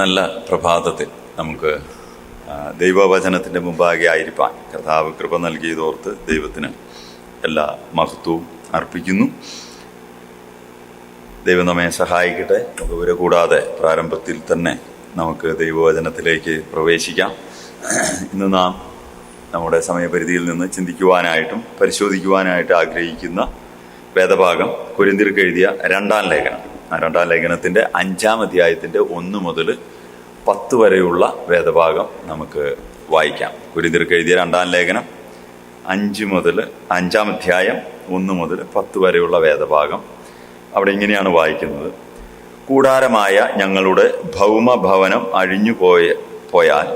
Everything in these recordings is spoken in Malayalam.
നല്ല പ്രഭാതത്തിൽ നമുക്ക് ദൈവവചനത്തിൻ്റെ മുമ്പാകെ ആയിരിക്കാൻ കർത്താവ് കൃപ നൽകിയതോർത്ത് ദൈവത്തിന് എല്ലാ മഹത്വവും അർപ്പിക്കുന്നു. ദൈവം നമ്മെ സഹായിക്കട്ടെ. നമുക്ക് ഇവരെ കൂടാതെ പ്രാരംഭത്തിൽ തന്നെ നമുക്ക് ദൈവവചനത്തിലേക്ക് പ്രവേശിക്കാം. ഇന്ന് നാം നമ്മുടെ സമയപരിധിയിൽ നിന്ന് ചിന്തിക്കുവാനായിട്ടും പരിശോധിക്കുവാനായിട്ട് ആഗ്രഹിക്കുന്ന വേദഭാഗം കൊരിന്ത്യർക്ക് എഴുതിയ രണ്ടാം ലേഖനം. ആ രണ്ടാം ലേഖനത്തിൻ്റെ 5-ാം അധ്യായത്തിൻ്റെ 1 മുതൽ 10 വരെയുള്ള വേദഭാഗം നമുക്ക് വായിക്കാം. കൊരിന്ത്യർക്ക് എഴുതിയ രണ്ടാം ലേഖനം 5-ാം അധ്യായം 1 മുതൽ 10 വരെയുള്ള വേദഭാഗം. അവിടെ ഇങ്ങനെയാണ് വായിക്കുന്നത്: കൂടാരമായ ഞങ്ങളുടെ ഭൗമഭവനം അഴിഞ്ഞു പോയാൽ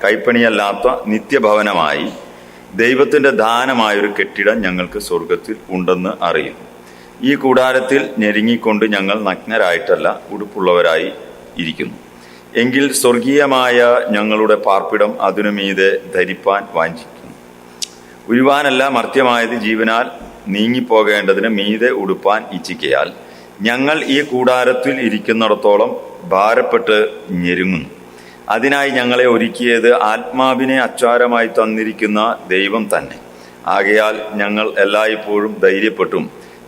കൈപ്പണിയല്ലാത്ത നിത്യഭവനമായി ദൈവത്തിൻ്റെ ദാനമായൊരു കെട്ടിടം ഞങ്ങൾക്ക് സ്വർഗത്തിൽ ഉണ്ടെന്ന് അറിയുന്നു. ഈ കൂടാരത്തിൽ ഞെരുങ്ങിക്കൊണ്ട് ഞങ്ങൾ നഗ്നരായിട്ടല്ല, ഉടുപ്പുള്ളവരായി ഇരിക്കുന്നു. എങ്കിൽ സ്വർഗീയമായ ഞങ്ങളുടെ പാർപ്പിടം അതിനു മീതെ ധരിപ്പാൻ വാഞ്ചിക്കുന്നു. ഉരുവാനല്ല, മർത്യമായത് ജീവനാൽ നീങ്ങിപ്പോകേണ്ടതിന് മീതെ ഉടുപ്പാൻ ഇച്ഛിക്കയാൽ ഞങ്ങൾ ഈ കൂടാരത്തിൽ ഇരിക്കുന്നിടത്തോളം ഭാരപ്പെട്ട് ഞെരുങ്ങുന്നു. അതിനായി ഞങ്ങളെ ഒരുക്കിയത് ആത്മാവിനെ അച്ചാരമായി തന്നിരിക്കുന്ന ദൈവം തന്നെ. ആകയാൽ ഞങ്ങൾ എല്ലായ്പ്പോഴും ധൈര്യപ്പെട്ടും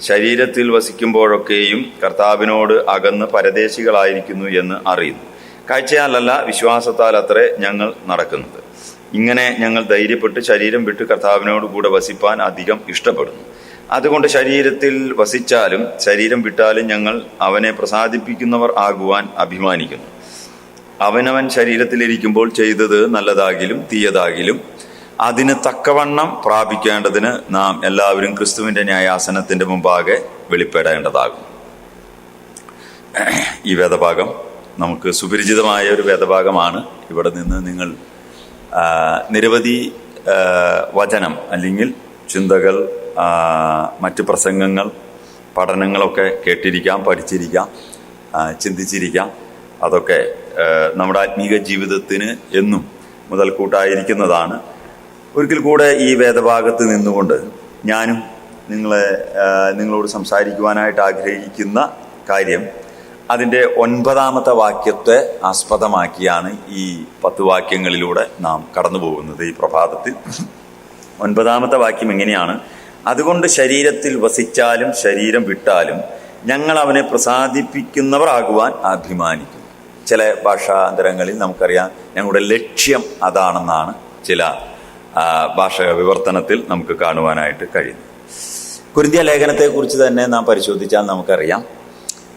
ശരീരത്തിൽ വസിക്കുമ്പോഴൊക്കെയും കർത്താവിനോട് അകന്ന് പരദേശികളായിരിക്കുന്നു എന്ന് അറിയുന്നു. കാഴ്ചയാലല്ല, വിശ്വാസത്താൽ അത്രേ ഞങ്ങൾ നടക്കുന്നത്. ഇങ്ങനെ ഞങ്ങൾ ധൈര്യപ്പെട്ട് ശരീരം വിട്ട് കർത്താവിനോട് കൂടെ വസിപ്പാൻ അധികം ഇഷ്ടപ്പെടുന്നു. അതുകൊണ്ട് ശരീരത്തിൽ വസിച്ചാലും ശരീരം വിട്ടാലും ഞങ്ങൾ അവനെ പ്രസാദിപ്പിക്കുന്നവർ ആകുവാൻ അഭിമാനിക്കുന്നു. അവനവൻ ശരീരത്തിലിരിക്കുമ്പോൾ ചെയ്തത് നല്ലതാകിലും തീയതാകിലും അതിന് തക്കവണ്ണം പ്രാപിക്കേണ്ടതിന് നാം എല്ലാവരും ക്രിസ്തുവിൻ്റെ ന്യായാസനത്തിൻ്റെ മുമ്പാകെ വെളിപ്പെടേണ്ടതാകും. ഈ വേദഭാഗം നമുക്ക് സുപരിചിതമായ ഒരു വേദഭാഗമാണ്. ഇവിടെ നിന്ന് നിങ്ങൾ നിരവധി വചനം അല്ലെങ്കിൽ ചിന്തകൾ, മറ്റ് പ്രസംഗങ്ങൾ, പഠനങ്ങളൊക്കെ കേട്ടിരിക്കാം, പഠിച്ചിരിക്കാം, ചിന്തിച്ചിരിക്കാം. അതൊക്കെ നമ്മുടെ ആത്മീക ജീവിതത്തിന് എന്നും മുതൽക്കൂട്ടായിരിക്കുന്നതാണ്. ഒരിക്കൽ കൂടെ ഈ വേദഭാഗത്ത് നിന്നുകൊണ്ട് ഞാനും നിങ്ങളോട് സംസാരിക്കുവാനായിട്ട് ആഗ്രഹിക്കുന്ന കാര്യം അതിൻ്റെ 9-ാമത്തെ വാക്യത്തെ ആസ്പദമാക്കിയാണ് ഈ 10 വാക്യങ്ങളിലൂടെ നാം കടന്നു പോകുന്നത്. ഈ പ്രഭാതത്തിൽ 9-ാമത്തെ വാക്യം എങ്ങനെയാണ്: അതുകൊണ്ട് ശരീരത്തിൽ വസിച്ചാലും ശരീരം വിട്ടാലും ഞങ്ങൾ അവനെ പ്രസാദിപ്പിക്കുന്നവർ ആകുവാൻ അഭിമാനിക്കുന്നു. ചില ഭാഷാന്തരങ്ങളിൽ നമുക്കറിയാം ഞങ്ങളുടെ ലക്ഷ്യം അതാണെന്നാണ് ചില ഭാഷാ വിവർത്തനത്തിൽ നമുക്ക് കാണുവാനായിട്ട് കഴിയുന്നത്. കൊരിന്ത്യ ലേഖനത്തെക്കുറിച്ച് തന്നെ നാം പരിശോധിച്ചാൽ നമുക്കറിയാം,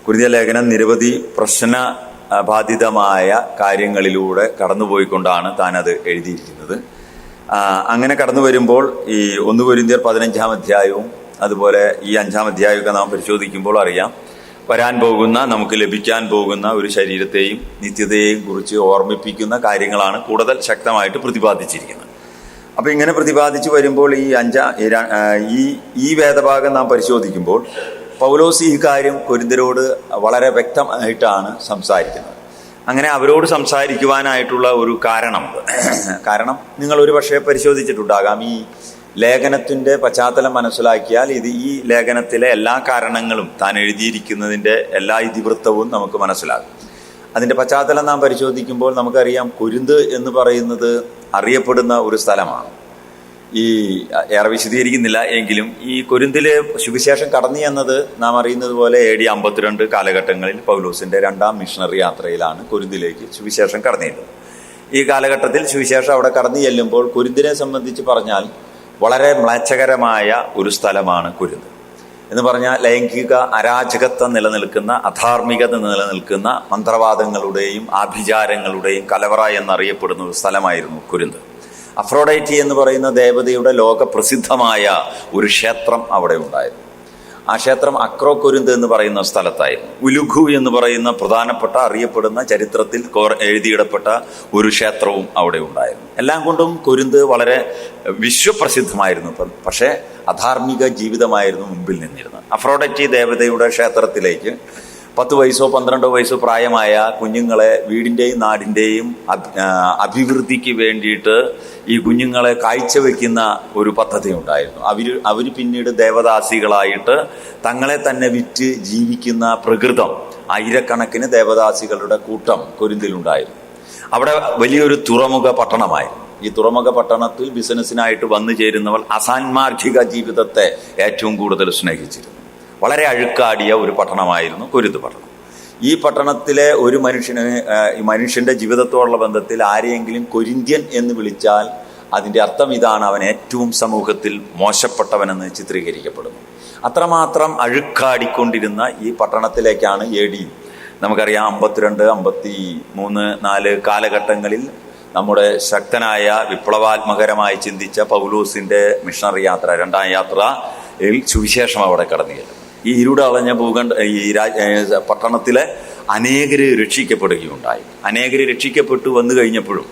കൊരിന്ത്യ ലേഖനം നിരവധി പ്രശ്നബാധിതമായ കാര്യങ്ങളിലൂടെ കടന്നുപോയിക്കൊണ്ടാണ് താൻ അത് എഴുതിയിരിക്കുന്നത്. അങ്ങനെ കടന്നു വരുമ്പോൾ ഈ 1 കൊരിന്ത്യർ 15-ാം അധ്യായവും അതുപോലെ ഈ 5-ാം അധ്യായമൊക്കെ നാം പരിശോധിക്കുമ്പോൾ അറിയാം, വരാൻ പോകുന്ന, നമുക്ക് ലഭിക്കാൻ പോകുന്ന ഒരു ശരീരത്തെയും നിത്യതയെയും കുറിച്ച് ഓർമ്മിപ്പിക്കുന്ന കാര്യങ്ങളാണ് കൂടുതൽ ശക്തമായിട്ട് പ്രതിപാദിച്ചിരിക്കുന്നത്. അപ്പം ഇങ്ങനെ പ്രതിപാദിച്ചു വരുമ്പോൾ ഈ വേദഭാഗം നാം പരിശോധിക്കുമ്പോൾ പൗലോസ് ഈ കാര്യം കൊരിന്ത്യരോട് വളരെ വ്യക്തമായിട്ടാണ് സംസാരിക്കുന്നത്. അങ്ങനെ അവരോട് സംസാരിക്കുവാനായിട്ടുള്ള ഒരു കാരണം നിങ്ങൾ ഒരു പക്ഷേ പരിശോധിച്ചിട്ടുണ്ടാകാം. ഈ ലേഖനത്തിൻ്റെ പശ്ചാത്തലം മനസ്സിലാക്കിയാൽ ഈ ലേഖനത്തിലെ എല്ലാ കാരണങ്ങളും താൻ എഴുതിയിരിക്കുന്നതിൻ്റെ എല്ലാ ഇതിവൃത്തവും നമുക്ക് മനസ്സിലാകും. അതിൻ്റെ പശ്ചാത്തലം നാം പരിശോധിക്കുമ്പോൾ നമുക്കറിയാം, കൊരിന്ത് എന്ന് പറയുന്നത് അറിയപ്പെടുന്ന ഒരു സ്ഥലമാണ്. ഏറെ വിശദീകരിക്കുന്നില്ല എങ്കിലും ഈ കൊരിന്തിലെ സുവിശേഷം കടന്നു എന്നത് നാം അറിയുന്നത് പോലെ AD 52 കാലഘട്ടങ്ങളിൽ പൗലോസിൻ്റെ 2ാം മിഷണറി യാത്രയിലാണ് കൊരിന്തിലേക്ക് സുവിശേഷം കടന്നിരുന്നത്. ഈ കാലഘട്ടത്തിൽ സുവിശേഷം അവിടെ കടന്നു ചെല്ലുമ്പോൾ കൊരിന്തിനെ സംബന്ധിച്ച് പറഞ്ഞാൽ വളരെ മ്ലേച്ഛകരമായ ഒരു സ്ഥലമാണ് കൊരിന്ത്. എന്ന് പറഞ്ഞാൽ ലൈംഗിക അരാജകത്വം നിലനിൽക്കുന്ന, അധാർമികത നിലനിൽക്കുന്ന, മന്ത്രവാദങ്ങളുടെയും ആഭിചാരങ്ങളുടെയും കലവറ എന്നറിയപ്പെടുന്ന ഒരു സ്ഥലമായിരുന്നു കൊരിന്ത്. അഫ്രോഡൈറ്റി എന്ന് പറയുന്ന ദേവതയുടെ ലോകപ്രസിദ്ധമായ ഒരു ക്ഷേത്രം അവിടെ ഉണ്ടായിരുന്നു. ആ ക്ഷേത്രം അക്രോകൊരിന്ത് എന്ന് പറയുന്ന സ്ഥലത്തായിരുന്നു. ഉലുഘു എന്ന് പറയുന്ന പ്രധാനപ്പെട്ട അറിയപ്പെടുന്ന ചരിത്രത്തിൽ എഴുതിയിടപ്പെട്ട ഒരു ക്ഷേത്രവും അവിടെ ഉണ്ടായിരുന്നു. എല്ലാം കൊണ്ടും കൊരിന്ത് വളരെ വിശ്വപ്രസിദ്ധമായിരുന്നു. പക്ഷേ അധാർമിക ജീവിതമായിരുന്നു മുമ്പിൽ നിന്നിരുന്നത്. അഫ്രോഡൈറ്റി ദേവതയുടെ ക്ഷേത്രത്തിലേക്ക് 10 വയസ്സോ 12 വയസ്സോ പ്രായമായ കുഞ്ഞുങ്ങളെ വീടിൻ്റെയും നാടിൻ്റെയും അഭിവൃദ്ധിക്ക് വേണ്ടിയിട്ട് ഈ കുഞ്ഞുങ്ങളെ കാഴ്ചവെക്കുന്ന ഒരു പദ്ധതി ഉണ്ടായിരുന്നു. അവർ പിന്നീട് ദേവദാസികളായിട്ട് തങ്ങളെ തന്നെ വിറ്റ് ജീവിക്കുന്ന പ്രകൃതം, ആയിരക്കണക്കിന് ദേവദാസികളുടെ കൂട്ടം കൊരിന്തിലുണ്ടായിരുന്നു. അവിടെ വലിയൊരു തുറമുഖ പട്ടണമായിരുന്നു. ഈ തുറമുഖ പട്ടണത്തിൽ ബിസിനസ്സിനായിട്ട് വന്നു ചേരുന്നവർ അസാൻമാർഗിക ജീവിതത്തെ ഏറ്റവും കൂടുതൽ സ്നേഹിച്ചിരുന്നു. വളരെ അഴുക്കാടിയ ഒരു പട്ടണമായിരുന്നു കൊരിന്ത് പട്ടണം. ഈ പട്ടണത്തിലെ ഒരു മനുഷ്യന്റെ ജീവിതത്തോടുള്ള ബന്ധത്തിൽ ആരെയെങ്കിലും കൊരിന്ത്യൻ എന്ന് വിളിച്ചാൽ അതിൻ്റെ അർത്ഥം ഇതാണ്: അവൻ ഏറ്റവും സമൂഹത്തിൽ മോശപ്പെട്ടവനെന്ന് ചിത്രീകരിക്കപ്പെടുന്നു. അത്രമാത്രം അഴുക്കാടിക്കൊണ്ടിരുന്ന ഈ പട്ടണത്തിലേക്കാണ് AD നമുക്കറിയാം 52, 53, 4 കാലഘട്ടങ്ങളിൽ നമ്മുടെ ശക്തനായ വിപ്ലവാത്മകരമായി ചിന്തിച്ച പൗലോസിന്റെ മിഷണറി യാത്ര, 2ാം യാത്രയിൽ സുവിശേഷം അവിടെ കടന്നു ചെല്ലും. ഈ ഇരുടളഞ്ഞ ഈ പട്ടണത്തിലെ അനേകര് രക്ഷിക്കപ്പെടുകയുണ്ടായി. അനേകര് രക്ഷിക്കപ്പെട്ടു വന്നു കഴിഞ്ഞപ്പോഴും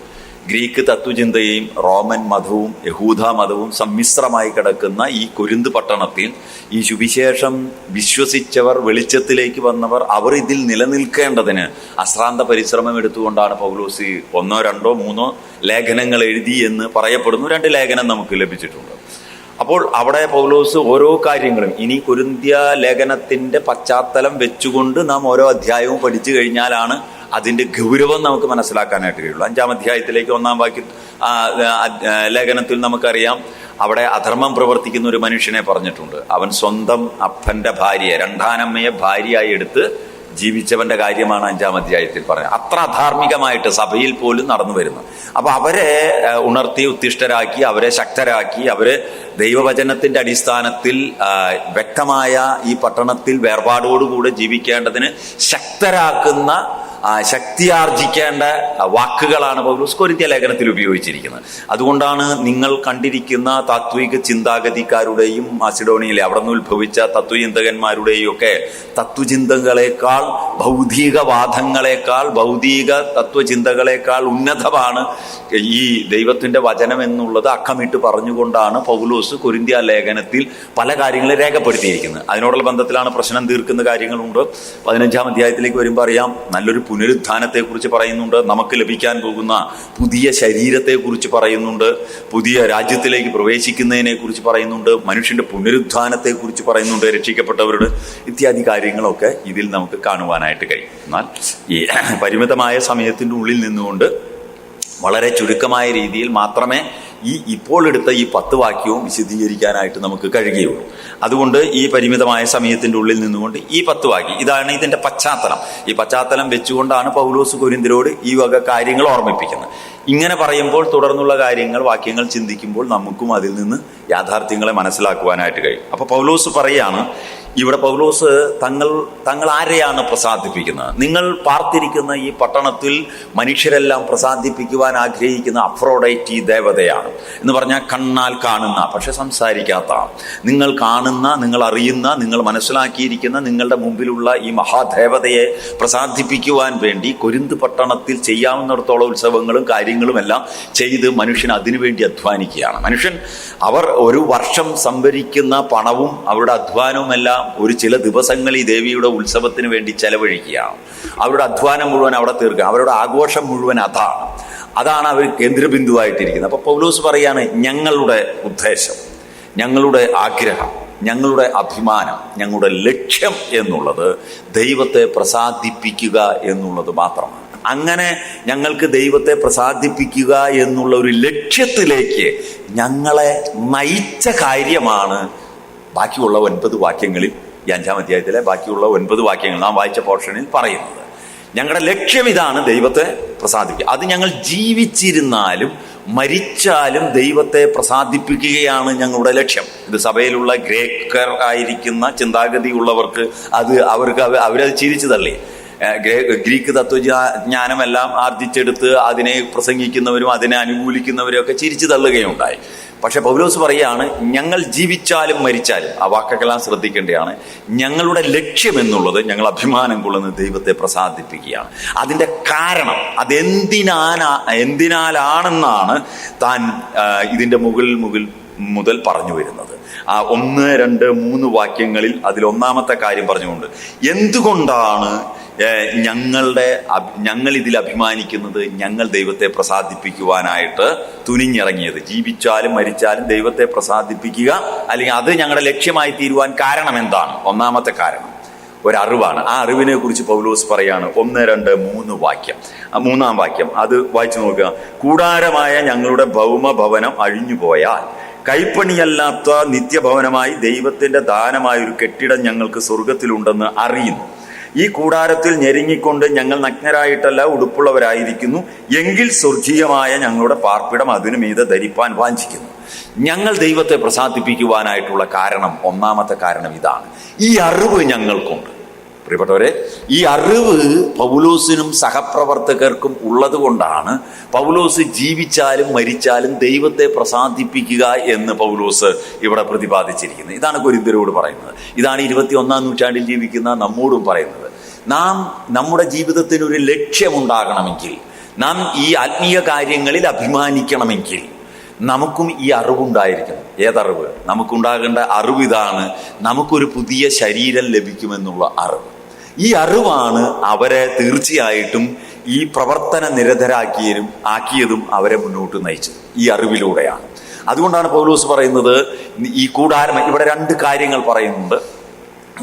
ഗ്രീക്ക് തത്വചിന്തയും റോമൻ മതവും യഹൂദ മതവും സമ്മിശ്രമായി കിടക്കുന്ന ഈ കൊരിന്ത് പട്ടണത്തിൽ ഈ സുവിശേഷം വിശ്വസിച്ചവർ, വെളിച്ചത്തിലേക്ക് വന്നവർ, അവർ ഇതിൽ നിലനിൽക്കേണ്ടതിന് അശ്രാന്ത പരിശ്രമം എടുത്തുകൊണ്ടാണ് പൗലോസ് 1, 2, 3 ലേഖനങ്ങൾ എഴുതി എന്ന് പറയപ്പെടുന്നു. 2 ലേഖനം നമുക്ക് ലഭിച്ചിട്ടുണ്ട്. അപ്പോൾ അവിടെ പൗലോസ് ഓരോ കാര്യങ്ങളും, ഇനി കൊരിന്ത്യ ലേഖനത്തിന്റെ പശ്ചാത്തലം വെച്ചുകൊണ്ട് നാം ഓരോ അധ്യായവും പഠിച്ചു കഴിഞ്ഞാലാണ് അതിന്റെ ഗൗരവം നമുക്ക് മനസ്സിലാക്കാനായിട്ട് കഴിയുള്ളൂ. 5ാം അധ്യായത്തിലേക്ക് 1ാം ലേഖനത്തിൽ നമുക്കറിയാം, അവിടെ അധർമ്മം പ്രവർത്തിക്കുന്ന ഒരു മനുഷ്യനെ പറഞ്ഞിട്ടുണ്ട്. അവൻ സ്വന്തം അപ്പന്റെ ഭാര്യയെ, 2ാനമ്മയെ ഭാര്യയായി എടുത്ത് ജീവിച്ചവന്റെ കാര്യമാണ് 5ാം അധ്യായത്തിൽ പറഞ്ഞത്. അത്ര അധാർമികമായിട്ട് സഭയിൽ പോലും നടന്നു വരുന്നു. അപ്പൊ അവരെ ഉണർത്തി ഉത്തിഷ്ഠരാക്കി, അവരെ ശക്തരാക്കി, അവരെ ദൈവവചനത്തിന്റെ അടിസ്ഥാനത്തിൽ വ്യക്തമായ ഈ പട്ടണത്തിൽ വേർപാടോടുകൂടെ ജീവിക്കേണ്ടതിന് ശക്തരാക്കുന്ന, ശക്തിയാർജിക്കേണ്ട വാക്കുകളാണ് പൗലോസ് കൊരിന്ത്യ ലേഖനത്തിൽ ഉപയോഗിച്ചിരിക്കുന്നത്. അതുകൊണ്ടാണ് നിങ്ങൾ കണ്ടിരിക്കുന്ന താത്വിക ചിന്താഗതിക്കാരുടെയും മാസിഡോണിയയിലെ അവിടെ നിന്ന് ഉത്ഭവിച്ച തത്വചിന്തകന്മാരുടെയും ഒക്കെ തത്വചിന്തകളെക്കാൾ, ഭൗതികവാദങ്ങളെക്കാൾ, ഭൗതിക തത്വചിന്തകളെക്കാൾ ഉന്നതമാണ് ഈ ദൈവത്തിന്റെ വചനം എന്നുള്ളത് അക്കമിട്ട് പറഞ്ഞുകൊണ്ടാണ് പൗലോസ് കൊരിന്ത്യ ലേഖനത്തിൽ പല കാര്യങ്ങളും രേഖപ്പെടുത്തിയിരിക്കുന്നത്. അതിനോടുള്ള ബന്ധത്തിലാണ് പ്രശ്നം തീർക്കുന്ന കാര്യങ്ങളുണ്ട്. 15ാം അധ്യായത്തിലേക്ക് വരുമ്പോൾ അറിയാം, നല്ലൊരു പുനരുത്ഥാനത്തെക്കുറിച്ച് പറയുന്നുണ്ട്. നമുക്ക് ലഭിക്കാൻ പോകുന്ന പുതിയ ശരീരത്തെക്കുറിച്ച് പറയുന്നുണ്ട്. പുതിയ രാജ്യത്തിലേക്ക് പ്രവേശിക്കുന്നതിനെ കുറിച്ച് പറയുന്നുണ്ട്. മനുഷ്യന്റെ പുനരുത്ഥാനത്തെക്കുറിച്ച് പറയുന്നുണ്ട്, രക്ഷിക്കപ്പെട്ടവരുടെ ഇത്യാദി കാര്യങ്ങളൊക്കെ ഇതിൽ നമുക്ക് കാണുവാനായിട്ട് കഴിയും. എന്നാൽ ഈ പരിമിതമായ സമയത്തിൻ്റെ ഉള്ളിൽ നിന്നുകൊണ്ട് വളരെ ചുരുക്കമായ രീതിയിൽ മാത്രമേ ഇപ്പോൾ എടുത്ത ഈ 10 വാക്യവും വിശദീകരിക്കാനായിട്ട് നമുക്ക് കഴിയുകയുള്ളൂ. അതുകൊണ്ട് ഈ പരിമിതമായ സമയത്തിൻ്റെ ഉള്ളിൽ നിന്നുകൊണ്ട് ഈ 10 വാക്യം, ഇതാണ് ഇതിൻ്റെ പശ്ചാത്തലം. ഈ പശ്ചാത്തലം വെച്ചുകൊണ്ടാണ് പൗലോസ് കൊരിന്ത്യരോട് ഈ വക കാര്യങ്ങൾ ഓർമ്മിപ്പിക്കുന്നത്. ഇങ്ങനെ പറയുമ്പോൾ തുടർന്നുള്ള കാര്യങ്ങൾ, വാക്യങ്ങൾ ചിന്തിക്കുമ്പോൾ നമുക്കും അതിൽ നിന്ന് യാഥാർത്ഥ്യങ്ങളെ മനസ്സിലാക്കുവാനായിട്ട് കഴിയും. അപ്പൊ പൗലോസ് പറയാണ്, ഇവിടെ പൗലോസ് തങ്ങൾ ആരെയാണ് പ്രസാദിപ്പിക്കുന്നത്? നിങ്ങൾ പാർത്തിരിക്കുന്ന ഈ പട്ടണത്തിൽ മനുഷ്യരെല്ലാം പ്രസാദിപ്പിക്കുവാൻ ആഗ്രഹിക്കുന്ന അഫ്രോഡൈറ്റി ദേവതയാണ് എന്ന് പറഞ്ഞാൽ കണ്ണാൽ കാണുന്ന പക്ഷെ സംസാരിക്കാത്ത, നിങ്ങൾ കാണുന്ന, നിങ്ങൾ അറിയുന്ന, നിങ്ങൾ മനസ്സിലാക്കിയിരിക്കുന്ന നിങ്ങളുടെ മുമ്പിലുള്ള ഈ മഹാദേവതയെ പ്രസാദിപ്പിക്കുവാൻ വേണ്ടി കൊരിന്ത് പട്ടണത്തിൽ ചെയ്യാവുന്നിടത്തോളം ഉത്സവങ്ങളും കാര്യങ്ങളും എല്ലാം ചെയ്ത് മനുഷ്യൻ അതിനുവേണ്ടി അധ്വാനിക്കുകയാണ്. അവർ ഒരു വർഷം സംഭരിക്കുന്ന പണവും അവരുടെ അധ്വാനവും എല്ലാം ഒരു ചില ദിവസങ്ങൾ ഈ ദേവിയുടെ ഉത്സവത്തിന് വേണ്ടി ചെലവഴിക്കുകയാണ്. അവരുടെ അധ്വാനം മുഴുവൻ അവിടെ തീർക്കുക, അവരുടെ ആഘോഷം മുഴുവൻ അതാണ് അവർ കേന്ദ്രബിന്ദുവായിട്ടിരിക്കുന്നത്. അപ്പൊ പൗലോസ് പറയാണ്, ഞങ്ങളുടെ ഉദ്ദേശം, ഞങ്ങളുടെ ആഗ്രഹം, ഞങ്ങളുടെ അഭിമാനം, ഞങ്ങളുടെ ലക്ഷ്യം എന്നുള്ളത് ദൈവത്തെ പ്രസാദിപ്പിക്കുക എന്നുള്ളത് മാത്രമാണ്. അങ്ങനെ ഞങ്ങൾക്ക് ദൈവത്തെ പ്രസാദിപ്പിക്കുക എന്നുള്ള ഒരു ലക്ഷ്യത്തിലേക്ക് ഞങ്ങളെ നയിച്ച കാര്യമാണ് ബാക്കിയുള്ള 9 വാക്യങ്ങളിൽ, ഈ 5ാം അധ്യായത്തിലെ ബാക്കിയുള്ള 9 വാക്യങ്ങൾ നാം വായിച്ച പോർഷനിൽ പറയുന്നത്. ഞങ്ങളുടെ ലക്ഷ്യം ഇതാണ്, ദൈവത്തെ പ്രസാദിപ്പിക്കുക. അത് ഞങ്ങൾ ജീവിച്ചിരുന്നാലും മരിച്ചാലും ദൈവത്തെ പ്രസാദിപ്പിക്കുകയാണ് ഞങ്ങളുടെ ലക്ഷ്യം. ഇത് സഭയിലുള്ള ഗ്രേക്കർ ആയിരിക്കുന്ന ചിന്താഗതി ഉള്ളവർക്ക് അവരത് ചിരിച്ചു തള്ളി. ഗ്രീക്ക് തത്വജ്ഞാനമെല്ലാം ആർജിച്ചെടുത്ത് അതിനെ പ്രസംഗിക്കുന്നവരും അതിനെ അനുകൂലിക്കുന്നവരും ഒക്കെ ചിരിച്ചു തള്ളുകയുണ്ടായി. പക്ഷെ പൗലോസ് പറയാണ്, ഞങ്ങൾ ജീവിച്ചാലും മരിച്ചാലും, ആ വാക്കെല്ലാം ശ്രദ്ധിക്കേണ്ടതാണ്, ഞങ്ങളുടെ ലക്ഷ്യം എന്നുള്ളത്, ഞങ്ങൾ അഭിമാനം കൊള്ളുന്ന ദൈവത്തെ പ്രസാദിപ്പിക്കുകയാണ്. അതിൻ്റെ കാരണം അതെന്തിനാലാണെന്നാണ് താൻ ഇതിൻ്റെ മുകളിൽ മുതൽ പറഞ്ഞു വരുന്നത്. ആ 1, 2, 3 വാക്യങ്ങളിൽ അതിലൊന്നാമത്തെ കാര്യം പറഞ്ഞുകൊണ്ട് എന്തുകൊണ്ടാണ് ഞങ്ങൾ ഇതിൽ അഭിമാനിക്കുന്നത്, ഞങ്ങൾ ദൈവത്തെ പ്രസാദിപ്പിക്കുവാനായിട്ട് തുനിഞ്ഞിറങ്ങിയത്, ജീവിച്ചാലും മരിച്ചാലും ദൈവത്തെ പ്രസാദിപ്പിക്കുക അല്ലെങ്കിൽ അത് ഞങ്ങളുടെ ലക്ഷ്യമായി തീരുവാൻ കാരണം എന്താണ്? ഒന്നാമത്തെ കാരണം ഒരറിവാണ്. ആ അറിവിനെ കുറിച്ച് പൗലോസ് പറയാണ് 1, 2, 3 വാക്യം. 3-ാം വാക്യം അത് വായിച്ചു നോക്കുക. കൂടാരമായ ഞങ്ങളുടെ ഭൗമഭവനം അഴിഞ്ഞുപോയാൽ കൈപ്പണിയല്ലാത്ത നിത്യഭവനമായി ദൈവത്തിന്റെ ദാനമായ ഒരു കെട്ടിടം ഞങ്ങൾക്ക് സ്വർഗത്തിലുണ്ടെന്ന് അറിയുന്നു. ഈ കൂടാരത്തിൽ ഞെരുങ്ങിക്കൊണ്ട് ഞങ്ങൾ നഗ്നരായിട്ടല്ല ഉടുപ്പുള്ളവരായിരിക്കുന്നു. എങ്കിൽ സ്വർഗീയമായ ഞങ്ങളുടെ പാർപ്പിടം അതിനു മീതെ ധരിപ്പാൻ വാഞ്ചിക്കുന്നു. ഞങ്ങൾ ദൈവത്തെ പ്രസാദിപ്പിക്കുവാനായിട്ടുള്ള കാരണം, ഒന്നാമത്തെ കാരണം ഇതാണ്. ഈ അറിവ് ഞങ്ങൾക്കുണ്ട്. പ്രിയപ്പെട്ടവരെ, ഈ അറിവ് പൗലോസിനും സഹപ്രവർത്തകർക്കും ഉള്ളത് കൊണ്ടാണ് പൗലോസ് ജീവിച്ചാലും മരിച്ചാലും ദൈവത്തെ പ്രസാദിപ്പിക്കുക എന്ന് പൗലോസ് ഇവിടെ പ്രതിപാദിച്ചിരിക്കുന്നത്. ഇതാണ് കൊരിന്ത്യരോട് പറയുന്നത്. ഇതാണ് 21-ാം നൂറ്റാണ്ടിൽ ജീവിക്കുന്ന നമ്മോടും പറയുന്നത്. നാം നമ്മുടെ ജീവിതത്തിന് ഒരു ലക്ഷ്യമുണ്ടാകണമെങ്കിൽ, നാം ഈ ആത്മീയ കാര്യങ്ങളിൽ അഭിമാനിക്കണമെങ്കിൽ നമുക്കും ഈ അറിവുണ്ടായിരിക്കണം. ഏതറിവ്? നമുക്കുണ്ടാകേണ്ട അറിവ് ഇതാണ്: നമുക്കൊരു പുതിയ ശരീരം ലഭിക്കുമെന്നുള്ള അറിവ്. ഈ അറിവാണ് അവരെ തീർച്ചയായിട്ടും ഈ പ്രവർത്തന നിരതരാക്കിയതും അവരെ മുന്നോട്ട് നയിച്ചത്. ഈ അറിവിലൂടെയാണ്. അതുകൊണ്ടാണ് പൗലോസ് പറയുന്നത് ഈ കൂടാരം. ഇവിടെ 2 കാര്യങ്ങൾ പറയുന്നുണ്ട്.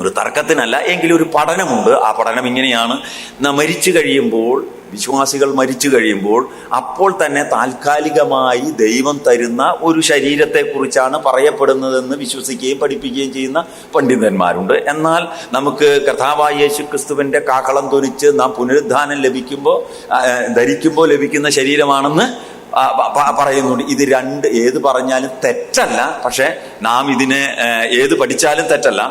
ഒരു തർക്കത്തിനല്ല, എങ്കിലും ഒരു പഠനമുണ്ട്. ആ പഠനം ഇങ്ങനെയാണ്: മരിച്ചു കഴിയുമ്പോൾ, വിശ്വാസികൾ മരിച്ചു കഴിയുമ്പോൾ അപ്പോൾ തന്നെ താൽക്കാലികമായി ദൈവം തരുന്ന ഒരു ശരീരത്തെക്കുറിച്ചാണ് പറയപ്പെടുന്നതെന്ന് വിശ്വസിക്കുകയും പഠിപ്പിക്കുകയും ചെയ്യുന്ന പണ്ഡിതന്മാരുണ്ട്. എന്നാൽ നമുക്ക് കർത്താവായ യേശുക്രിസ്തുവിന്റെ കാഹളം ധ്വനിച്ച് നാം പുനരുദ്ധാനം ധരിക്കുമ്പോൾ ലഭിക്കുന്ന ശരീരമാണെന്ന് പറയുന്നുണ്ട്. ഇത് 2 ഏത് പറഞ്ഞാലും തെറ്റല്ല. പക്ഷെ നാം ഇതിനെ ഏത് പഠിച്ചാലും തെറ്റല്ല.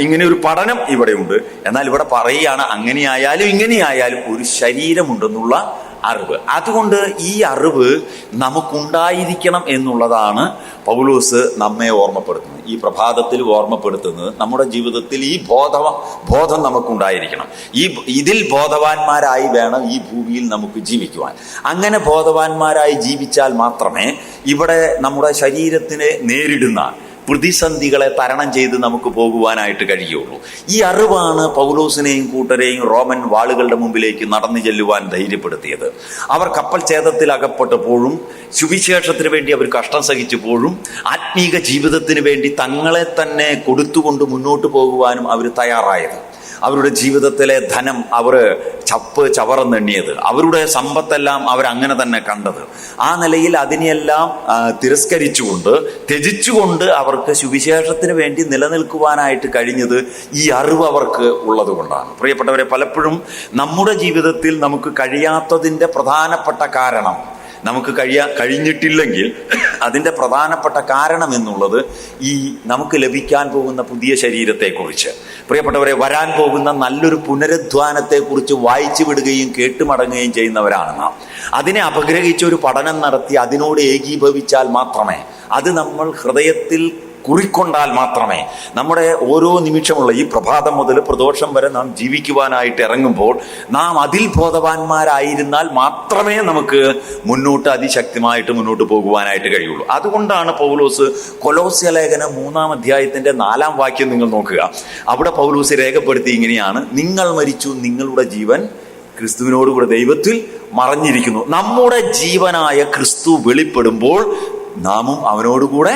ഇങ്ങനെ ഒരു പഠനം ഇവിടെയുണ്ട്. എന്നാൽ ഇവിടെ പറയുകയാണ് അങ്ങനെയായാലും ഇങ്ങനെയായാലും ഒരു ശരീരമുണ്ടെന്നുള്ള അറിവ്. അതുകൊണ്ട് ഈ അറിവ് നമുക്കുണ്ടായിരിക്കണം എന്നുള്ളതാണ് പൗലോസ് നമ്മെ ഓർമ്മപ്പെടുത്തുന്നത്. ഈ പ്രഭാതത്തിൽ ഓർമ്മപ്പെടുത്തുന്നത് നമ്മുടെ ജീവിതത്തിൽ ഈ ബോധം നമുക്കുണ്ടായിരിക്കണം. ഇതിൽ ബോധവാന്മാരായി വേണം ഈ ഭൂമിയിൽ നമുക്ക് ജീവിക്കുവാൻ. അങ്ങനെ ബോധവാന്മാരായി ജീവിച്ചാൽ മാത്രമേ ഇവിടെ നമ്മുടെ ശരീരത്തിനെ നേരിടുന്ന പ്രതിസന്ധികളെ തരണം ചെയ്ത് നമുക്ക് പോകുവാനായിട്ട് കഴിയുള്ളൂ. ഈ അറിവാണ് പൗലോസിനെയും കൂട്ടരെയും റോമൻ വാളുകളുടെ മുമ്പിലേക്ക് നടന്നു ചെല്ലുവാൻ ധൈര്യപ്പെടുത്തിയത്. അവർ കപ്പൽ ഛേദത്തിൽ അകപ്പെട്ടപ്പോഴും, സുവിശേഷത്തിന് വേണ്ടി അവർ കഷ്ടം സഹിച്ചപ്പോഴും, ആത്മീക ജീവിതത്തിന് വേണ്ടി തങ്ങളെ തന്നെ കൊടുത്തുകൊണ്ട് മുന്നോട്ട് പോകുവാനും അവർ തയ്യാറായത്. അവരുടെ ജീവിതത്തിലെ ധനം അവർ ചവറന്നെണ്ണിയത്, അവരുടെ സമ്പത്തെല്ലാം അവരങ്ങനെ തന്നെ കണ്ടത്. ആ നിലയിൽ അതിനെയെല്ലാം തിരസ്കരിച്ചുകൊണ്ട്, ത്യജിച്ചുകൊണ്ട് അവർക്ക് സുവിശേഷത്തിന് വേണ്ടി നിലനിൽക്കുവാനായിട്ട് കഴിഞ്ഞത് ഈ അറിവ് അവർക്ക് ഉള്ളത് കൊണ്ടാണ്. പ്രിയപ്പെട്ടവരെ, പലപ്പോഴും നമ്മുടെ ജീവിതത്തിൽ നമുക്ക് കഴിയാത്തതിൻ്റെ പ്രധാനപ്പെട്ട കാരണം, നമുക്ക് കഴിഞ്ഞിട്ടില്ലെങ്കിൽ അതിൻ്റെ പ്രധാനപ്പെട്ട കാരണം എന്നുള്ളത് ഈ നമുക്ക് ലഭിക്കാൻ പോകുന്ന പുതിയ ശരീരത്തെക്കുറിച്ച്, പ്രിയപ്പെട്ടവരെ, വരാൻ പോകുന്ന നല്ലൊരു പുനരുദ്ധാനത്തെക്കുറിച്ച് വായിച്ചു വിടുകയും കേട്ടുമടങ്ങുകയും ചെയ്യുന്നവരാണ് നാം. അതിനെ അപഗ്രഹിച്ച് ഒരു പഠനം നടത്തി അതിനോട് ഏകീഭവിച്ചാൽ മാത്രമേ, അത് നമ്മൾ ഹൃദയത്തിൽ കുറിക്കൊണ്ടാൽ മാത്രമേ നമ്മുടെ ഓരോ നിമിഷമുള്ള ഈ പ്രഭാതം മുതൽ പ്രദോഷം വരെ നാം ജീവിക്കുവാനായിട്ട് ഇറങ്ങുമ്പോൾ നാം അതിൽ ബോധവാന്മാരായിരുന്നാൽ മാത്രമേ നമുക്ക് അതിശക്തമായിട്ട് മുന്നോട്ട് പോകുവാനായിട്ട് കഴിയുള്ളൂ. അതുകൊണ്ടാണ് പൗലോസ് കൊലോസ്യ ലേഖനം 3-ാം അധ്യായത്തിന്റെ 4-ാം വാക്യം നിങ്ങൾ നോക്കുക. അവിടെ പൗലോസ് രേഖപ്പെടുത്തി ഇങ്ങനെയാണ്: നിങ്ങൾ മരിച്ചു, നിങ്ങളുടെ ജീവൻ ക്രിസ്തുവിനോടുകൂടെ ദൈവത്തിൽ മറഞ്ഞിരിക്കുന്നു. നമ്മുടെ ജീവനായ ക്രിസ്തു വെളിപ്പെടുമ്പോൾ നാമും അവനോടുകൂടെ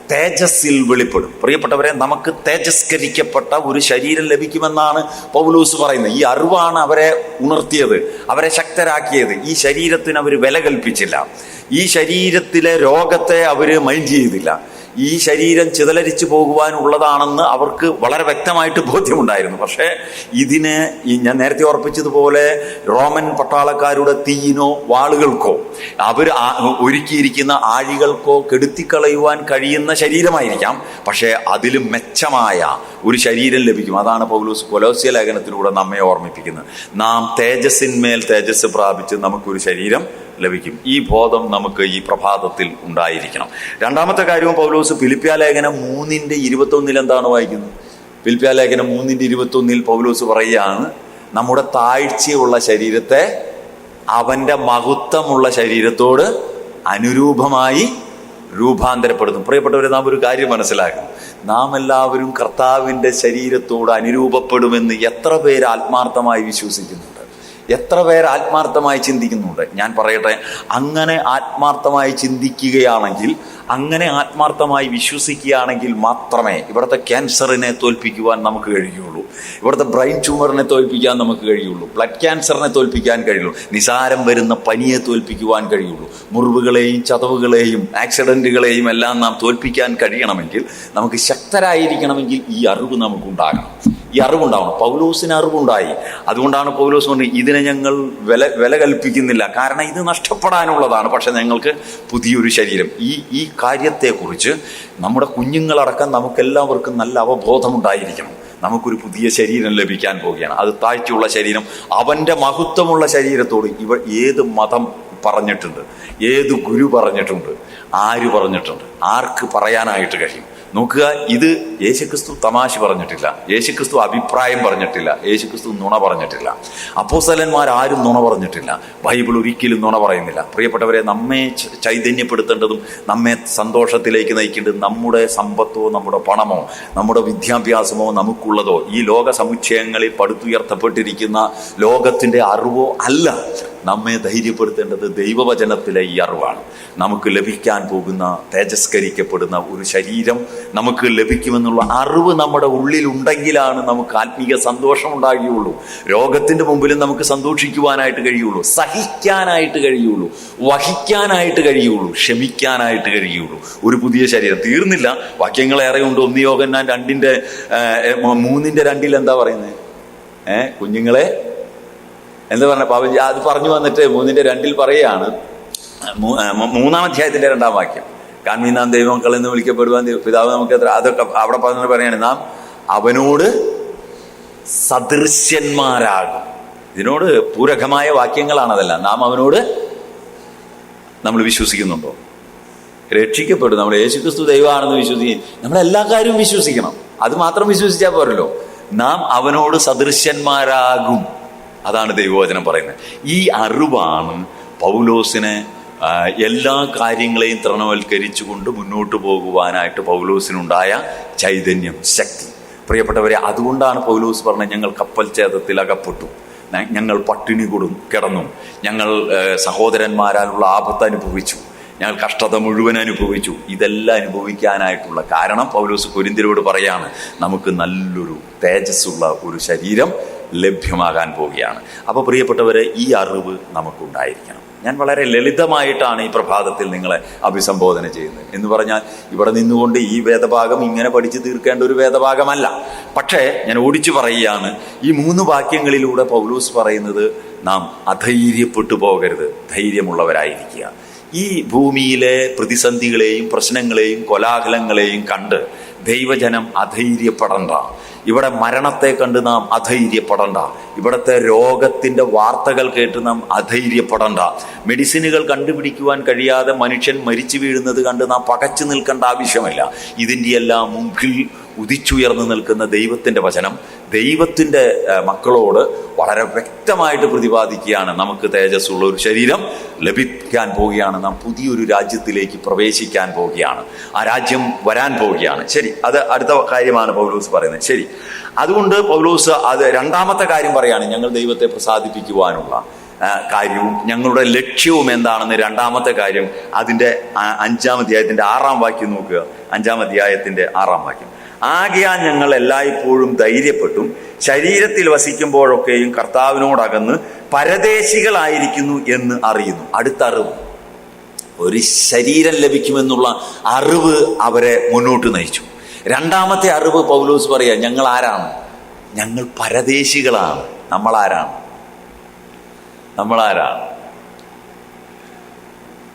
തേജസ്സിൽ വെളിപ്പെടും. പ്രിയപ്പെട്ടവരെ, നമുക്ക് തേജസ്കരിക്കപ്പെട്ട ഒരു ശരീരം ലഭിക്കുമെന്നാണ് പൗലോസ് പറയുന്നത്. ഈ അറിവാണ് അവരെ ഉണർത്തിയത്, അവരെ ശക്തരാക്കിയത്. ഈ ശരീരത്തിന് അവർ വില കൽപ്പിച്ചില്ല. ഈ ശരീരത്തിലെ രോഗത്തെ അവർ മൈൻഡ് ചെയ്തില്ല. ഈ ശരീരം ചിതലരിച്ചു പോകുവാനുള്ളതാണെന്ന് അവർക്ക് വളരെ വ്യക്തമായിട്ട് ബോധ്യമുണ്ടായിരുന്നു. പക്ഷേ ഇതിന് ഞാൻ നേരത്തെ ഓർപ്പിച്ചതുപോലെ റോമൻ പട്ടാളക്കാരുടെ തീയിനോ വാളുകൾക്കോ അവർ ഒരുക്കിയിരിക്കുന്ന ആഴികൾക്കോ കെടുത്തിക്കളയുവാൻ കഴിയുന്ന ശരീരമായിരിക്കാം. പക്ഷേ അതിലും മെച്ചമായ ഒരു ശരീരം ലഭിക്കും. അതാണ് പൗലോസ് കൊലോസ്യ ലേഖനത്തിലൂടെ നമ്മെ ഓർമ്മിപ്പിക്കുന്നത്. നാം തേജസ്സിന്മേൽ തേജസ് പ്രാപിച്ച് നമുക്കൊരു ശരീരം ലഭിക്കും. ഈ ബോധം നമുക്ക് ഈ പ്രഭാതത്തിൽ ഉണ്ടായിരിക്കണം. 2-ാമത്തെ കാര്യവും പൗലോസ് ഫിലിപ്പിയ ലേഖനം 3:21 എന്താണ് വായിക്കുന്നത്? ഫിലിപ്പിയ ലേഖനം 3:21 പൗലോസ് പറയുകയാണ്: നമ്മുടെ താഴ്ചയുള്ള ശരീരത്തെ അവന്റെ മഹത്വമുള്ള ശരീരത്തോട് അനുരൂപമായി രൂപാന്തരപ്പെടുന്നു. പ്രിയപ്പെട്ടവരെ, നാം ഒരു കാര്യം മനസ്സിലാക്കണം. നാം എല്ലാവരും കർത്താവിൻ്റെ ശരീരത്തോട് അനുരൂപപ്പെടുമെന്ന് എത്ര പേര് ആത്മാർത്ഥമായി വിശ്വസിക്കുന്നുണ്ട്? എത്ര പേർ ആത്മാർത്ഥമായി ചിന്തിക്കുന്നുണ്ട്? ഞാൻ പറയട്ടെ, അങ്ങനെ ആത്മാർത്ഥമായി ചിന്തിക്കുകയാണെങ്കിൽ, അങ്ങനെ ആത്മാർത്ഥമായി വിശ്വസിക്കുകയാണെങ്കിൽ മാത്രമേ ഇവിടുത്തെ ക്യാൻസറിനെ തോൽപ്പിക്കുവാൻ നമുക്ക് കഴിയുള്ളൂ, ഇവിടുത്തെ ബ്രെയിൻ ട്യൂമറിനെ തോൽപ്പിക്കാൻ നമുക്ക് കഴിയുള്ളൂ, ബ്ലഡ് ക്യാൻസറിനെ തോൽപ്പിക്കാൻ കഴിയുള്ളൂ, നിസാരം വരുന്ന പനിയെ തോൽപ്പിക്കുവാൻ കഴിയുള്ളൂ. മുറിവുകളെയും ചതവുകളെയും ആക്സിഡൻറ്റുകളെയും എല്ലാം നാം തോൽപ്പിക്കാൻ കഴിയണമെങ്കിൽ, നമുക്ക് ശക്തരായിരിക്കണമെങ്കിൽ ഈ അറിവ് നമുക്കുണ്ടാകണം. ഈ അറിവുണ്ടാവണം. പൗലോസിന് അറിവുണ്ടായി. അതുകൊണ്ടാണ് പൗലോസ് പറഞ്ഞത്, ഇതിനെ ഞങ്ങൾ വില കൽപ്പിക്കുന്നില്ല, കാരണം ഇത് നഷ്ടപ്പെടാനുള്ളതാണ്. പക്ഷെ ഞങ്ങൾക്ക് പുതിയൊരു ശരീരം. ഈ കാര്യത്തെക്കുറിച്ച് നമ്മുടെ കുഞ്ഞുങ്ങളടക്കം നമുക്കെല്ലാവർക്കും നല്ല അവബോധമുണ്ടായിരിക്കണം. നമുക്കൊരു പുതിയ ശരീരം ലഭിക്കാൻ പോവുകയാണ്. അത് താഴ്ചയുള്ള ശരീരം, അവൻ്റെ മഹത്വമുള്ള ശരീരത്തോട് ഏത് മതം പറഞ്ഞിട്ടുണ്ട്? ഏത് ഗുരു പറഞ്ഞിട്ടുണ്ട്? ആര് പറഞ്ഞിട്ടുണ്ട്? ആർക്ക് പറയാനായിട്ട് കഴിയും? നോക്കുക, ഇത് യേശുക്രിസ്തു തമാശ പറഞ്ഞിട്ടില്ല, യേശുക്രിസ്തു അഭിപ്രായം പറഞ്ഞിട്ടില്ല, യേശുക്രിസ്തു നുണ പറഞ്ഞിട്ടില്ല, അപ്പോസ്തലന്മാരാരും നുണ പറഞ്ഞിട്ടില്ല, ബൈബിൾ ഒരിക്കലും നുണ പറയുന്നില്ല. പ്രിയപ്പെട്ടവരെ, നമ്മെ ചൈതന്യപ്പെടുത്തേണ്ടതും നമ്മെ സന്തോഷത്തിലേക്ക് നയിക്കേണ്ടത് നമ്മുടെ സമ്പത്തോ നമ്മുടെ പണമോ നമ്മുടെ വിദ്യാഭ്യാസമോ നമുക്കുള്ളതോ ഈ ലോക സമുച്ചയങ്ങളിൽ പടുത്തുയർത്തപ്പെട്ടിരിക്കുന്ന ലോകത്തിൻ്റെ അറിവോ അല്ല. നമ്മെ ധൈര്യപ്പെടുത്തേണ്ടത് ദൈവവചനത്തിലെ ഈ അറിവാണ്. നമുക്ക് ലഭിക്കാൻ പോകുന്ന തേജസ്കരിക്കപ്പെടുന്ന ഒരു ശരീരം നമുക്ക് ലഭിക്കുമെന്നുള്ള അറിവ് നമ്മുടെ ഉള്ളിലുണ്ടെങ്കിലാണ് നമുക്ക് ആത്മീയ സന്തോഷം ഉണ്ടാകുകയുള്ളൂ. രോഗത്തിൻ്റെ മുമ്പിലും നമുക്ക് സന്തോഷിക്കുവാനായിട്ട് കഴിയുള്ളൂ, സഹിക്കാനായിട്ട് കഴിയുള്ളൂ, വഹിക്കാനായിട്ട് കഴിയുള്ളൂ, ക്ഷമിക്കാനായിട്ട് കഴിയുള്ളൂ. ഒരു പുതിയ ശരീരം തീർന്നില്ല. വാക്യങ്ങളേറെ ഉണ്ട്. 1 യോഹന്നാൻ 3:2 എന്താ പറയുന്നത്? കുഞ്ഞുങ്ങളെ എന്താ പറഞ്ഞ പാവം അത് പറഞ്ഞു വന്നിട്ട് 3:2 പറയുകയാണ്. 3-ാം അധ്യായത്തിന്റെ 2-ാം വാക്യം, കാൺമീൻ നാം ദൈവമക്കൾ എന്ന് വിളിക്കപ്പെടുവാൻ പിതാവ് നമുക്ക് എത്ര, അതൊക്കെ അവിടെ പറഞ്ഞു പറയാണ്, നാം അവനോട് സദൃശ്യന്മാരാകും. ഇതിനോട് പൂരകമായ വാക്യങ്ങളാണ് അതെല്ലാം. നാം അവനോട് നമ്മൾ വിശ്വസിക്കുന്നുണ്ടോ? രക്ഷിക്കപ്പെടും. നമ്മൾ യേശുക്രിസ്തു ദൈവമാണെന്ന് വിശ്വസിക്കും. നമ്മളെല്ലാ കാര്യവും വിശ്വസിക്കണം. അത് മാത്രം വിശ്വസിച്ചാൽ പോരല്ലോ. നാം അവനോട് സദൃശ്യന്മാരാകും. അതാണ് ദൈവവചനം പറയുന്നത്. ഈ അറിവാണ് പൗലോസിനെ എല്ലാ കാര്യങ്ങളെയും തൃണവൽക്കരിച്ചുകൊണ്ട് മുന്നോട്ട് പോകുവാനായിട്ട് പൗലോസിനുണ്ടായ ചൈതന്യം, ശക്തി. പ്രിയപ്പെട്ടവരെ, അതുകൊണ്ടാണ് പൗലോസ് പറഞ്ഞത്, ഞങ്ങൾ കപ്പൽ ഛേദത്തിൽ അകപ്പെട്ടു, ഞങ്ങൾ പട്ടിണി കിടന്നു, ഞങ്ങൾ സഹോദരന്മാരാലുള്ള ആപത്ത് അനുഭവിച്ചു, ഞങ്ങൾ കഷ്ടത മുഴുവൻ അനുഭവിച്ചു. ഇതെല്ലാം അനുഭവിക്കാനായിട്ടുള്ള കാരണം പൗലോസ് കൊരിന്ത്യരോട് പറയാണ്, നമുക്ക് നല്ലൊരു തേജസ്സുള്ള ഒരു ശരീരം ലഭ്യമാകാൻ പോവുകയാണ്. അപ്പോൾ പ്രിയപ്പെട്ടവരെ, ഈ അറിവ് നമുക്കുണ്ടായിരിക്കണം. ഞാൻ വളരെ ലളിതമായിട്ടാണ് ഈ പ്രഭാതത്തിൽ നിങ്ങളെ അഭിസംബോധന ചെയ്യുന്നത്. എന്ന് പറഞ്ഞാൽ ഇവിടെ നിന്നുകൊണ്ട് ഈ വേദഭാഗം ഇങ്ങനെ പഠിച്ചു തീർക്കേണ്ട ഒരു വേദഭാഗമല്ല. പക്ഷേ ഞാൻ ഓടിച്ചു പറയുകയാണ്, ഈ 3 വാക്യങ്ങളിലൂടെ പൗലോസ് പറയുന്നത്, നാം അധൈര്യപ്പെട്ടു പോകരുത്, ധൈര്യമുള്ളവരായിരിക്കുക. ഈ ഭൂമിയിലെ പ്രതിസന്ധികളെയും പ്രശ്നങ്ങളെയും കോലാഹലങ്ങളെയും കണ്ട് ദൈവജനം അധൈര്യപ്പെടണ്ട. ഇവിടെ മരണത്തെ കണ്ട് നാം അധൈര്യപ്പെടണ്ട. ഇവിടുത്തെ രോഗത്തിൻ്റെ വാർത്തകൾ കേട്ട് നാം അധൈര്യപ്പെടണ്ട. മെഡിസിനുകൾ കണ്ടുപിടിക്കുവാൻ കഴിയാതെ മനുഷ്യൻ മരിച്ചു വീഴുന്നത് കണ്ട് നാം പകച്ചു നിൽക്കേണ്ട ആവശ്യമില്ല. ഇതിൻ്റെ എല്ലാം മുമ്പിൽ ഉദിച്ചുയർന്നു നിൽക്കുന്ന ദൈവത്തിൻ്റെ വചനം ദൈവത്തിൻ്റെ മക്കളോട് വളരെ വ്യക്തമായിട്ട് പ്രതിപാദിക്കുകയാണ്. നമുക്ക് തേജസ്സുള്ള ഒരു ശരീരം ലഭിക്കാൻ പോവുകയാണ്. നാം പുതിയൊരു രാജ്യത്തിലേക്ക് പ്രവേശിക്കാൻ പോവുകയാണ്. ആ രാജ്യം വരാൻ പോവുകയാണ്. ശരി, അത് അടുത്ത കാര്യമാണ് പൗലോസ് പറയുന്നത്. ശരി, അതുകൊണ്ട് പൗലോസ് അത് 2-ാമത്തെ കാര്യം പറയാണ്, ഞങ്ങൾ ദൈവത്തെ പ്രസാദിപ്പിക്കുവാനുള്ള കാര്യവും ഞങ്ങളുടെ ലക്ഷ്യവും എന്താണെന്ന്. 2-ാമത്തെ കാര്യം അതിൻ്റെ 5-ാം അധ്യായത്തിൻ്റെ 6-ാം വാക്യം നോക്കുക. 5-ാം അധ്യായത്തിൻ്റെ 6-ാം വാക്യം, ആകയാൽ ഞങ്ങൾ എല്ലായ്പ്പോഴും ധൈര്യപ്പെട്ടും ശരീരത്തിൽ വസിക്കുമ്പോഴൊക്കെയും കർത്താവിനോടകന്ന് പരദേശികളായിരിക്കുന്നു എന്ന് അറിയുന്നു. അടുത്ത അറിവ്, ഒരു ശരീരം ലഭിക്കുമെന്നുള്ള അറിവ് അവരെ മുന്നോട്ട് നയിച്ചു. 2-ാമത്തെ അറിവ് പൗലോസ് പറയാ, ഞങ്ങൾ ആരാണ്? ഞങ്ങൾ പരദേശികളാണ്. നമ്മളാരാണ്?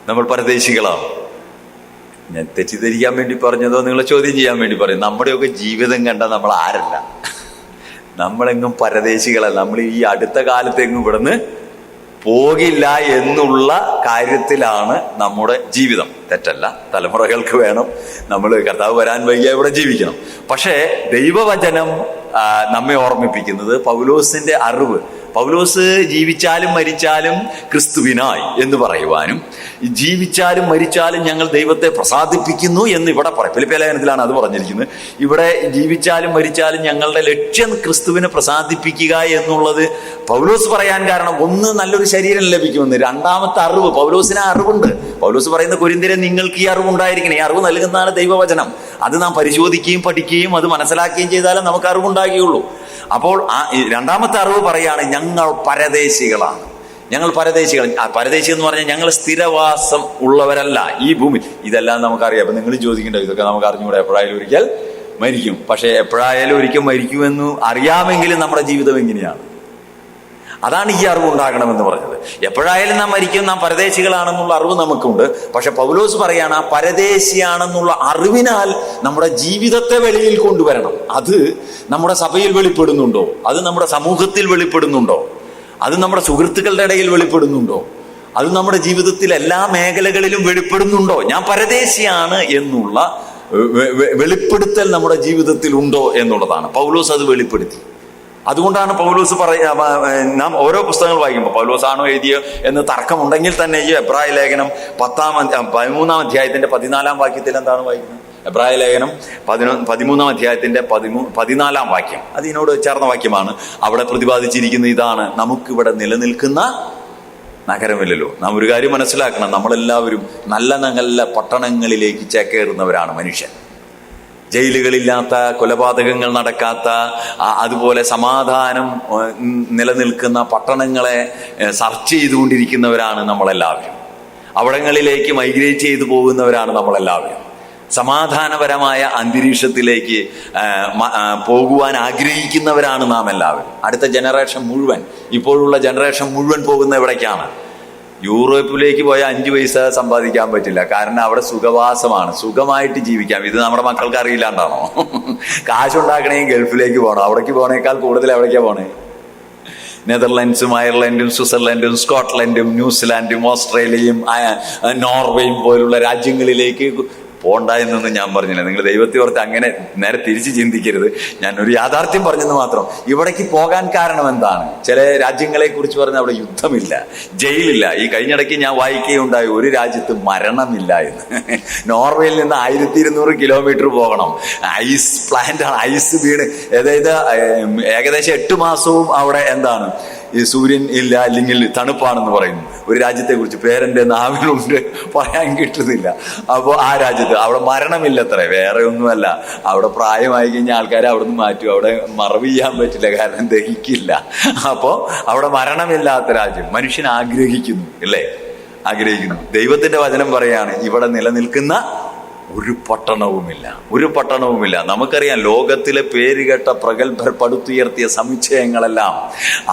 നമ്മൾ പരദേശികളാണ്. ഞാൻ തെറ്റിദ്ധരിക്കാൻ വേണ്ടി പറഞ്ഞതോ നിങ്ങളെ ചോദ്യം ചെയ്യാൻ വേണ്ടി പറയും. നമ്മുടെയൊക്കെ ജീവിതം കണ്ട നമ്മൾ ആരല്ല, നമ്മളെങ്ങും പരദേശികളല്ല. നമ്മൾ ഈ അടുത്ത കാലത്തെങ്ങും ഇവിടുന്ന് പോകില്ല എന്നുള്ള കാര്യത്തിലാണ് നമ്മുടെ ജീവിതം. തെറ്റല്ല, തലമുറകൾക്ക് വേണം. നമ്മൾ കർത്താവ് വരാൻ വൈകിയാൽ ഇവിടെ ജീവിക്കണം. പക്ഷേ ദൈവവചനം നമ്മെ ഓർമ്മിപ്പിക്കുന്നത് പൗലോസിന്റെ അറിവ്. പൗലോസ് ജീവിച്ചാലും മരിച്ചാലും ക്രിസ്തുവിനായി എന്ന് പറയുവാനും, ജീവിച്ചാലും മരിച്ചാലും ഞങ്ങൾ ദൈവത്തെ പ്രസാദിപ്പിക്കുന്നു എന്ന് ഇവിടെ പറയും. ഫിലിപ്പിയ ലേഖനത്തിലാണ് അത് പറഞ്ഞിരിക്കുന്നത്. ഇവിടെ ജീവിച്ചാലും മരിച്ചാലും ഞങ്ങളുടെ ലക്ഷ്യം ക്രിസ്തുവിനെ പ്രസാദിപ്പിക്കുക എന്നുള്ളത് പൗലോസ് പറയാൻ കാരണം, ഒന്ന് നല്ലൊരു ശരീരം ലഭിക്കുമെന്ന്, രണ്ടാമത്തെ അറിവ്. പൗലോസിന് അറിവുണ്ട്. പൗലോസ് പറയുന്ന കൊരിന്ത്യരെ നിങ്ങൾക്ക് ഈ അറിവുണ്ടായിരിക്കണം. ഈ അറിവ് നൽകുന്നതാണ് ദൈവവചനം. അത് നാം പരിശോധിക്കുകയും പഠിക്കുകയും അത് മനസ്സിലാക്കുകയും ചെയ്താലേ നമുക്ക് അറിവുണ്ടാകുകയുള്ളൂ. അപ്പോൾ രണ്ടാമത്തെ അറിവ് പറയാണ്, ഞങ്ങൾ പരദേശികളാണ്. ഞങ്ങൾ പരദേശികൾ. പരദേശി എന്ന് പറഞ്ഞാൽ ഞങ്ങൾ സ്ഥിരവാസം ഉള്ളവരല്ല ഈ ഭൂമി. ഇതെല്ലാം നമുക്കറിയാം. അപ്പൊ നിങ്ങൾ ചോദിക്കേണ്ട, ഇതൊക്കെ നമുക്ക് അറിഞ്ഞുകൂടെ? എപ്പോഴായാലും ഒരിക്കൽ മരിക്കും. പക്ഷെ എപ്പോഴായാലും ഒരിക്കൽ മരിക്കുമെന്ന് അറിയാമെങ്കിലും നമ്മുടെ ജീവിതം എങ്ങനെയാണ്? അതാണ് ഈ അറിവ് ഉണ്ടാകണമെന്ന് പറഞ്ഞത്. എപ്പോഴായാലും നാം മരിക്കും, നാം പരദേശികളാണെന്നുള്ള അറിവ് നമുക്കുണ്ട്. പക്ഷെ പൗലോസ് പറയാണ്, ആ പരദേശിയാണെന്നുള്ള അറിവിനാൽ നമ്മുടെ ജീവിതത്തെ വെളിയിൽ കൊണ്ടുവരണം. അത് നമ്മുടെ സഭയിൽ വെളിപ്പെടുന്നുണ്ടോ? അത് നമ്മുടെ സമൂഹത്തിൽ വെളിപ്പെടുന്നുണ്ടോ? അത് നമ്മുടെ സുഹൃത്തുക്കളുടെ ഇടയിൽ വെളിപ്പെടുന്നുണ്ടോ? അത് നമ്മുടെ ജീവിതത്തിൽ എല്ലാ മേഖലകളിലും വെളിപ്പെടുന്നുണ്ടോ? ഞാൻ പരദേശിയാണ് എന്നുള്ള വെളിപ്പെടുത്തൽ നമ്മുടെ ജീവിതത്തിൽ ഉണ്ടോ എന്നുള്ളതാണ്. പൗലോസ് അത് വെളിപ്പെടുത്തി. അതുകൊണ്ടാണ് പൗലോസ് നാം ഓരോ പുസ്തകങ്ങൾ വായിക്കുമ്പോൾ പൗലോസ് ആണോ എഴുതിയോ എന്ന് തർക്കമുണ്ടെങ്കിൽ തന്നെ ഈ എബ്രായ ലേഖനം 13-ാം അധ്യായത്തിന്റെ 14-ാം വാക്യത്തിൽ എന്താണ് വായിക്കുന്നത്? എബ്രായ ലേഖനം 13-ാം അധ്യായത്തിന്റെ 14-ാം വാക്യം, അതിനോട് ചേർന്ന വാക്യമാണ്. അവിടെ പ്രതിപാദിച്ചിരിക്കുന്ന ഇതാണ്, നമുക്കിവിടെ നിലനിൽക്കുന്ന നഗരമില്ലല്ലോ. നാം ഒരു കാര്യം മനസ്സിലാക്കണം, നമ്മളെല്ലാവരും നല്ല നല്ല പട്ടണങ്ങളിലേക്ക് ചേക്കേറുന്നവരാണ് മനുഷ്യൻ. ജയിലുകളില്ലാത്ത, കൊലപാതകങ്ങൾ നടക്കാത്ത, അതുപോലെ സമാധാനം നിലനിൽക്കുന്ന പട്ടണങ്ങളെ സെർച്ച് ചെയ്തുകൊണ്ടിരിക്കുന്നവരാണ് നമ്മളെല്ലാവരും. അവിടങ്ങളിലേക്ക് മൈഗ്രേറ്റ് ചെയ്തു പോകുന്നവരാണ് നമ്മളെല്ലാവരും. സമാധാനപരമായ അന്തരീക്ഷത്തിലേക്ക് പോകുവാൻ ആഗ്രഹിക്കുന്നവരാണ് നാം എല്ലാവരും. അടുത്ത ജനറേഷൻ മുഴുവൻ, ഇപ്പോഴുള്ള ജനറേഷൻ മുഴുവൻ പോകുന്ന എവിടേക്കാണ്? യൂറോപ്പിലേക്ക് പോയാൽ 5 പൈസ സമ്പാദിക്കാൻ പറ്റില്ല. കാരണം അവിടെ സുഖവാസമാണ്, സുഖമായിട്ട് ജീവിക്കാം. ഇത് നമ്മുടെ മക്കൾക്ക് അറിയില്ലാണ്ടാണോ? കാശുണ്ടാക്കണമെങ്കിൽ ഗൾഫിലേക്ക് പോകണം. അവിടേക്ക് പോകണേക്കാൾ കൂടുതൽ എവിടേക്കാ പോണേ? നെതർലൻഡ്സും അയർലൻഡും സ്വിറ്റ്സർലൻഡും സ്കോട്ട്ലൻഡും ന്യൂസിലാൻഡും ഓസ്ട്രേലിയയും നോർവേയും പോലുള്ള രാജ്യങ്ങളിലേക്ക് പോണ്ട എന്നൊന്നും ഞാൻ പറഞ്ഞില്ല. നിങ്ങൾ ദൈവത്തെ ഓർത്ത് അങ്ങനെ നേരെ തിരിച്ച് ചിന്തിക്കരുത്. ഞാൻ ഒരു യാഥാർത്ഥ്യം പറഞ്ഞെന്ന് മാത്രം. ഇവിടേക്ക് പോകാൻ കാരണം എന്താണ്? ചില രാജ്യങ്ങളെ കുറിച്ച് പറഞ്ഞാൽ അവിടെ യുദ്ധമില്ല, ജയിലില്ല. ഈ കഴിഞ്ഞിടയ്ക്ക് ഞാൻ വായിക്കുകയുണ്ടായി, ഒരു രാജ്യത്ത് മരണമില്ല എന്ന്. നോർവേയിൽ നിന്ന് 1200 കിലോമീറ്റർ പോകണം. ഐസ് പ്ലാന്റ് ആണ്, ഐസ് വീണ്. അതായത് ഏകദേശം 8 മാസവും അവിടെ എന്താണ്, ഈ സൂര്യൻ ഇല്ല, അല്ലെങ്കിൽ തണുപ്പാണെന്ന് പറയുന്നു. ഒരു രാജ്യത്തെ കുറിച്ച് പേരെന്റെ നാവിലുണ്ട്, പറയാൻ കിട്ടുന്നില്ല. അപ്പോൾ ആ രാജ്യത്ത് അവിടെ മരണമില്ലത്രേ. വേറെ ഒന്നുമല്ല, അവിടെ പ്രായമായി കഴിഞ്ഞ ആൾക്കാരെ അവിടെ നിന്ന് മാറ്റും. അവിടെ മറവ് ചെയ്യാൻ പറ്റില്ല, കാരണം ദഹിക്കില്ല. അപ്പോ അവിടെ മരണമില്ലാത്ത രാജ്യം മനുഷ്യൻ ആഗ്രഹിക്കുന്നു, അല്ലേ? ആഗ്രഹിക്കുന്നു. ദൈവത്തിന്റെ വചനം പറയാണ്, ഇവിടെ നിലനിൽക്കുന്ന ഒരു പട്ടണവുമില്ല, ഒരു പട്ടണവുമില്ല. നമുക്കറിയാം, ലോകത്തിലെ പേരുകേട്ട പ്രഗത്ഭർ പടുത്തുയർത്തിയ സമുച്ചയങ്ങളെല്ലാം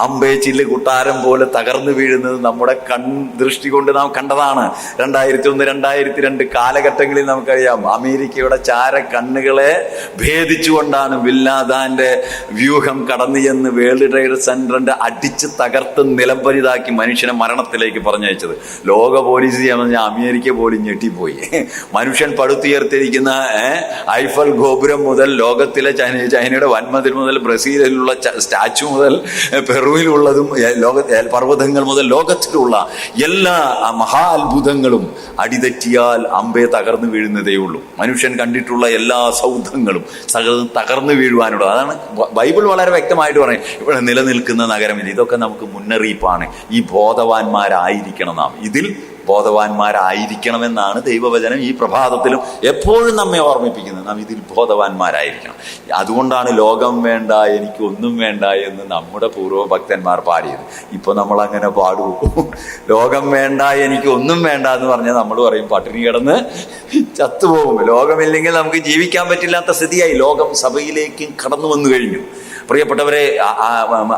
അമ്പേച്ചില് കുട്ടാരം പോലെ തകർന്നു വീഴുന്നത് നമ്മുടെ ദൃഷ്ടി കൊണ്ട് നാം കണ്ടതാണ്. 2001, 2002 കാലഘട്ടങ്ങളിൽ നമുക്കറിയാം, അമേരിക്കയുടെ ചാര കണ്ണുകളെ ഭേദിച്ചുകൊണ്ടാണ് ബിൻലാദന്റെ വ്യൂഹം കടന്നു ചെന്ന് വേൾഡ് ട്രേഡ് സെന്ററിന്റെ അടിച്ച് തകർത്ത് നിലംപരിതാക്കി മനുഷ്യനെ മരണത്തിലേക്ക് പറഞ്ഞയച്ചത്. ലോക പോലീസ് ചെയ്യാമെന്ന് അമേരിക്ക പോലും ഞെട്ടിപ്പോയി. മനുഷ്യൻ ഉയർത്തിയിരിക്കുന്ന ഐഫൽ ഗോപുരം മുതൽ, ലോകത്തിലെ ചൈനയുടെ വൻമതിൽ മുതൽ, ബ്രസീലിലുള്ള സ്റ്റാച്ചു മുതൽ, പെറുവിലുള്ളതും പർവ്വതങ്ങൾ മുതൽ ലോകത്തിലുള്ള എല്ലാ മഹാ അത്ഭുതങ്ങളും അടിതെറ്റിയാൽ അമ്പേ തകർന്നു വീഴുന്നതേ ഉള്ളൂ. മനുഷ്യൻ കണ്ടിട്ടുള്ള എല്ലാ സൗധങ്ങളും തകർന്നു വീഴുവാനുള്ള, അതാണ് ബൈബിൾ വളരെ വ്യക്തമായിട്ട് പറയും, ഇവിടെ നിലനിൽക്കുന്ന നഗരമില്ല. ഇതൊക്കെ നമുക്ക് മുന്നറിയിപ്പാണ്. ഈ ബോധവാന്മാരായിരിക്കണം നാം, ഇതിൽ ബോധവാന്മാരായിരിക്കണമെന്നാണ് ദൈവവചനം ഈ പ്രഭാതത്തിലും എപ്പോഴും നമ്മെ ഓർമ്മിപ്പിക്കുന്നത്. നാം ഇതിൽ ബോധവാന്മാരായിരിക്കണം. അതുകൊണ്ടാണ് ലോകം വേണ്ട എനിക്ക് ഒന്നും വേണ്ട എന്ന് നമ്മുടെ പൂർവ്വഭക്തന്മാർ പാടിയത്. ഇപ്പൊ നമ്മൾ അങ്ങനെ പാടൂ? ലോകം വേണ്ട എനിക്ക് ഒന്നും വേണ്ട എന്ന് പറഞ്ഞാൽ നമ്മൾ പറയും പട്ടിണി കിടന്ന് ചത്തുപോകും. ലോകമില്ലെങ്കിൽ നമുക്ക് ജീവിക്കാൻ പറ്റില്ലാത്ത സ്ഥിതിയായി. ലോകം സഭയിലേക്ക് കടന്നു വന്നു കഴിഞ്ഞു. പ്രിയപ്പെട്ടവരെ,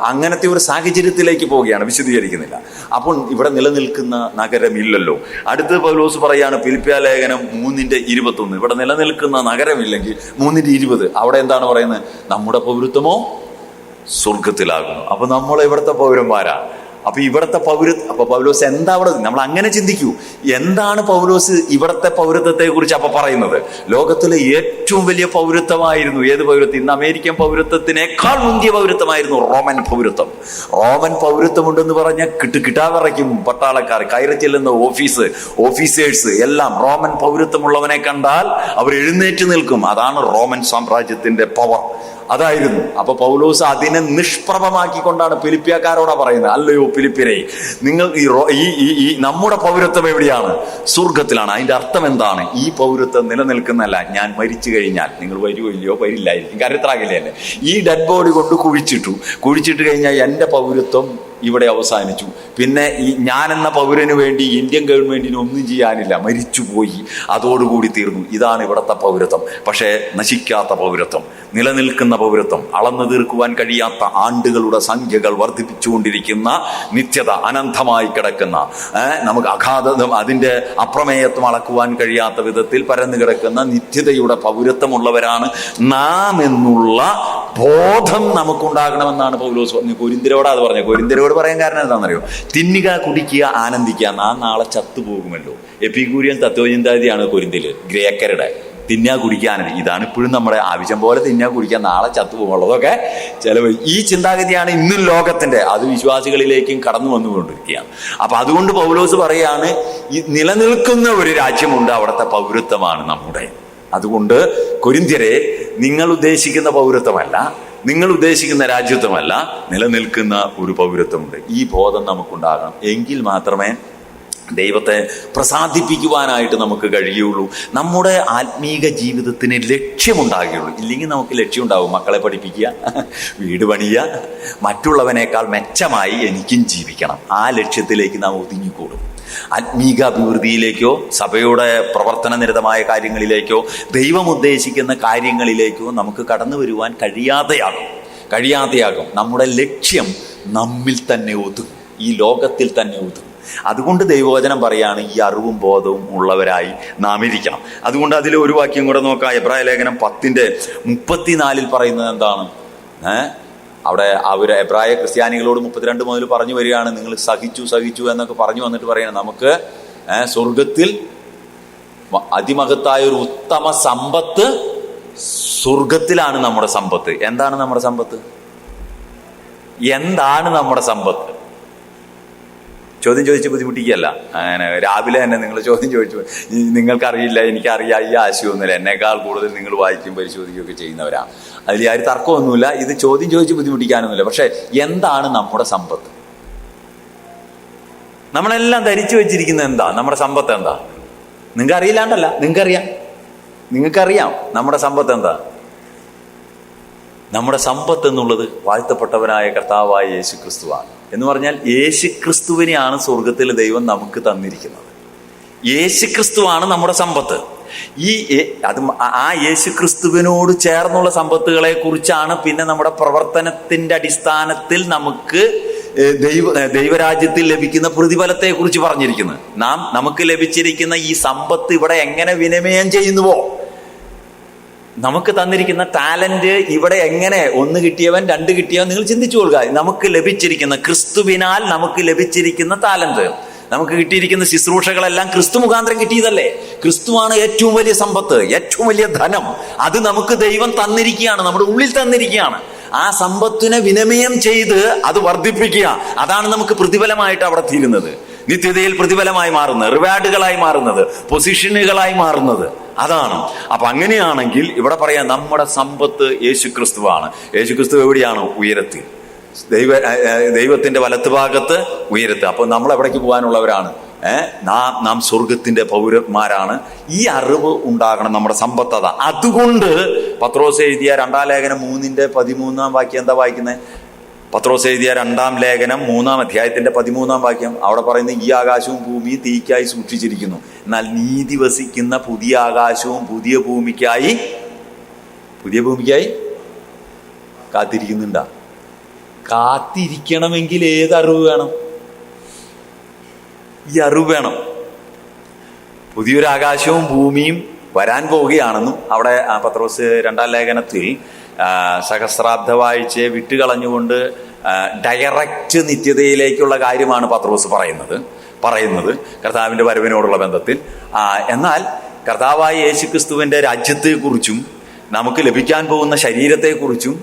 അങ്ങനത്തെ ഒരു സാഹചര്യത്തിലേക്ക് പോവുകയാണ്. വിശദീകരിക്കുന്നില്ല. അപ്പോൾ ഇവിടെ നിലനിൽക്കുന്ന നഗരമില്ലല്ലോ. അടുത്ത് പൗലോസ് പറയാണ്, ഫിലിപ്പിയ ലേഖനം 3:21, ഇവിടെ നിലനിൽക്കുന്ന നഗരമില്ലെങ്കിൽ 3:20. അവിടെ എന്താണ് പറയുന്നത്? നമ്മുടെ പൗരത്വമോ സ്വർഗത്തിലാകുന്നു. അപ്പൊ നമ്മൾ ഇവിടുത്തെ പൗരന്മാരാ. അപ്പൊ ഇവിടുത്തെ അപ്പൊ പൗലോസ് എന്താ അവിടെ, നമ്മൾ അങ്ങനെ ചിന്തിക്കൂ, എന്താണ് പൗലോസ് ഇവിടുത്തെ പൗരത്വത്തെ കുറിച്ച് അപ്പൊ പറയുന്നത്? ലോകത്തിലെ ഏറ്റവും വലിയ പൗരത്വമായിരുന്നു ഏത് പൗരത്വം? ഇന്ന് അമേരിക്കൻ പൗരത്വത്തിനേക്കാൾ മുന്തിയ പൗരത്വമായിരുന്നു റോമൻ പൗരത്വം. റോമൻ പൗരത്വം ഉണ്ടെന്ന് പറഞ്ഞാൽ കിട്ടാവിറയ്ക്കും പട്ടാളക്കാർ, കയറി ചെല്ലുന്ന ഓഫീസേഴ്സ് എല്ലാം റോമൻ പൗരത്വമുള്ളവനെ കണ്ടാൽ അവർ എഴുന്നേറ്റ് നിൽക്കും. അതാണ് റോമൻ സാമ്രാജ്യത്തിന്റെ പവർ, അതായിരുന്നു. അപ്പൊ പൗലോസ് അതിനെ നിഷ്പ്രഭമാക്കിക്കൊണ്ടാണ് ഫിലിപ്പിയക്കാരോടാ പറയുന്നത്, അല്ലയോ ഫിലിപ്പിയരെ, നിങ്ങൾ ഈ നമ്മുടെ പൗരത്വം എവിടെയാണ്? സ്വർഗത്തിലാണ്. അതിന്റെ അർത്ഥം എന്താണ്? ഈ പൗരത്വം നിലനിൽക്കുന്നല്ല, ഞാൻ മരിച്ചു കഴിഞ്ഞാൽ നിങ്ങൾ വരുമോ ഇല്ലയോ? വരില്ലായിരിക്കും, കരുത്താകില്ലേ. ഈ ഡെഡ് ബോഡി കൊണ്ട് കുഴിച്ചിട്ട് കഴിഞ്ഞാൽ എന്റെ പൗരത്വം ഇവിടെ അവസാനിച്ചു. പിന്നെ ഞാനെന്ന പൗരന് വേണ്ടി ഇന്ത്യൻ ഗവൺമെന്റിന് ഒന്നും ചെയ്യാനില്ല, മരിച്ചുപോയി, അതോടുകൂടി തീർന്നു. ഇതാണ് ഇവിടുത്തെ പൗരത്വം. പക്ഷേ നശിക്കാത്ത പൗരത്വം, നിലനിൽക്കുന്ന പൗരത്വം, അളന്നു തീർക്കുവാൻ കഴിയാത്ത ആണ്ടുകളുടെ സംഖ്യകൾ വർദ്ധിപ്പിച്ചുകൊണ്ടിരിക്കുന്ന, നിത്യത അനന്തമായി കിടക്കുന്ന, നമുക്ക് അഗാധം അതിന്റെ അപ്രമേയത്വം അളക്കുവാൻ കഴിയാത്ത വിധത്തിൽ പരന്നു കിടക്കുന്ന നിത്യതയുടെ പൗരത്വമുള്ളവരാണ് നാം എന്നുള്ള ബോധം നമുക്കുണ്ടാകണമെന്നാണ് പൗലോസ് പറഞ്ഞു. കൊരിന്ത്യരോട് അത് പറഞ്ഞു. കൊരിന്ത്യരോട് പറയാൻ കാരണം എന്താണെന്നറിയോ? തിന്നുക, കുടിക്കുക, ആനന്ദിക്കുക, നാം നാളെ ചത്തുപോകുമല്ലോ. എപ്പിക്കൂരിയൻ തത്വചിന്താഗതിയാണ് കൊരിന്ത്യയില്, ഗ്രേക്കരുടെ. തിന്നുക, കുടിക്കുക, ആനന്ദി. ഇതാണ് ഇപ്പോഴും നമ്മുടെ ആവശ്യം പോലെ തിന്നുക, കുടിക്കുക, നാളെ ചത്തുപോകുള്ളതൊക്കെ ചിലവ്. ഈ ചിന്താഗതിയാണ് ഇന്നും ലോകത്തിന്റെ, അത് വിശ്വാസികളിലേക്കും കടന്നു വന്നുകൊണ്ടിരിക്കുകയാണ്. അപ്പൊ അതുകൊണ്ട് പൗലോസ് പറയാണ്, ഈ നിലനിൽക്കുന്ന ഒരു രാജ്യമുണ്ട്, അവിടുത്തെ പൗരത്വമാണ് നമ്മുടെ. അതുകൊണ്ട് കൊരിന്ത്യരെ, നിങ്ങൾ ഉദ്ദേശിക്കുന്ന പൗരത്വമല്ല, നിങ്ങൾ ഉദ്ദേശിക്കുന്ന രാജ്യത്വമല്ല, നിലനിൽക്കുന്ന ഒരു പൗരത്വമുണ്ട്. ഈ ബോധം നമുക്കുണ്ടാകണം. എങ്കിൽ മാത്രമേ ദൈവത്തെ പ്രസാദിപ്പിക്കുവാനായിട്ട് നമുക്ക് കഴിയുള്ളൂ. നമ്മുടെ ആത്മീക ജീവിതത്തിന് ലക്ഷ്യമുണ്ടാകുകയുള്ളൂ. ഇല്ലെങ്കിൽ നമുക്ക് ലക്ഷ്യം ഉണ്ടാവും, മക്കളെ പഠിപ്പിക്കുക, വീട് പണിയുക, മറ്റുള്ളവനേക്കാൾ മെച്ചമായി എനിക്കും ജീവിക്കണം. ആ ലക്ഷ്യത്തിലേക്ക് നാം ഒതുങ്ങിക്കൂടും. ആത്മീകാഭിവൃദ്ധിയിലേക്കോ സഭയുടെ പ്രവർത്തന നിരതമായ കാര്യങ്ങളിലേക്കോ ദൈവം ഉദ്ദേശിക്കുന്ന കാര്യങ്ങളിലേക്കോ നമുക്ക് കടന്നു വരുവാൻ കഴിയാതെയാകും. നമ്മുടെ ലക്ഷ്യം നമ്മിൽ തന്നെ ഒതുങ്ങും, ഈ ലോകത്തിൽ തന്നെ ഒതുങ്ങും. അതുകൊണ്ട് ദൈവവചനം പറയാണ്, ഈ അറിവും ബോധവും ഉള്ളവരായി നാം ഇരിക്കണം. അതുകൊണ്ട് അതിൽ ഒരു വാക്യം കൂടെ നോക്കാം. എബ്രായ ലേഖനം 10:34 പറയുന്നത് എന്താണ്? അവിടെ അവര് എബ്രായ ക്രിസ്ത്യാനികളോട് 32 മുതൽ പറഞ്ഞു വരികയാണ്, നിങ്ങൾ സഹിച്ചു എന്നൊക്കെ പറഞ്ഞു വന്നിട്ട് പറയണം, നമുക്ക് സ്വർഗത്തിൽ അതിമഹത്തായ ഒരു ഉത്തമ സമ്പത്ത് സ്വർഗത്തിലാണ് നമ്മുടെ സമ്പത്ത്. എന്താണ് നമ്മുടെ സമ്പത്ത്? ചോദ്യം ചോദിച്ച് ബുദ്ധിമുട്ടിക്കുകയല്ല. അങ്ങനെ രാവിലെ തന്നെ നിങ്ങൾ ചോദ്യം ചോദിച്ചു, നിങ്ങൾക്കറിയില്ല, എനിക്കറിയാം, ഈ ആശയമൊന്നുമില്ല, എന്നേക്കാൾ കൂടുതൽ നിങ്ങൾ വായിക്കും പരിശോധിക്കുകയൊക്കെ ചെയ്യുന്നവരാണ്. അതിൽ ആരും തർക്കമൊന്നുമില്ല. ഇത് ചോദ്യം ചോദിച്ച് ബുദ്ധിമുട്ടിക്കാനൊന്നുമില്ല. പക്ഷെ എന്താണ് നമ്മുടെ സമ്പത്ത്? നമ്മളെല്ലാം ധരിച്ചു വെച്ചിരിക്കുന്നത് എന്താ? നമ്മുടെ സമ്പത്ത് എന്താ? നിങ്ങൾക്ക് അറിയില്ലാണ്ടല്ല, നിങ്ങൾക്കറിയാം നമ്മുടെ സമ്പത്ത് എന്താ. നമ്മുടെ സമ്പത്ത് എന്നുള്ളത് വാഴ്ത്തപ്പെട്ടവനായ കർത്താവായ യേശു ക്രിസ്തുവാണ്. എന്ന് പറഞ്ഞാൽ യേശു ക്രിസ്തുവിനെയാണ് സ്വർഗത്തിൽ ദൈവം നമുക്ക് തന്നിരിക്കുന്നത്. യേശു ക്രിസ്തുവാണ് നമ്മുടെ സമ്പത്ത്. ആ യേശു ക്രിസ്തുവിനോട് ചേർന്നുള്ള സമ്പത്തുകളെ കുറിച്ചാണ് പിന്നെ നമ്മുടെ പ്രവർത്തനത്തിന്റെ അടിസ്ഥാനത്തിൽ നമുക്ക് ദൈവരാജ്യത്തിൽ ലഭിക്കുന്ന പ്രതിഫലത്തെ കുറിച്ച് പറഞ്ഞിരിക്കുന്നത്. നമുക്ക് ലഭിച്ചിരിക്കുന്ന ഈ സമ്പത്ത് ഇവിടെ എങ്ങനെ വിനിമയം ചെയ്യുന്നുവോ, നമുക്ക് തന്നിരിക്കുന്ന ടാലന്റ് ഇവിടെ എങ്ങനെ 1 കിട്ടിയവൻ 2 കിട്ടിയവൻ, നിങ്ങൾ ചിന്തിച്ചു കൊള്ളുക. നമുക്ക് ലഭിച്ചിരിക്കുന്ന ക്രിസ്തുവിനാൽ നമുക്ക് ലഭിച്ചിരിക്കുന്ന ടാലന്റ്, നമുക്ക് കിട്ടിയിരിക്കുന്ന ശുശ്രൂഷകളെല്ലാം ക്രിസ്തു മുഖാന്തരം കിട്ടിയതല്ലേ. ക്രിസ്തുവാണ് ഏറ്റവും വലിയ സമ്പത്ത്, ഏറ്റവും വലിയ ധനം. അത് നമുക്ക് ദൈവം തന്നിരിക്കുകയാണ്, നമ്മുടെ ഉള്ളിൽ തന്നിരിക്കുകയാണ്. ആ സമ്പത്തിനെ വിനിമയം ചെയ്ത് അത് വർദ്ധിപ്പിക്കുക, അതാണ് നമുക്ക് പ്രതിഫലമായിട്ട് അവിടെ തീരുന്നത്. നിത്യതയിൽ പ്രതിഫലമായി മാറുന്നത്, റിവാർഡുകളായി മാറുന്നത്, പൊസിഷനുകളായി മാറുന്നത് അതാണ്. അപ്പൊ അങ്ങനെയാണെങ്കിൽ ഇവിടെ പറയാം, നമ്മുടെ സമ്പത്ത് യേശുക്രിസ്തുവാണ്. യേശുക്രിസ്തു എവിടെയാണ്? ഉയരത്തിൽ, ദൈവത്തിന്റെ വലത്തുഭാഗത്ത് ഉയരത്ത്. അപ്പൊ നമ്മൾ എവിടേക്ക് പോകാനുള്ളവരാണ്? നാം സ്വർഗത്തിന്റെ പൗരന്മാരാണ്. ഈ അറിവ് ഉണ്ടാകണം, നമ്മുടെ സമ്പത്ത് അതാ. അതുകൊണ്ട് പത്രോസ് എഴുതിയ 2 ലേഖനം 3:13 വാക്യം എന്താ വായിക്കുന്നത്? പത്രോസ് എഴുതിയ 2 ലേഖനം 3 അധ്യായത്തിന്റെ 13 വാക്യം അവിടെ പറയുന്നത്, ഈ ആകാശവും ഭൂമിയും തീയ്ക്കായി സൂക്ഷിച്ചിരിക്കുന്നു, എന്നാൽ നീതി വസിക്കുന്ന പുതിയ ആകാശവും പുതിയ ഭൂമിക്കായി കാത്തിരിക്കുന്നുണ്ടാ. കാത്തിരിക്കണമെങ്കിൽ ഏതറിവ് വേണം? ഈ അറിവ് വേണം. പുതിയൊരു ആകാശവും ഭൂമിയും വരാൻ പോവുകയാണെന്നും അവിടെ പത്രോസ് 2 ലേഖനത്തിൽ സഹസ്രാബ്ദ വാഴ്ചയെ വിട്ടുകളഞ്ഞുകൊണ്ട് ഡയറക്റ്റ് നിത്യതയിലേക്കുള്ള കാര്യമാണ് പത്രോസ് പറയുന്നത് കർത്താവിൻ്റെ വരവിനോടുള്ള ബന്ധത്തിൽ. എന്നാൽ കർത്താവായ യേശുക്രിസ്തുവിൻ്റെ രാജ്യത്തെക്കുറിച്ചും നമുക്ക് ലഭിക്കാൻ പോകുന്ന ശരീരത്തെക്കുറിച്ചും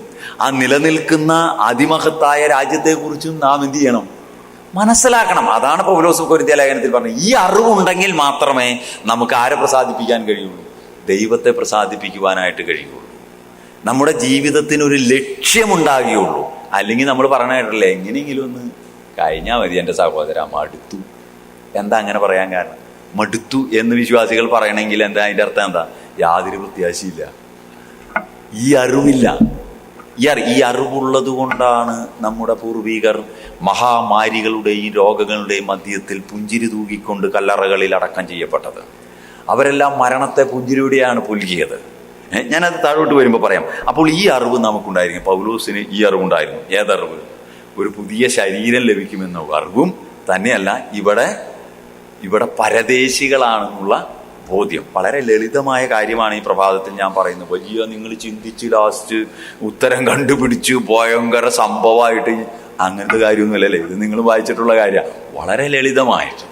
ആ നിലനിൽക്കുന്ന അതിമഹത്തായ രാജ്യത്തെക്കുറിച്ചും നാം എന്ത് ചെയ്യണം? മനസ്സിലാക്കണം. അതാണ് പൗലോസ് കൊരിന്ത്യ ലേഖനത്തിൽ പറഞ്ഞത്. ഈ അറിവുണ്ടെങ്കിൽ മാത്രമേ നമുക്ക് ആരെ പ്രസാദിപ്പിക്കാൻ കഴിയുള്ളൂ? ദൈവത്തെ പ്രസാദിപ്പിക്കുവാനായിട്ട് കഴിയുള്ളൂ. നമ്മുടെ ജീവിതത്തിനൊരു ലക്ഷ്യമുണ്ടാകുകയുള്ളൂ. അല്ലെങ്കിൽ നമ്മൾ പറയണായിട്ടില്ല, എങ്ങനെയെങ്കിലും ഒന്ന് കഴിഞ്ഞാൽ മതി എൻ്റെ സഹോദര, മടുത്തു. എന്താ അങ്ങനെ പറയാൻ കാരണം? മടുത്തു എന്ന് വിശ്വാസികൾ പറയണമെങ്കിൽ എന്താ അതിൻ്റെ അർത്ഥം? എന്താ? യാതൊരു പ്രത്യാശയില്ല, ഈ അറിവില്ല. ഈ അറിവുള്ളത് കൊണ്ടാണ് നമ്മുടെ പൂർവികർ മഹാമാരികളുടെയും രോഗങ്ങളുടെയും മധ്യത്തിൽ പുഞ്ചിരി തൂകിക്കൊണ്ട് കല്ലറകളിൽ അടക്കം ചെയ്യപ്പെട്ടത്. അവരെല്ലാം മരണത്തെ പുഞ്ചിരിയോടെയാണ് പുൽകിയത്. ഞാനത് താഴോട്ട് വരുമ്പോൾ പറയാം. അപ്പോൾ ഈ അറിവ് നമുക്കുണ്ടായിരിക്കും. പൗലോസിന് ഈ അറിവുണ്ടായിരുന്നു. ഏതറിവ്? ഒരു പുതിയ ശരീരം ലഭിക്കുമെന്ന അറിവും തന്നെയല്ല, ഇവിടെ പരദേശികളാണെന്നുള്ള ബോധ്യം. വളരെ ലളിതമായ കാര്യമാണ് ഈ പ്രഭാതത്തിൽ ഞാൻ പറയുന്നത്. വലിയ നിങ്ങൾ ചിന്തിച്ച് ലാസ്റ്റ് ഉത്തരം കണ്ടുപിടിച്ച് ഭയങ്കര സംഭവമായിട്ട് അങ്ങനത്തെ കാര്യമൊന്നുമില്ലല്ലേ. ഇത് നിങ്ങൾ വായിച്ചിട്ടുള്ള കാര്യമാണ്. വളരെ ലളിതമായിട്ട്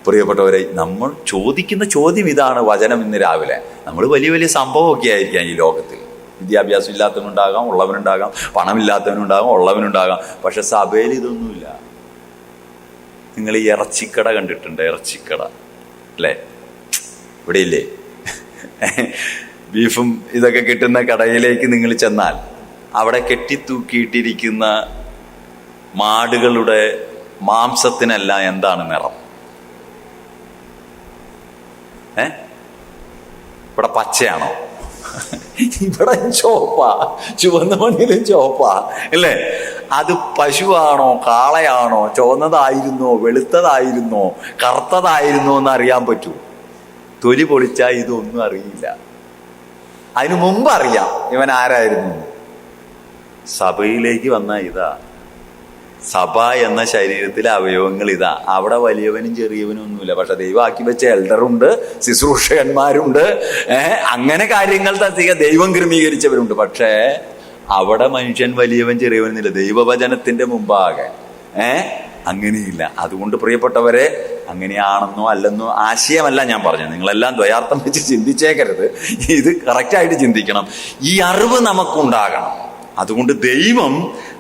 പ്രിയപ്പെട്ടവരെ, നമ്മൾ ചോദിക്കുന്ന ചോദ്യം ഇതാണ്. വചനം ഇന്ന് രാവിലെ നമ്മൾ വലിയ വലിയ സംഭവമൊക്കെ ആയിരിക്കാം ഈ ലോകത്തിൽ. വിദ്യാഭ്യാസം ഇല്ലാത്തവനുണ്ടാകാം, ഉള്ളവനുണ്ടാകാം, പണമില്ലാത്തവനുണ്ടാകാം, ഉള്ളവനുണ്ടാകാം. പക്ഷെ സഭയിൽ ഇതൊന്നുമില്ല. നിങ്ങൾ ഈ ഇറച്ചിക്കട കണ്ടിട്ടുണ്ട്? ഇറച്ചിക്കട അല്ലേ? ഇവിടെ ഇല്ലേ? ബീഫും ഇതൊക്കെ കിട്ടുന്ന കടയിലേക്ക് നിങ്ങൾ ചെന്നാൽ അവിടെ കെട്ടിത്തൂക്കിയിട്ടിരിക്കുന്ന മാടുകളുടെ മാംസത്തിനെല്ലാം എന്താണ് നിറം? ഇവിടെ പച്ചയാണോ? ഇവിടെ ചോപ്പാ, ചുവന്ന മണ്ണിലും ചോപ്പാ അല്ലേ? അത് പശുവാണോ കാളയാണോ, ചുവന്നതായിരുന്നോ വെളുത്തതായിരുന്നോ കറുത്തതായിരുന്നോ എന്ന് അറിയാൻ പറ്റൂ? തൊലി പൊളിച്ചാൽ ഇതൊന്നും അറിയില്ല. അതിനു മുമ്പ് അറിയാം ഇവൻ ആരായിരുന്നു. സഭയിലേക്ക് വന്ന ഇതാ, സഭ എന്ന ശരീരത്തിലെ അവയവങ്ങൾ ഇതാ. അവിടെ വലിയവനും ചെറിയവനും ഒന്നുമില്ല. പക്ഷെ ദൈവം ആക്കി വെച്ച എൽഡറുണ്ട്, ശുശ്രൂഷകന്മാരുണ്ട്, അങ്ങനെ കാര്യങ്ങൾ തത്തിക ദൈവം ക്രമീകരിച്ചവരുണ്ട്. പക്ഷേ അവിടെ മനുഷ്യൻ വലിയവൻ ചെറിയവനെന്നില്ല. ദൈവവചനത്തിന്റെ മുമ്പാകെ അങ്ങനെയില്ല. അതുകൊണ്ട് പ്രിയപ്പെട്ടവരെ, അങ്ങനെയാണെന്നോ അല്ലെന്നോ ആശയമല്ല ഞാൻ പറഞ്ഞത്. നിങ്ങളെല്ലാം ദ്വയാർത്ഥം വെച്ച് ചിന്തിച്ചേക്കരുത്. ഇത് കറക്റ്റായിട്ട് ചിന്തിക്കണം. ഈ അറിവ് നമുക്കുണ്ടാകണം. അതുകൊണ്ട് ദൈവം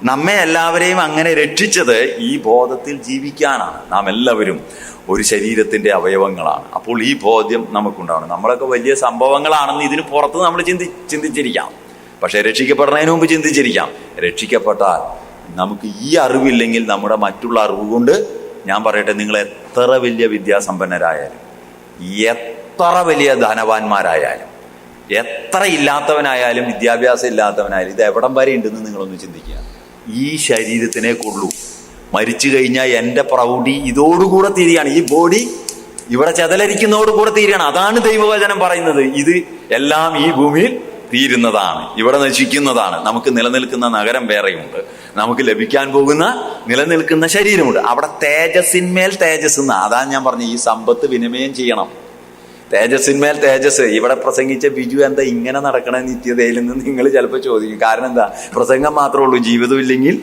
നമ്മെ എല്ലാവരെയും അങ്ങനെ രക്ഷിച്ചത് ഈ ബോധത്തിൽ ജീവിക്കാനാണ്. നാം എല്ലാവരും ഒരു ശരീരത്തിന്റെ അവയവങ്ങളാണ്. അപ്പോൾ ഈ ബോധ്യം നമുക്കുണ്ടാവണം. നമ്മളൊക്കെ വലിയ സംഭവങ്ങളാണെന്ന് ഇതിന് പുറത്ത് നമ്മൾ ചിന്തിച്ചിരിക്കാം. പക്ഷെ രക്ഷിക്കപ്പെടുന്നതിന് മുമ്പ് ചിന്തിച്ചിരിക്കാം. രക്ഷിക്കപ്പെട്ടാൽ നമുക്ക് ഈ അറിവില്ലെങ്കിൽ നമ്മുടെ മറ്റുള്ള അറിവ് കൊണ്ട്, ഞാൻ പറയട്ടെ, നിങ്ങൾ എത്ര വലിയ വിദ്യാസമ്പന്നരായാലും, എത്ര വലിയ ധനവാന്മാരായാലും, എത്ര ഇല്ലാത്തവനായാലും, വിദ്യാഭ്യാസം ഇല്ലാത്തവനായാലും, ഇത് എവിടം വരെ ഉണ്ടെന്ന് നിങ്ങളൊന്ന് ചിന്തിക്കുക. ഈ ശരീരത്തിനെ കൊള്ളൂ. മരിച്ചു കഴിഞ്ഞാൽ എൻ്റെ പ്രൗഢി ഇതോടുകൂടെ തീരുകയാണ്. ഈ ബോഡി ഇവിടെ ചെതലരിക്കുന്നതോടുകൂടെ തീരുകയാണ്. അതാണ് ദൈവവചനം പറയുന്നത്. ഇത് എല്ലാം ഈ ഭൂമിയിൽ തീരുന്നതാണ്, ഇവിടെ നശിക്കുന്നതാണ്. നമുക്ക് നിലനിൽക്കുന്ന നഗരം വേറെയുണ്ട്, നമുക്ക് ലഭിക്കാൻ പോകുന്ന നിലനിൽക്കുന്ന ശരീരമുണ്ട്. അവിടെ തേജസ്സിന്മേൽ തേജസ് എന്ന്, അതാണ് ഞാൻ പറഞ്ഞത്. ഈ സമ്പത്ത് വിനിമയം ചെയ്യണം. തേജസ്സിന്മേൽ തേജസ്. ഇവിടെ പ്രസംഗിച്ച ബിജു എന്താ ഇങ്ങനെ നടക്കണ നിത്യതയിൽ നിന്ന് നിങ്ങൾ ചിലപ്പോൾ ചോദിക്കും. കാരണം എന്താ? പ്രസംഗം മാത്രമേ ഉള്ളൂ, ജീവിതം ഇല്ലെങ്കിൽ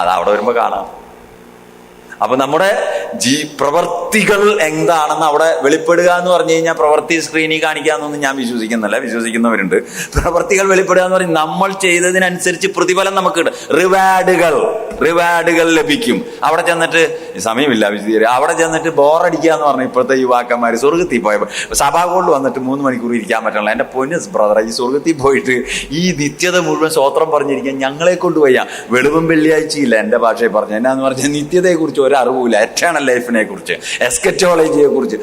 അത് അവിടെ വരുമ്പോൾ കാണാം. അപ്പൊ നമ്മുടെ പ്രവർത്തികൾ എന്താണെന്ന് അവിടെ വെളിപ്പെടുക എന്ന് പറഞ്ഞു കഴിഞ്ഞാൽ, പ്രവൃത്തി സ്ക്രീനിൽ കാണിക്കാന്നൊന്നും ഞാൻ വിശ്വസിക്കുന്നില്ല. വിശ്വസിക്കുന്നവരുണ്ട്. പ്രവർത്തികൾ വെളിപ്പെടുക എന്ന് പറഞ്ഞാൽ നമ്മൾ ചെയ്തതിനനുസരിച്ച് പ്രതിഫലം നമുക്ക് റിവാർഡുകൾ ലഭിക്കും. അവിടെ ചെന്നിട്ട് സമയമില്ല അവിടെ ചെന്നിട്ട് ബോറടിക്കുക എന്ന് പറഞ്ഞാൽ ഇപ്പോഴത്തെ യുവാക്കന്മാർ സ്വർഗത്തിൽ പോയപ്പോൾ സഭാകളിൽ വന്നിട്ട് 3 മണിക്കൂർ ഇരിക്കാൻ പറ്റണല്ലോ. എൻ്റെ പൊന്നു ബ്രദറെ, ഈ സ്വർഗത്തിൽ പോയിട്ട് ഈ നിത്യത മുഴുവൻ സ്വോത്രം പറഞ്ഞിരിക്കാൻ ഞങ്ങളെ കൊണ്ടുപോയാ. വെളിവും വെള്ളിയാഴ്ചയില്ല എൻ്റെ ഭാഷയിൽ പറഞ്ഞു. എന്നാന്ന് പറഞ്ഞാൽ നിത്യതയെക്കുറിച്ച് ഒരറിവില്ല, എറ്റേണൽ ലൈഫിനെ കുറിച്ച്, എസ്കറ്റോളജിയെ കുറിച്ച്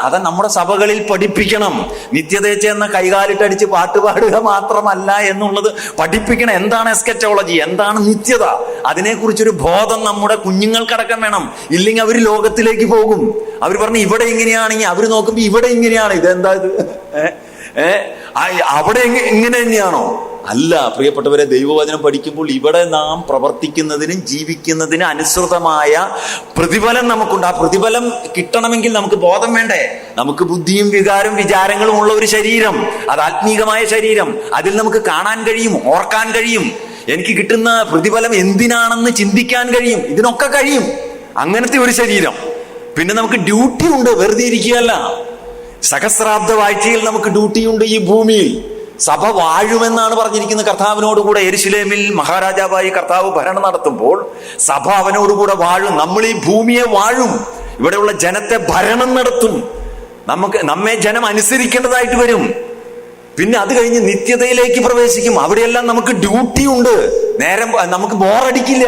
അത് നമ്മുടെ സഭകളിൽ പഠിപ്പിക്കണം. നിത്യതയെ ചെന്ന് കൈകാലിട്ടടിച്ച് പാട്ടുപാടുക മാത്രമല്ല എന്നുള്ളത് പഠിപ്പിക്കണം. എന്താണ് എസ്കറ്റോളജി, എന്താണ് നിത്യത, അതിനെക്കുറിച്ചൊരു ബോധം നമ്മുടെ കുഞ്ഞുങ്ങൾക്കടക്കം വേണം. ഇല്ലെങ്കിൽ അവർ ലോകത്തിലേക്ക് പോകും. അവർ പറഞ്ഞ് ഇവിടെ ഇങ്ങനെയാണെങ്കിൽ അവർ നോക്കുമ്പോൾ ഇവിടെ ഇങ്ങനെയാണ്. ഇതെന്താ ഇത്? അവിടെ ഇങ്ങനെ തന്നെയാണോ? അല്ല പ്രിയപ്പെട്ടവരെ, ദൈവവചനം പഠിക്കുമ്പോൾ ഇവിടെ നാം പ്രവർത്തിക്കുന്നതിനും ജീവിക്കുന്നതിനും അനുസൃതമായ പ്രതിഫലം നമുക്കുണ്ട്. ആ പ്രതിഫലം കിട്ടണമെങ്കിൽ നമുക്ക് ബോധം വേണ്ടേ? നമുക്ക് ബുദ്ധിയും വികാരം വിചാരങ്ങളും ഉള്ള ഒരു ശരീരം, അത് ആത്മീകമായ ശരീരം. അതിൽ നമുക്ക് കാണാൻ കഴിയും, ഓർക്കാൻ കഴിയും. എനിക്ക് കിട്ടുന്ന പ്രതിഫലം എന്തിനാണെന്ന് ചിന്തിക്കാൻ കഴിയും. ഇതിനൊക്കെ കഴിയും. അങ്ങനത്തെ ഒരു ശരീരം. പിന്നെ നമുക്ക് ഡ്യൂട്ടി ഉണ്ട്, വെറുതെ ഇരിക്കുകയല്ല. സഹസ്രാബ്ദ വാഴ്ചയിൽ നമുക്ക് ഡ്യൂട്ടിയുണ്ട് ഈ ഭൂമിയിൽ. സഭ വാഴുമെന്നാണ് പറഞ്ഞിരിക്കുന്നത്. കർത്താവിനോടുകൂടെ യെരുശലേമിൽ മഹാരാജാവായി കർത്താവ് ഭരണം നടത്തുമ്പോൾ സഭ അവനോടുകൂടെ വാഴും. നമ്മൾ ഈ ഭൂമിയെ വാഴും. ഇവിടെയുള്ള ജനത്തെ ഭരണം നടത്തും. നമ്മെ ജനം അനുസരിക്കേണ്ടതായിട്ട് വരും. പിന്നെ അത് കഴിഞ്ഞ് നിത്യതയിലേക്ക് പ്രവേശിക്കും. അവിടെയെല്ലാം നമുക്ക് ഡ്യൂട്ടി ഉണ്ട്. നേരം നമുക്ക് ബോറടിക്കില്ല.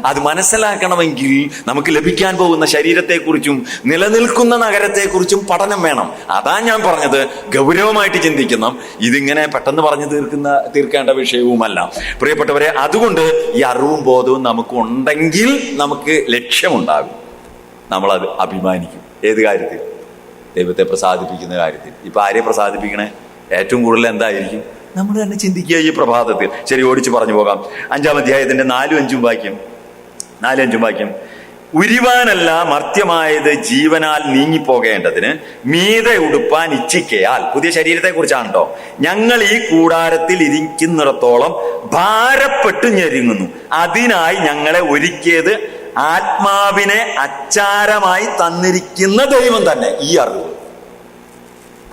അത് മനസ്സിലാക്കണമെങ്കിൽ നമുക്ക് ലഭിക്കാൻ പോകുന്ന ശരീരത്തെക്കുറിച്ചും നിലനിൽക്കുന്ന നഗരത്തെക്കുറിച്ചും പഠനം വേണം. അതാ ഞാൻ പറഞ്ഞത്, ഗൗരവമായിട്ട് ചിന്തിക്കണം. ഇതിങ്ങനെ പെട്ടെന്ന് പറഞ്ഞു തീർക്കേണ്ട വിഷയവുമല്ല പ്രിയപ്പെട്ടവരെ. അതുകൊണ്ട് ഈ അറിവും ബോധവും നമുക്ക് ഉണ്ടെങ്കിൽ നമുക്ക് ലക്ഷ്യമുണ്ടാകും. നമ്മളത് അഭിമാനിക്കും. ഏത് കാര്യത്തിൽ? ദൈവത്തെ പ്രസാദിപ്പിക്കുന്ന കാര്യത്തിൽ. ഇപ്പൊ ആരെ പ്രസാദിപ്പിക്കണേ? ഏറ്റവും കൂടുതൽ എന്തായിരിക്കും? നമ്മൾ തന്നെ ചിന്തിക്കുക ഈ പ്രഭാതത്തിൽ. ശരി, ഓടിച്ചു പറഞ്ഞു പോകാം. 5-ാം അധ്യായത്തിന്റെ 4-5 വാക്യം. ഉരിവാനല്ല മർത്യമായത് ജീവനാൽ നീങ്ങിപ്പോകേണ്ടതിന് മീതെ ഉടുപ്പാൻ ഇച്ഛിക്കയാൽ. പുതിയ ശരീരത്തെ കുറിച്ചാണ് കേട്ടോ. ഞങ്ങൾ ഈ കൂടാരത്തിൽ ഇരിക്കുന്നിടത്തോളം ഭാരപ്പെട്ട് ഞെരുങ്ങുന്നു. അതിനായി ഞങ്ങളെ ഒരുക്കിയത് ആത്മാവിനെ അച്ചാരമായി തന്നിരിക്കുന്ന ദൈവം തന്നെ. ഈ അറിവ്,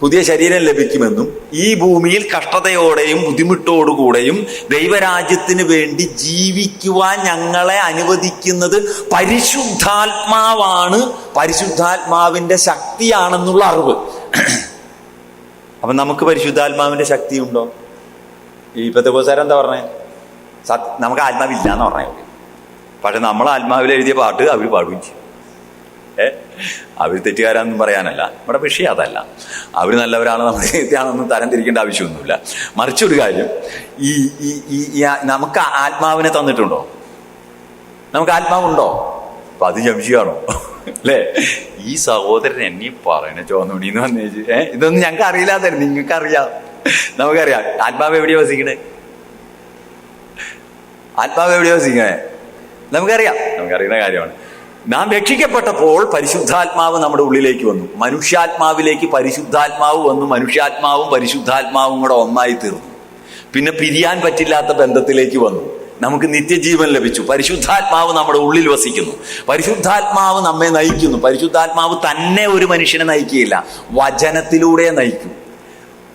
പുതിയ ശരീരം ലഭിക്കുമെന്നും ഈ ഭൂമിയിൽ കഷ്ടതയോടെയും ബുദ്ധിമുട്ടോടുകൂടെയും ദൈവരാജ്യത്തിന് വേണ്ടി ജീവിക്കുവാൻ ഞങ്ങളെ അനുവദിക്കുന്നത് പരിശുദ്ധാത്മാവാണ്, പരിശുദ്ധാത്മാവിന്റെ ശക്തിയാണെന്നുള്ള അറിവ്. അപ്പൊ നമുക്ക് പരിശുദ്ധാത്മാവിന്റെ ശക്തി ഉണ്ടോ? ഈ പെന്തക്കോസ്തുകാർ എന്താ പറഞ്ഞേ? നമുക്ക് ആത്മാവില്ല എന്ന് പറഞ്ഞേ. പക്ഷെ നമ്മൾ ആത്മാവിൽ എഴുതിയ പാട്ട് അവർ പാടുകയും ചെയ്യും. അവർ തെറ്റുകാരാണെന്നും പറയാനല്ല, നമ്മുടെ വിഷയം അതല്ല. അവർ നല്ലവരാണ്, നമ്മൾ തെറ്റാണെന്നും തരം തിരിക്കേണ്ട ആവശ്യമൊന്നുമില്ല. മറിച്ചൊരു കാര്യം, ഈ നമുക്ക് ആത്മാവിനെ തന്നിട്ടുണ്ടോ? നമുക്ക് ആത്മാവുണ്ടോ? അപ്പൊ അത് സംശയമാണോ? അല്ലേ? ഈ സഹോദരൻ എന്നെ പറയണ ചോന്നോടിന്ന് വന്നേച്ച് ഇതൊന്നും ഞങ്ങൾക്ക് അറിയില്ലാത്ത, നിങ്ങൾക്ക് അറിയാം, നമുക്കറിയാം. ആത്മാവ് എവിടെയാ വസിക്കണേ? ആത്മാവ് എവിടെയാ വസിക്കണേ? നമുക്കറിയുന്ന കാര്യമാണ്. നാം രക്ഷിക്കപ്പെട്ടപ്പോൾ പരിശുദ്ധാത്മാവ് നമ്മുടെ ഉള്ളിലേക്ക് വന്നു. മനുഷ്യാത്മാവിലേക്ക് പരിശുദ്ധാത്മാവ് വന്നു. മനുഷ്യാത്മാവും പരിശുദ്ധാത്മാവും കൂടെ ഒന്നായി തീർന്നു. പിന്നെ പിരിയാൻ പറ്റില്ലാത്ത ബന്ധത്തിലേക്ക് വന്നു. നമുക്ക് നിത്യജീവൻ ലഭിച്ചു. പരിശുദ്ധാത്മാവ് നമ്മുടെ ഉള്ളിൽ വസിക്കുന്നു. പരിശുദ്ധാത്മാവ് നമ്മെ നയിക്കുന്നു. പരിശുദ്ധാത്മാവ് തന്നെ ഒരു മനുഷ്യനെ നയിക്കുകയില്ല, വചനത്തിലൂടെ നയിക്കും.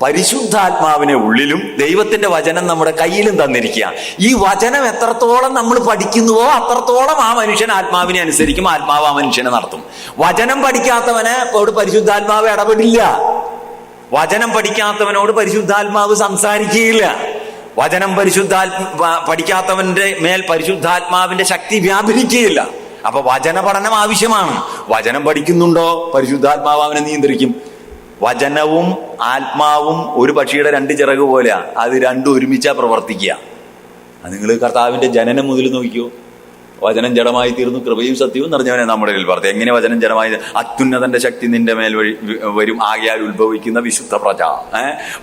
പരിശുദ്ധാത്മാവിനെ ഉള്ളിലും ദൈവത്തിന്റെ വചനം നമ്മുടെ കയ്യിലും തന്നിരിക്കുക. ഈ വചനം എത്രത്തോളം നമ്മൾ പഠിക്കുന്നുവോ അത്രത്തോളം ആ മനുഷ്യൻ ആത്മാവിനെ അനുസരിക്കും. ആത്മാവ് ആ മനുഷ്യനെ നടത്തും. വചനം പഠിക്കാത്തവനോട് പരിശുദ്ധാത്മാവ് ഇടപെടില്ല. വചനം പഠിക്കാത്തവനോട് പരിശുദ്ധാത്മാവ് സംസാരിക്കുകയില്ല. വചനം പഠിക്കാത്തവന്റെ മേൽ പരിശുദ്ധാത്മാവിന്റെ ശക്തി വ്യാപരിക്കുകയില്ല. അപ്പൊ വചന പഠനം ആവശ്യമാണ്. വചനം പഠിക്കുന്നുണ്ടോ, പരിശുദ്ധാത്മാവ് അവനെ നിയന്ത്രിക്കും. വചനവും ആത്മാവും ഒരു പക്ഷിയുടെ 2 ചിറക് പോലെയാ. അത് രണ്ടും ഒരുമിച്ചാ പ്രവർത്തിക്കുക. അത് നിങ്ങൾ കർത്താവിന്റെ ജനനം മുതൽ നോക്കിയോ. വചനം ജഡമായി തീർന്നു, കൃപയും സത്യവും നിറഞ്ഞവനെ നമ്മുടെ ഇടയിൽ പറഞ്ഞു. എങ്ങനെ വചനം ജഡമായി? അത്യുന്നതന്റെ ശക്തി നിന്റെ മേൽ വരും, ആകയാൽ ഉത്ഭവിക്കുന്ന വിശുദ്ധ പ്രജ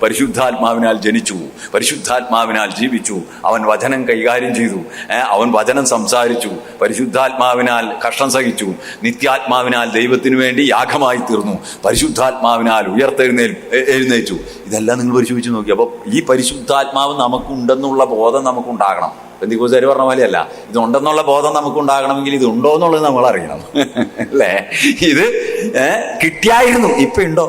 പരിശുദ്ധാത്മാവിനാൽ ജനിച്ചു, പരിശുദ്ധാത്മാവിനാൽ ജീവിച്ചു. അവൻ വചനം കൈകാര്യം ചെയ്തു, അവൻ വചനം സംസാരിച്ചു, പരിശുദ്ധാത്മാവിനാൽ കഷ്ടം സഹിച്ചു, നിത്യാത്മാവിനാൽ ദൈവത്തിനു വേണ്ടി യാഗമായി തീർന്നു, പരിശുദ്ധാത്മാവിനാൽ എഴുന്നേറ്റു. ഇതെല്ലാം നിങ്ങൾ പരിശോധിച്ച് നോക്കി. അപ്പൊ ഈ പരിശുദ്ധാത്മാവ് നമുക്കുണ്ടെന്നുള്ള ബോധം നമുക്കുണ്ടാകണം. പെന്തിക്കോസ്തുകാർ പറഞ്ഞ പോലെയല്ല. ഇതുണ്ടെന്നുള്ള ബോധം നമുക്കുണ്ടാകണമെങ്കിൽ ഇതുണ്ടോ എന്നുള്ളത് നമ്മൾ അറിയണം, അല്ലേ? ഇത് കിട്ടിയായിരുന്നു, ഇപ്പൊ ഉണ്ടോ?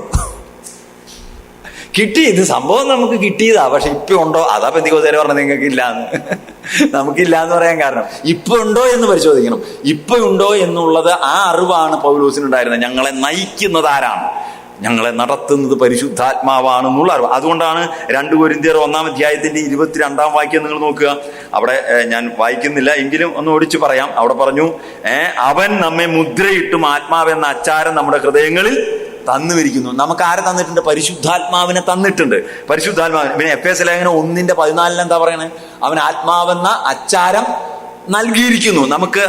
കിട്ടി, ഇത് സംഭവം നമുക്ക് കിട്ടിയതാ. പക്ഷെ ഇപ്പൊ ഉണ്ടോ? അതാ പെന്തിക്കോസ്തുകാർ പറഞ്ഞത് നിങ്ങൾക്ക് ഇല്ലാന്ന്. നമുക്കില്ല എന്ന് പറയാൻ കാരണം ഇപ്പൊ ഉണ്ടോ എന്ന് പരിശോധിക്കണം. ഇപ്പൊ ഉണ്ടോ എന്നുള്ളത് ആ അറിവാണ് പൗലോസിനുണ്ടായിരുന്നത്. ഞങ്ങളെ നയിക്കുന്നത് ആരാണ്? ഞങ്ങളെ നടത്തുന്നത് പരിശുദ്ധാത്മാവാണെന്നുള്ള അറിവ്. അതുകൊണ്ടാണ് 2 കൊരിന്ത്യർ 1-ാം അധ്യായത്തിന്റെ 22-ാം വാക്യം നിങ്ങൾ നോക്കുക. അവിടെ ഞാൻ വായിക്കുന്നില്ല, എങ്കിലും ഒന്ന് ഓടിച്ചു പറയാം. അവിടെ പറഞ്ഞു, അവൻ നമ്മെ മുദ്രയിട്ടും ആത്മാവെന്ന അച്ചാരം നമ്മുടെ ഹൃദയങ്ങളിൽ തന്നുമിരിക്കുന്നു. നമുക്ക് ആരെ തന്നിട്ടുണ്ട്? പരിശുദ്ധാത്മാവിനെ തന്നിട്ടുണ്ട്. പരിശുദ്ധാത്മാവിനെ. പിന്നെ എഫേസ്യ ലേഖനം 1:14 എന്താ പറയണേ? അവൻ ആത്മാവെന്ന അച്ചാരം നൽകിയിരിക്കുന്നു. നമുക്ക്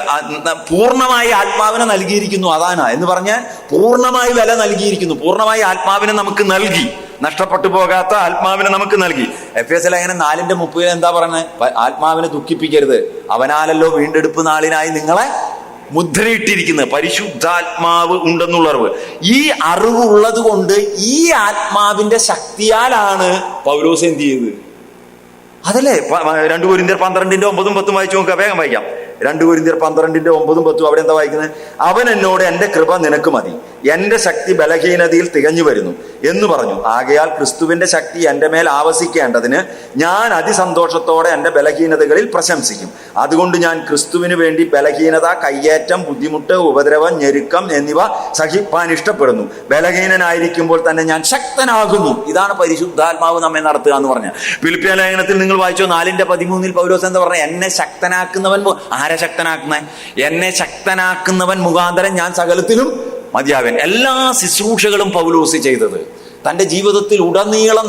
പൂർണ്ണമായി ആത്മാവിനെ നൽകിയിരിക്കുന്നു. അതാണ് എന്ന് പറഞ്ഞാൽ പൂർണ്ണമായി വില നൽകിയിരിക്കുന്നു. പൂർണ്ണമായി ആത്മാവിനെ നമുക്ക് നൽകി. നഷ്ടപ്പെട്ടു പോകാത്ത ആത്മാവിനെ നമുക്ക് നൽകി. എഫേസ്യ ലേഖനം 4:30 എന്താ പറയുന്നത്? ആത്മാവിനെ ദുഃഖിപ്പിക്കരുത്, അവനാലല്ലോ വീണ്ടെടുപ്പ് നാളിനായി നിങ്ങളെ മുദ്രയിട്ടിരിക്കുന്നത്. പരിശുദ്ധാത്മാവ് ഉണ്ടെന്നുള്ള അറിവ്. ഈ അറിവ് ഉള്ളത് കൊണ്ട് ഈ ആത്മാവിന്റെ ശക്തിയാലാണ് പൗലോസ് എന്ത് ചെയ്തത്? അതല്ലേ 2 കൊരിന്ത്യർ 12:9-10 വായിച്ചു നോക്കുക, വേഗം വായിക്കാം. 2 കൊരിന്ത്യർ 12:9-10 അവിടെ എന്താ വായിക്കുന്നത്? അവൻ എന്നോട് എന്റെ കൃപ നിനക്ക് മതി, എന്റെ ശക്തി ബലഹീനതയിൽ തികഞ്ഞു വരുന്നു എന്ന് പറഞ്ഞു. ആകയാൽ ക്രിസ്തുവിന്റെ ശക്തി എന്റെ മേൽ ആവസിക്കേണ്ടതിന് ഞാൻ അതിസന്തോഷത്തോടെ എന്റെ ബലഹീനതകളിൽ പ്രശംസിക്കും. അതുകൊണ്ട് ഞാൻ ക്രിസ്തുവിന് വേണ്ടി ബലഹീനത, കയ്യേറ്റം, ബുദ്ധിമുട്ട്, ഉപദ്രവം, ഞെരുക്കം എന്നിവ സഹിപ്പാൻ ഇഷ്ടപ്പെടുന്നു. ബലഹീനനായിരിക്കുമ്പോൾ തന്നെ ഞാൻ ശക്തനാകുന്നു. ഇതാണ് പരിശുദ്ധാത്മാവ് നമ്മെ നടത്തുക എന്ന് പറഞ്ഞ. ഫിലിപ്പിയ ലേഖനത്തിൽ നിങ്ങൾ വായിച്ചോ, 4:13 പൗലോസ് എന്താ പറഞ്ഞ? എന്നെ ശക്തനാക്കുന്നവൻ. ആരെ ശക്തനാക്കുന്ന? എന്നെ ശക്തനാക്കുന്നവൻ മുഖാന്തരം ഞാൻ സകലത്തിലും മതിയാവൻ. എല്ലാ ശുശ്രൂഷകളും പൗലോസ് ചെയ്തത്, തൻ്റെ ജീവിതത്തിൽ ഉടനീളം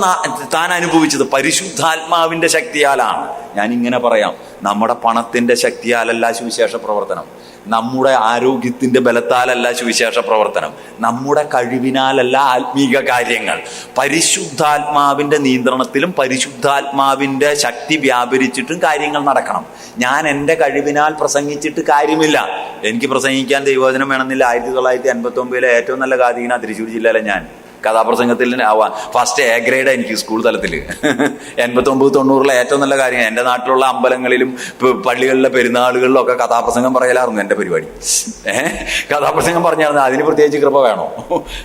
താൻ അനുഭവിച്ചത് പരിശുദ്ധാത്മാവിന്റെ ശക്തിയാലാണ്. ഞാൻ ഇങ്ങനെ പറയാം, നമ്മുടെ പണത്തിന്റെ ശക്തിയാലല്ല സുവിശേഷ പ്രവർത്തനം, നമ്മുടെ ആരോഗ്യത്തിന്റെ ബലത്താലല്ല സുവിശേഷ പ്രവർത്തനം, നമ്മുടെ കഴിവിനാലല്ല ആത്മീക കാര്യങ്ങൾ. പരിശുദ്ധാത്മാവിന്റെ നിയന്ത്രണത്തിലും പരിശുദ്ധാത്മാവിന്റെ ശക്തി വ്യാപരിച്ചിട്ടും കാര്യങ്ങൾ നടക്കണം. ഞാൻ എൻ്റെ കഴിവിനാൽ പ്രസംഗിച്ചിട്ട് കാര്യമില്ല. എനിക്ക് പ്രസംഗിക്കാൻ ദൈവവചനം വേണമെന്നില്ല. 1989 ഏറ്റവും നല്ല ഗാതികനാ തൃശ്ശൂർ ജില്ലയിലെ ഞാൻ. കഥാപ്രസംഗത്തിൽ ഫസ്റ്റ് എ ഗ്രേഡ് എനിക്ക് സ്കൂൾ തലത്തിൽ. 89-90 ഏറ്റവും നല്ല കാര്യം. എൻ്റെ നാട്ടിലുള്ള അമ്പലങ്ങളിലും പള്ളികളിലെ പെരുന്നാളുകളിലും ഒക്കെ കഥാപ്രസംഗം പറയലായിരുന്നു എൻ്റെ പരിപാടി. കഥാപ്രസംഗം പറഞ്ഞായിരുന്നു. അതിന് പ്രത്യേകിച്ച് കൃപ വേണോ?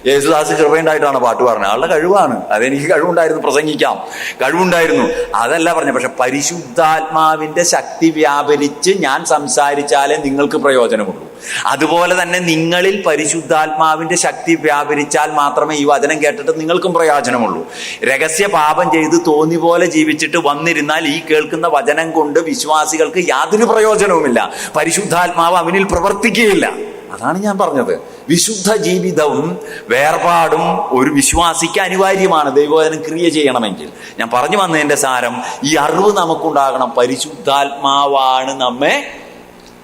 യേശുദാസ് കൃപയുണ്ടായിട്ടാണ് പാട്ട് പറഞ്ഞത്. ആളുടെ കഴിവാണ്. അതെനിക്ക് കഴിവുണ്ടായിരുന്നു, പ്രസംഗിക്കാം, കഴിവുണ്ടായിരുന്നു. അതല്ല പറഞ്ഞത്. പക്ഷെ പരിശുദ്ധാത്മാവിന്റെ ശക്തി വ്യാപരിച്ച് ഞാൻ സംസാരിച്ചാലേ നിങ്ങൾക്ക് പ്രയോജനമുള്ളൂ. അതുപോലെ തന്നെ നിങ്ങളിൽ പരിശുദ്ധാത്മാവിന്റെ ശക്തി വ്യാപരിച്ചാൽ മാത്രമേ ഈ വചനം കേട്ടിട്ട് നിങ്ങൾക്കും പ്രയോജനമുള്ളൂ. രഹസ്യ പാപം ചെയ്ത് തോന്നി പോലെ ജീവിച്ചിട്ട് വന്നിരുന്നാൽ ഈ കേൾക്കുന്ന വചനം കൊണ്ട് വിശ്വാസികൾക്ക് യാതൊരു പ്രയോജനവുമില്ല. പരിശുദ്ധാത്മാവ് അവനിൽ പ്രവർത്തിക്കുകയില്ല. അതാണ് ഞാൻ പറഞ്ഞത്. വിശുദ്ധ ജീവിതവും വേർപാടും ഒരു വിശ്വാസിക്ക് അനിവാര്യമാണ് ദൈവവചനം ക്രിയ ചെയ്യണമെങ്കിൽ. ഞാൻ പറഞ്ഞു വന്നതിന്റെ സാരം, ഈ അറിവ് നമുക്കുണ്ടാകണം. പരിശുദ്ധാത്മാവാണ് നമ്മെ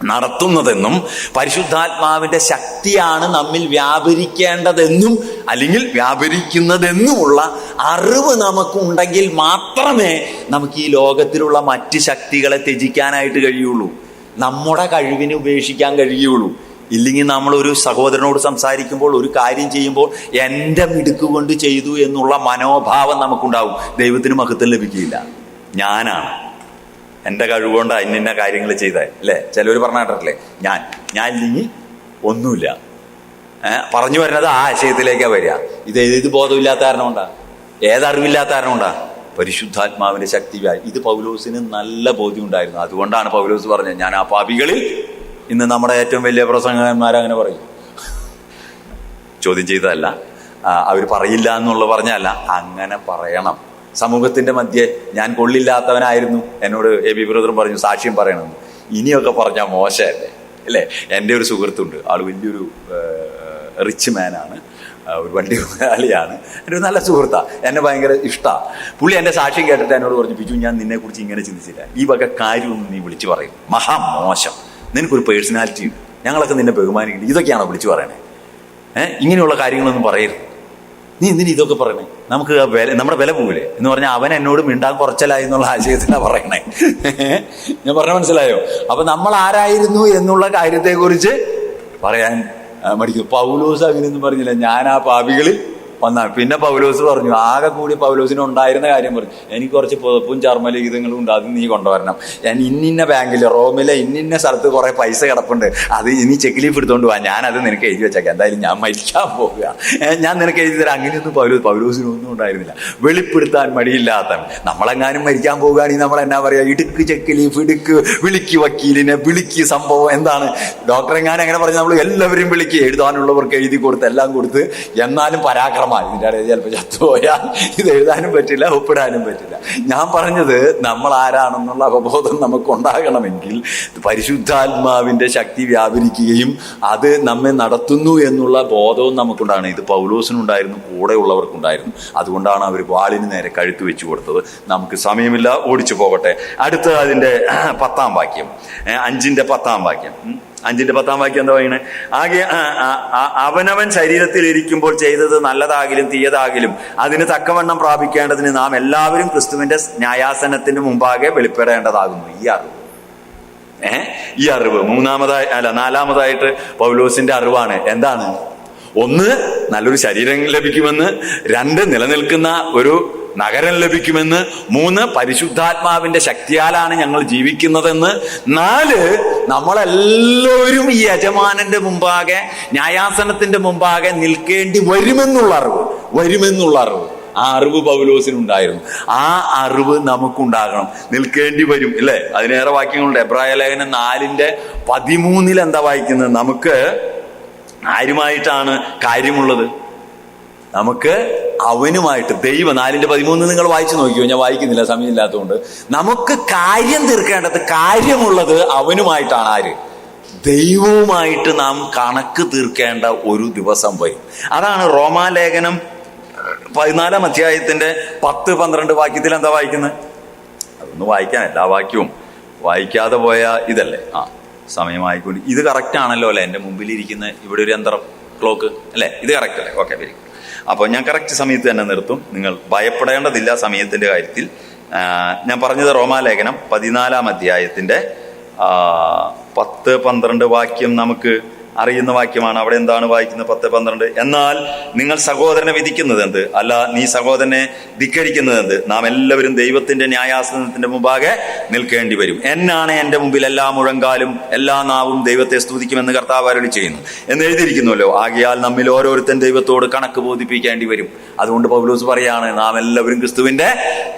നടത്തുന്നതെന്നും പരിശുദ്ധാത്മാവിന്റെ ശക്തിയാണ് നമ്മിൽ വ്യാപരിക്കേണ്ടതെന്നും അല്ലെങ്കിൽ വ്യാപരിക്കുന്നതെന്നുമുള്ള അറിവ് നമുക്കുണ്ടെങ്കിൽ മാത്രമേ നമുക്ക് ഈ ലോകത്തിലുള്ള മറ്റ് ശക്തികളെ ത്യജിക്കാനായിട്ട് കഴിയുള്ളൂ. നമ്മുടെ കഴിവിനെ ഉപേക്ഷിക്കാൻ കഴിയുള്ളൂ. ഇല്ലെങ്കിൽ നമ്മൾ ഒരു സഹോദരനോട് സംസാരിക്കുമ്പോൾ, ഒരു കാര്യം ചെയ്യുമ്പോൾ എൻ്റെ മിടുക്ക് കൊണ്ട് ചെയ്തു എന്നുള്ള മനോഭാവം നമുക്കുണ്ടാവും. ദൈവത്തിന് മഹത്വം ലഭിക്കുകയില്ല. ഞാനാണ്, എൻ്റെ കഴിവുകൊണ്ട് ഇന്ന കാര്യങ്ങൾ ചെയ്തേ അല്ലേ? ചിലവർ പറഞ്ഞിട്ടില്ലേ, ഞാൻ ഇല്ലെങ്കിൽ ഒന്നുമില്ല. പറഞ്ഞു വരുന്നത് ആ ആശയത്തിലേക്കാണ് വരിക. ഇത് ഏത് ബോധമില്ലാത്ത കാരണം കൊണ്ടാ, ഏതറിവില്ലാത്ത കാരണം കൊണ്ടാ? പരിശുദ്ധാത്മാവിന്റെ ശക്തി. ഇത് പൗലോസിന് നല്ല ബോധ്യം ഉണ്ടായിരുന്നു. അതുകൊണ്ടാണ് പൗലോസ് പറഞ്ഞത്, ഞാൻ ആ പാപികളിൽ. ഇന്ന് നമ്മുടെ ഏറ്റവും വലിയ പ്രസംഗകന്മാരങ്ങനെ പറയും. ചോദ്യം ചെയ്തതല്ല, അവർ പറയില്ല എന്നുള്ള പറഞ്ഞല്ല, അങ്ങനെ പറയണം. സമൂഹത്തിന്റെ മധ്യേ ഞാൻ കൊള്ളില്ലാത്തവനായിരുന്നു. എന്നോട് എബി ബ്രദറും പറഞ്ഞു സാക്ഷ്യം പറയണമെന്ന്. ഇനിയൊക്കെ പറഞ്ഞാൽ മോശമല്ലേ അല്ലേ? എൻ്റെ ഒരു സുഹൃത്തുണ്ട്, ആൾ വലിയൊരു റിച്ച് മാനാണ്, ഒരു വണ്ടി മുതലാളിയാണ്, എൻ്റെ ഒരു നല്ല സുഹൃത്താണ്, എന്നെ ഭയങ്കര ഇഷ്ടമാണ്. പുള്ളി എൻ്റെ സാക്ഷ്യം കേട്ടിട്ട് എന്നോട് പറഞ്ഞു, ബിജു ഞാൻ നിന്നെക്കുറിച്ച് ഇങ്ങനെ ചിന്തിച്ചില്ല, ഈ വക കാര്യമൊന്നും നീ വിളിച്ചു പറയും, മഹാമോശം, നിനക്കൊരു പേഴ്സണാലിറ്റി ഉണ്ട്, ഞങ്ങളൊക്കെ നിന്നെ ബഹുമാനിക്കുന്നത്, ഇതൊക്കെയാണോ വിളിച്ചു പറയണേ? ഇങ്ങനെയുള്ള കാര്യങ്ങളൊന്നും പറയരുത്, നീ എന്തിനു ഇതൊക്കെ പറയണേ, നമുക്ക് നമ്മുടെ വില പോകില്ലേ എന്ന് പറഞ്ഞാൽ അവൻ എന്നോട് മിണ്ടാൻ കുറച്ചലായി എന്നുള്ള ആശയത്തിനാണ് പറയണേ. ഞാൻ പറഞ്ഞ മനസ്സിലായോ? അപ്പൊ നമ്മൾ ആരായിരുന്നു എന്നുള്ള കാര്യത്തെക്കുറിച്ച് പറയാൻ മടിക്കും. പൗലോസ് അങ്ങനെയൊന്നും പറഞ്ഞില്ല, ഞാൻ ആ പാപികളിൽ ഒന്നാ. പിന്നെ പൗലോസ് പറഞ്ഞു, ആകെ കൂടി പൗലോസിന് ഉണ്ടായിരുന്ന കാര്യം പറഞ്ഞു, എനിക്ക് കുറച്ച് പുതപ്പും ചർമ്മലിഖിതങ്ങളും ഉണ്ട്, അത് നീ കൊണ്ടുവരണം. ഞാൻ ഇന്നിന്ന ബാങ്കിൽ റോമിലെ ഇന്നിന്ന സ്ഥലത്ത് കുറെ പൈസ കിടപ്പുണ്ട്, അത് ഇനി ചെക്ക് ലീഫ് എടുത്തോണ്ട് പോവാ, ഞാനത് നിനക്ക് എഴുതി വെച്ചേക്കാം, എന്തായാലും ഞാൻ മരിക്കാൻ പോവുക, ഞാൻ നിനക്ക് എഴുതി തരാം. അങ്ങനെയൊന്നും പൗലോസിനൊന്നും ഉണ്ടായിരുന്നില്ല. വെളിപ്പെടുത്താൻ മടിയില്ലാത്ത, നമ്മളെങ്ങാനും മരിക്കാൻ പോവുകയാണെങ്കിൽ നമ്മൾ എന്നാ പറയാ, ഇടുക്ക് ചെക്ക് ലീഫ്, ഇടുക്ക് വിളിക്ക് വക്കീലിനെ, വിളിക്ക് സംഭവം എന്താണ്, ഡോക്ടർ എങ്ങാനും അങ്ങനെ പറഞ്ഞ് നമ്മൾ എല്ലാവരും വിളിക്ക്, എഴുതാനുള്ളവർക്ക് എഴുതി കൊടുത്ത് എല്ലാം കൊടുത്ത്, എന്നാലും പരാക്രമം. ഇതിൻ്റെ ഇടയിൽ ചിലപ്പോൾ ചത്തുപോയാൽ ഇത് എഴുതാനും പറ്റില്ല, ഒപ്പിടാനും പറ്റില്ല. ഞാൻ പറഞ്ഞത്, നമ്മൾ ആരാണെന്നുള്ള അവബോധം നമുക്ക് ഉണ്ടാകണമെങ്കിൽ പരിശുദ്ധാത്മാവിന്റെ ശക്തി വ്യാപരിക്കുകയും അത് നമ്മെ നടത്തുന്നു എന്നുള്ള ബോധവും നമുക്കുണ്ടാകണം. ഇത് പൗലോസിനുണ്ടായിരുന്നു, കൂടെയുള്ളവർക്കുണ്ടായിരുന്നു. അതുകൊണ്ടാണ് അവർ വാളിന് നേരെ കഴുത്ത് വെച്ചു കൊടുത്തത്. നമുക്ക് സമയമില്ല, ഓടിച്ചു പോകട്ടെ. അടുത്ത അതിന്റെ 10-ാം വാക്യം, 5-ന്റെ 10-ാം വാക്യം. 5-ന്റെ 10-ാം വാക്യം എന്താ പറയുന്നത്? ആകെ അവനവൻ ശരീരത്തിൽ ഇരിക്കുമ്പോൾ ചെയ്തത് നല്ലതാകിലും തീയതാകിലും അതിന് തക്കവണ്ണം പ്രാപിക്കേണ്ടതിന് നാം എല്ലാവരും ക്രിസ്തുവിന്റെ ന്യായാസനത്തിന് മുമ്പാകെ വെളിപ്പെടേണ്ടതാകുന്നു. ഈ അറിവ് 4-ാമതായിട്ട് പൗലോസിന്റെ അറിവാണ്. എന്താണ്? 1, നല്ലൊരു ശരീരം ലഭിക്കുമെന്ന്. 2, നിലനിൽക്കുന്ന ഒരു നഗരം ലഭിക്കുമെന്ന്. 3, പരിശുദ്ധാത്മാവിന്റെ ശക്തിയാലാണ് ഞങ്ങൾ ജീവിക്കുന്നതെന്ന്. 4, നമ്മളെല്ലാവരും ഈ യജമാനന്റെ മുമ്പാകെ, ന്യായാസനത്തിന്റെ മുമ്പാകെ നിൽക്കേണ്ടി വരുമെന്നുള്ള അറിവ്. ആ അറിവ് പൗലോസിനുണ്ടായിരുന്നു. ആ അറിവ് നമുക്കുണ്ടാകണം. നിൽക്കേണ്ടി വരും, ഇല്ലേ? അതിനേറെ വാക്യങ്ങളുണ്ട്. എബ്രായ ലേഖനം 4:13 എന്താ വായിക്കുന്നത്? നമുക്ക് ആരുമായിട്ടാണ് കാര്യമുള്ളത്? നമുക്ക് അവനുമായിട്ട്. ദൈവം 4:13 നിങ്ങൾ വായിച്ചു നോക്കിയോ? ഞാൻ വായിക്കുന്നില്ല, സമയമില്ലാത്തതുകൊണ്ട്. നമുക്ക് കാര്യം തീർക്കേണ്ടത്, കാര്യമുള്ളത് അവനുമായിട്ടാണ്. ആര്? ദൈവവുമായിട്ട് നാം കണക്ക് തീർക്കേണ്ട ഒരു ദിവസം വരും. അതാണ് റോമാലേഖനം 14-ാം അധ്യായത്തിന്റെ 10-12 വാക്യത്തിൽ എന്താ വായിക്കുന്നത്? അതൊന്ന് വായിക്കാൻ, എല്ലാ വാക്യവും വായിക്കാതെ പോയ ഇതല്ലേ. സമയമായിക്കൊണ്ട് ഇത് കറക്റ്റ് ആണല്ലോ അല്ലെ? എൻ്റെ മുമ്പിലിരിക്കുന്ന ഇവിടെ ഒരു യന്ത്രം, ക്ലോക്ക് അല്ലേ? ഇത് കറക്റ്റ് അല്ലേ? Okay, very good. അപ്പോൾ ഞാൻ കറക്റ്റ് സമയത്ത് തന്നെ നിർത്തും. നിങ്ങൾ ഭയപ്പെടേണ്ടതില്ല സമയത്തിന്റെ കാര്യത്തിൽ. ഞാൻ പറഞ്ഞത് റോമാലേഖനം 14-ാം അധ്യായത്തിന്റെ 10-12 വാക്യം നമുക്ക് അറിയുന്ന വാക്യമാണ്. അവിടെ എന്താണ് വായിക്കുന്നത്? 10-12. എന്നാൽ നിങ്ങൾ സഹോദരനെ വിധിക്കുന്നത് എന്ത്? അല്ല, നീ സഹോദരനെ ധിക്കരിക്കുന്നത് എന്ത്? നാം എല്ലാവരും ദൈവത്തിന്റെ ന്യായാസനത്തിന്റെ മുമ്പാകെ നിൽക്കേണ്ടി വരും. എന്നാണ് എന്റെ മുമ്പിൽ എല്ലാ മുഴങ്കാലും എല്ലാ നാവും ദൈവത്തെ സ്തുതിക്കുമെന്ന് കർത്താവ് അരുളി ചെയ്യുന്നു എന്ന് എഴുതിയിരിക്കുന്നുവല്ലോ. ആകയാൽ നമ്മിൽ ഓരോരുത്തൻ ദൈവത്തോട് കണക്ക് ബോധിപ്പിക്കേണ്ടി വരും. അതുകൊണ്ട് പൗലോസ് പറയാണ്, നാം എല്ലാവരും ക്രിസ്തുവിന്റെ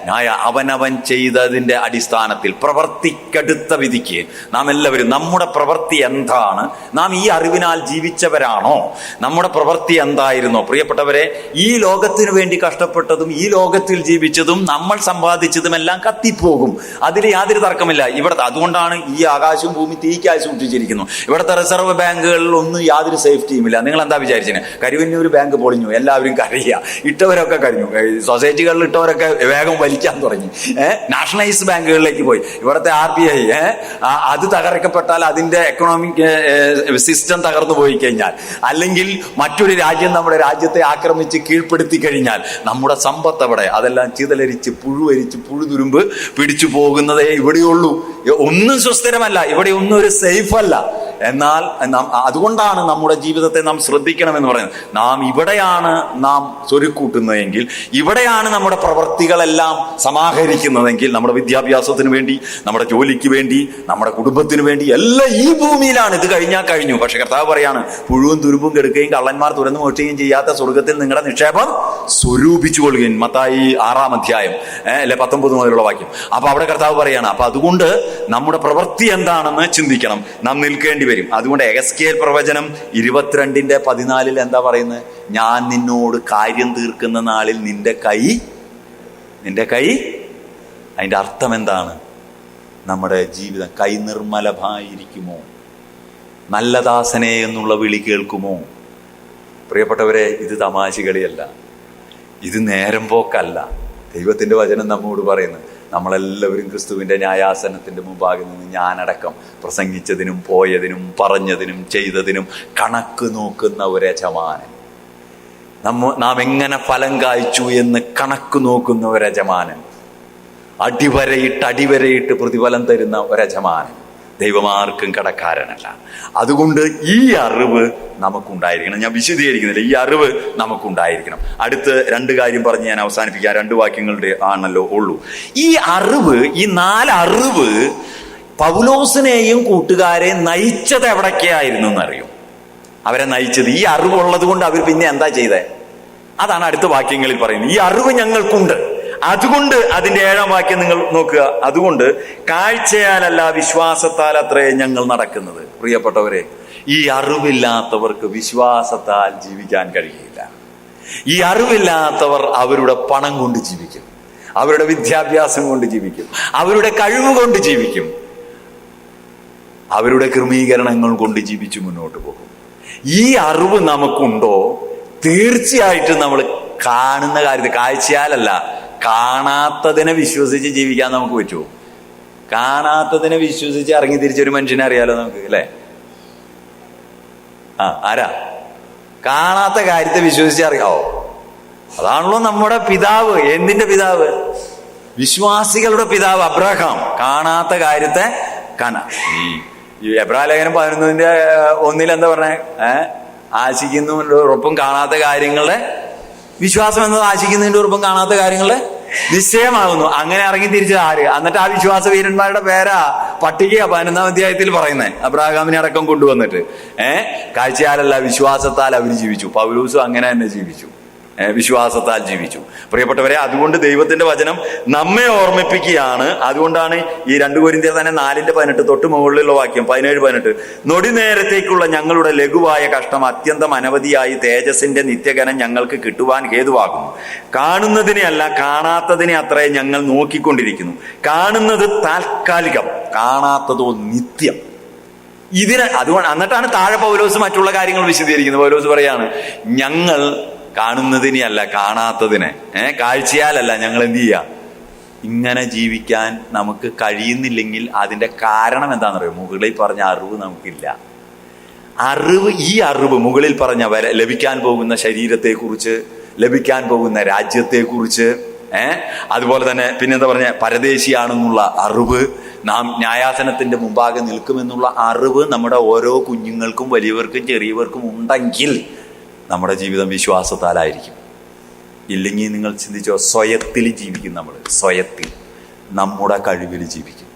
അവനവൻ ചെയ്തതിന്റെ അടിസ്ഥാനത്തിൽ പ്രവർത്തിക്കടുത്ത വിധിക്ക് നാം എല്ലാവരും, നമ്മുടെ പ്രവൃത്തി എന്താണ്? നാം ഈ അറിവിനാൽ ജീവിച്ചവരാണോ? നമ്മുടെ പ്രവൃത്തി എന്തായിരുന്നോ? പ്രിയപ്പെട്ടവരെ, ഈ ലോകത്തിനു വേണ്ടി കഷ്ടപ്പെട്ടതും ഈ ലോകത്തിൽ ജീവിച്ചതും നമ്മൾ സമ്പാദിച്ചതും എല്ലാം കത്തിപ്പോകും. അതിൽ യാതൊരു തർക്കമില്ല. ഇവിടുത്തെ അതുകൊണ്ടാണ് ഈ ആകാശവും ഭൂമി തീക്കായി സൂക്ഷിച്ചിരിക്കുന്നു. ഇവിടുത്തെ റിസർവ് ബാങ്കുകളിൽ ഒന്നും യാതൊരു സേഫ്റ്റിയും ഇല്ല. നിങ്ങൾ എന്താ വിചാരിച്ചത്? കരുവന്നൂർ ബാങ്ക് പൊളിഞ്ഞു, എല്ലാവരും കരയുക. ഇട്ടവരൊക്കെ കഴിഞ്ഞു, സൊസൈറ്റികളിൽ ഇട്ടവരൊക്കെ വേഗം വലിക്കാൻ തുടങ്ങി. നാഷണലൈസ് ബാങ്കുകളിലേക്ക് പോയി. ഇവിടുത്തെ RBI അത് തകർക്കപ്പെട്ടാൽ അതിന്റെ എക്കണോമിക് സിസ്റ്റം തകർന്നു പോയി കഴിഞ്ഞാൽ, അല്ലെങ്കിൽ മറ്റൊരു രാജ്യം നമ്മുടെ രാജ്യത്തെ ആക്രമിച്ച് കീഴ്പ്പെടുത്തി കഴിഞ്ഞാൽ നമ്മുടെ സമ്പത്ത് അവിടെ അതെല്ലാം ചിതലരിച്ച് പുഴുതുരുമ്പ് പിടിച്ചു പോകുന്നതേ ഇവിടെയുള്ളൂ. ഒന്നും സുസ്ഥിരമല്ല, ഇവിടെ ഒന്നും ഒരു സേഫ് അല്ല. എന്നാൽ അതുകൊണ്ടാണ് നമ്മുടെ ജീവിതത്തെ നാം ശ്രദ്ധിക്കണമെന്ന് പറയുന്നത്. നാം ഇവിടെയാണ് നാം സ്വരുക്കൂട്ടുന്നതെങ്കിൽ, ഇവിടെയാണ് നമ്മുടെ പ്രവൃത്തികളെല്ലാം സമാഹരിക്കുന്നതെങ്കിൽ, നമ്മുടെ വിദ്യാഭ്യാസത്തിന് വേണ്ടി, നമ്മുടെ ജോലിക്ക് വേണ്ടി, നമ്മുടെ കുടുംബത്തിന് വേണ്ടി എല്ലാം ഈ ഭൂമിയിലാണ്. ഇത് കഴിഞ്ഞാൽ കഴിഞ്ഞു. പക്ഷെ കർത്താവ് പറയാണ്, പുഴുവും തുരുമ്പും കെടുക്കുകയും കള്ളന്മാർ തുറന്നു മോഷ്ടിക്കുകയും ചെയ്യാത്ത സ്വർഗത്തിൽ നിങ്ങളുടെ നിക്ഷേപം സ്വരൂപിച്ചു കൊള്ളുകയും. മത്തായി 6-ാം അധ്യായം 19 മുതലുള്ള വാക്യം. അപ്പൊ അവിടെ കർത്താവ് പറയാണ്, അപ്പൊ അതുകൊണ്ട് നമ്മുടെ പ്രവൃത്തി എന്താണെന്ന് ചിന്തിക്കണം. നാം നിൽക്കേണ്ടി വരും. അതുകൊണ്ട് എഹെസ്കേൽ പ്രവചനം 22:14 എന്താ പറയുന്നത്? ഞാൻ നിന്നോട് കാര്യം തീർക്കുന്ന നാളിൽ നിന്റെ കൈ അതിന്റെ അർത്ഥം എന്താണ്? നമ്മുടെ ജീവിതം കൈ നിർമ്മലമായിരിക്കുമോ? നല്ല ദാസനെ എന്നുള്ള വിളി കേൾക്കുമോ? പ്രിയപ്പെട്ടവരെ, ഇത് തമാശകളിയല്ല, ഇത് നേരം പോക്കല്ല. ദൈവത്തിന്റെ വചനം നമ്മോട് പറയുന്നത്, നമ്മളെല്ലാവരും ക്രിസ്തുവിന്റെ ന്യായാസനത്തിന്റെ മുമ്പാകെ നിന്ന് ഞാനടക്കം പ്രസംഗിച്ചതിനും പോയതിനും പറഞ്ഞതിനും ചെയ്തതിനും കണക്ക് നോക്കുന്ന ഒരു യജമാനൻ. നാം എങ്ങനെ ഫലം കായ്ച്ചു എന്ന് കണക്ക് നോക്കുന്ന ഒരു യജമാനൻ, അടിവരയിട്ട് പ്രതിഫലം തരുന്ന ഒരു യജമാനൻ. ദൈവമാർക്കും കടക്കാരനല്ല. അതുകൊണ്ട് ഈ അറിവ് നമുക്കുണ്ടായിരിക്കണം. ഞാൻ വിശദീകരിക്കുന്നില്ല, ഈ അറിവ് നമുക്കുണ്ടായിരിക്കണം. അടുത്ത് 2 കാര്യം പറഞ്ഞ് ഞാൻ അവസാനിപ്പിക്കാം. 2 വാക്യങ്ങളുടെ ആണല്ലോ ഉള്ളൂ. ഈ അറിവ്, ഈ 4 അറിവ് പൗലോസിനെയും കൂട്ടുകാരെ നയിച്ചത് എവിടൊക്കെയായിരുന്നു എന്നറിയും? അവരെ നയിച്ചത് ഈ അറിവുള്ളത് കൊണ്ട് അവർ പിന്നെ എന്താ ചെയ്തേ? അതാണ് അടുത്ത വാക്യങ്ങളിൽ പറയുന്നത്. ഈ അറിവ് ഞങ്ങൾക്കുണ്ട്, അതുകൊണ്ട് അതിന്റെ 7-ാം വാക്യം നിങ്ങൾ നോക്കുക. അതുകൊണ്ട് കാഴ്ചയാലല്ല വിശ്വാസത്താൽ അത്രേ ഞങ്ങൾ നടക്കുന്നത്. പ്രിയപ്പെട്ടവരെ, ഈ അറിവില്ലാത്തവർക്ക് വിശ്വാസത്താൽ ജീവിക്കാൻ കഴിയില്ല. ഈ അറിവില്ലാത്തവർ അവരുടെ പണം കൊണ്ട് ജീവിക്കും, അവരുടെ വിദ്യാഭ്യാസം കൊണ്ട് ജീവിക്കും, അവരുടെ കഴിവ് കൊണ്ട് ജീവിക്കും, അവരുടെ ക്രമീകരണങ്ങൾ കൊണ്ട് ജീവിച്ചു മുന്നോട്ട് പോകും. ഈ അറിവ് നമുക്കുണ്ടോ? തീർച്ചയായിട്ടും നമ്മൾ കാണുന്ന കാര്യത്തിൽ, കാഴ്ചയാലല്ല, കാണാത്തതിനെ വിശ്വസിച്ച് ജീവിക്കാൻ നമുക്ക് പറ്റുമോ? കാണാത്തതിനെ വിശ്വസിച്ച് ഇറങ്ങി തിരിച്ചൊരു മനുഷ്യനെ അറിയാലോ നമുക്ക്, അല്ലേ? ആരാ കാണാത്ത കാര്യത്തെ വിശ്വസിച്ച് അറിയാവോ? അതാണല്ലോ നമ്മുടെ പിതാവ്. എന്തിന്റെ പിതാവ്? വിശ്വാസികളുടെ പിതാവ് അബ്രഹാം. കാണാത്ത കാര്യത്തെ ഈ എബ്രായ ലേഖനം 11:1 എന്താ പറഞ്ഞേ? ആശിക്കുന്നതിന്റെ ഉറപ്പും കാണാത്ത കാര്യങ്ങളുടെ വിശ്വാസം എന്നത് ആശിക്കുന്നതിന്റെ ഉറപ്പും കാണാത്ത കാര്യങ്ങളുടെ നിശ്ചയമാകുന്നു. അങ്ങനെ ഇറങ്ങി തിരിച്ചത് ആര്? എന്നിട്ട് ആ വിശ്വാസ വീരന്മാരുടെ പേരാ പട്ടിക 11-ാം അധ്യായത്തിൽ പറയുന്നത്. അബ്രാഹാമിനെ അടക്കം കൊണ്ടുവന്നിട്ട് കാഴ്ചയാലല്ല വിശ്വാസത്താൽ അവർ ജീവിച്ചു. പൗലോസും അങ്ങനെ തന്നെ ജീവിച്ചു, വിശ്വാസത്താൽ ജീവിച്ചു. പ്രിയപ്പെട്ടവരെ, അതുകൊണ്ട് ദൈവത്തിന്റെ വചനം നമ്മെ ഓർമ്മിപ്പിക്കുകയാണ്. അതുകൊണ്ടാണ് ഈ 2 കൊരിന്ത്യർ തന്നെ 4:18 തൊട്ട് മുകളിലുള്ള വാക്യം 17-18 നൊടി നേരത്തേക്കുള്ള ഞങ്ങളുടെ ലഘുവായ കഷ്ടം അത്യന്തം അനവധിയായി തേജസ്സിന്റെ നിത്യഘനം ഞങ്ങൾക്ക് കിട്ടുവാൻ ഹേതുവാകുന്നു. കാണുന്നതിനെ അല്ല കാണാത്തതിനെ അത്രേ ഞങ്ങൾ നോക്കിക്കൊണ്ടിരിക്കുന്നു. കാണുന്നത് താൽക്കാലികം, കാണാത്തതോ നിത്യം. അതുകൊണ്ട് എന്നിട്ടാണ് താഴെ പൗലോസ് മറ്റുള്ള കാര്യങ്ങൾ വിശദീകരിക്കുന്നത്. പൗലോസ് പറയാണ്, ഞങ്ങൾ കാണുന്നതിനെ അല്ല കാണാത്തതിനെ, കാഴ്ചയാലല്ല ഞങ്ങൾ എന്ത് ചെയ്യുക, ഇങ്ങനെ ജീവിക്കാൻ നമുക്ക് കഴിയുന്നില്ലെങ്കിൽ അതിന്റെ കാരണം എന്താണെന്നറിയോ? മുകളിൽ പറഞ്ഞ അറിവ് നമുക്കില്ല. ഈ അറിവ് മുകളിൽ പറഞ്ഞ ലഭിക്കാൻ പോകുന്ന ശരീരത്തെക്കുറിച്ച്, ലഭിക്കാൻ പോകുന്ന രാജ്യത്തെക്കുറിച്ച്, അതുപോലെ തന്നെ പിന്നെന്താ പറഞ്ഞ പരദേശിയാണെന്നുള്ള അറിവ്, നാം ന്യായാസനത്തിന്റെ മുമ്പാകെ നിൽക്കുമെന്നുള്ള അറിവ് നമ്മുടെ ഓരോ കുഞ്ഞുങ്ങൾക്കും വലിയവർക്കും ചെറിയവർക്കും ഉണ്ടെങ്കിൽ നമ്മുടെ ജീവിതം വിശ്വാസത്താലായിരിക്കും. ഇല്ലെങ്കിൽ നിങ്ങൾ ചിന്തിച്ചോ, സ്വയത്തിൽ ജീവിക്കും. നമ്മൾ സ്വയത്തിൽ നമ്മുടെ കഴിവിൽ ജീവിക്കും.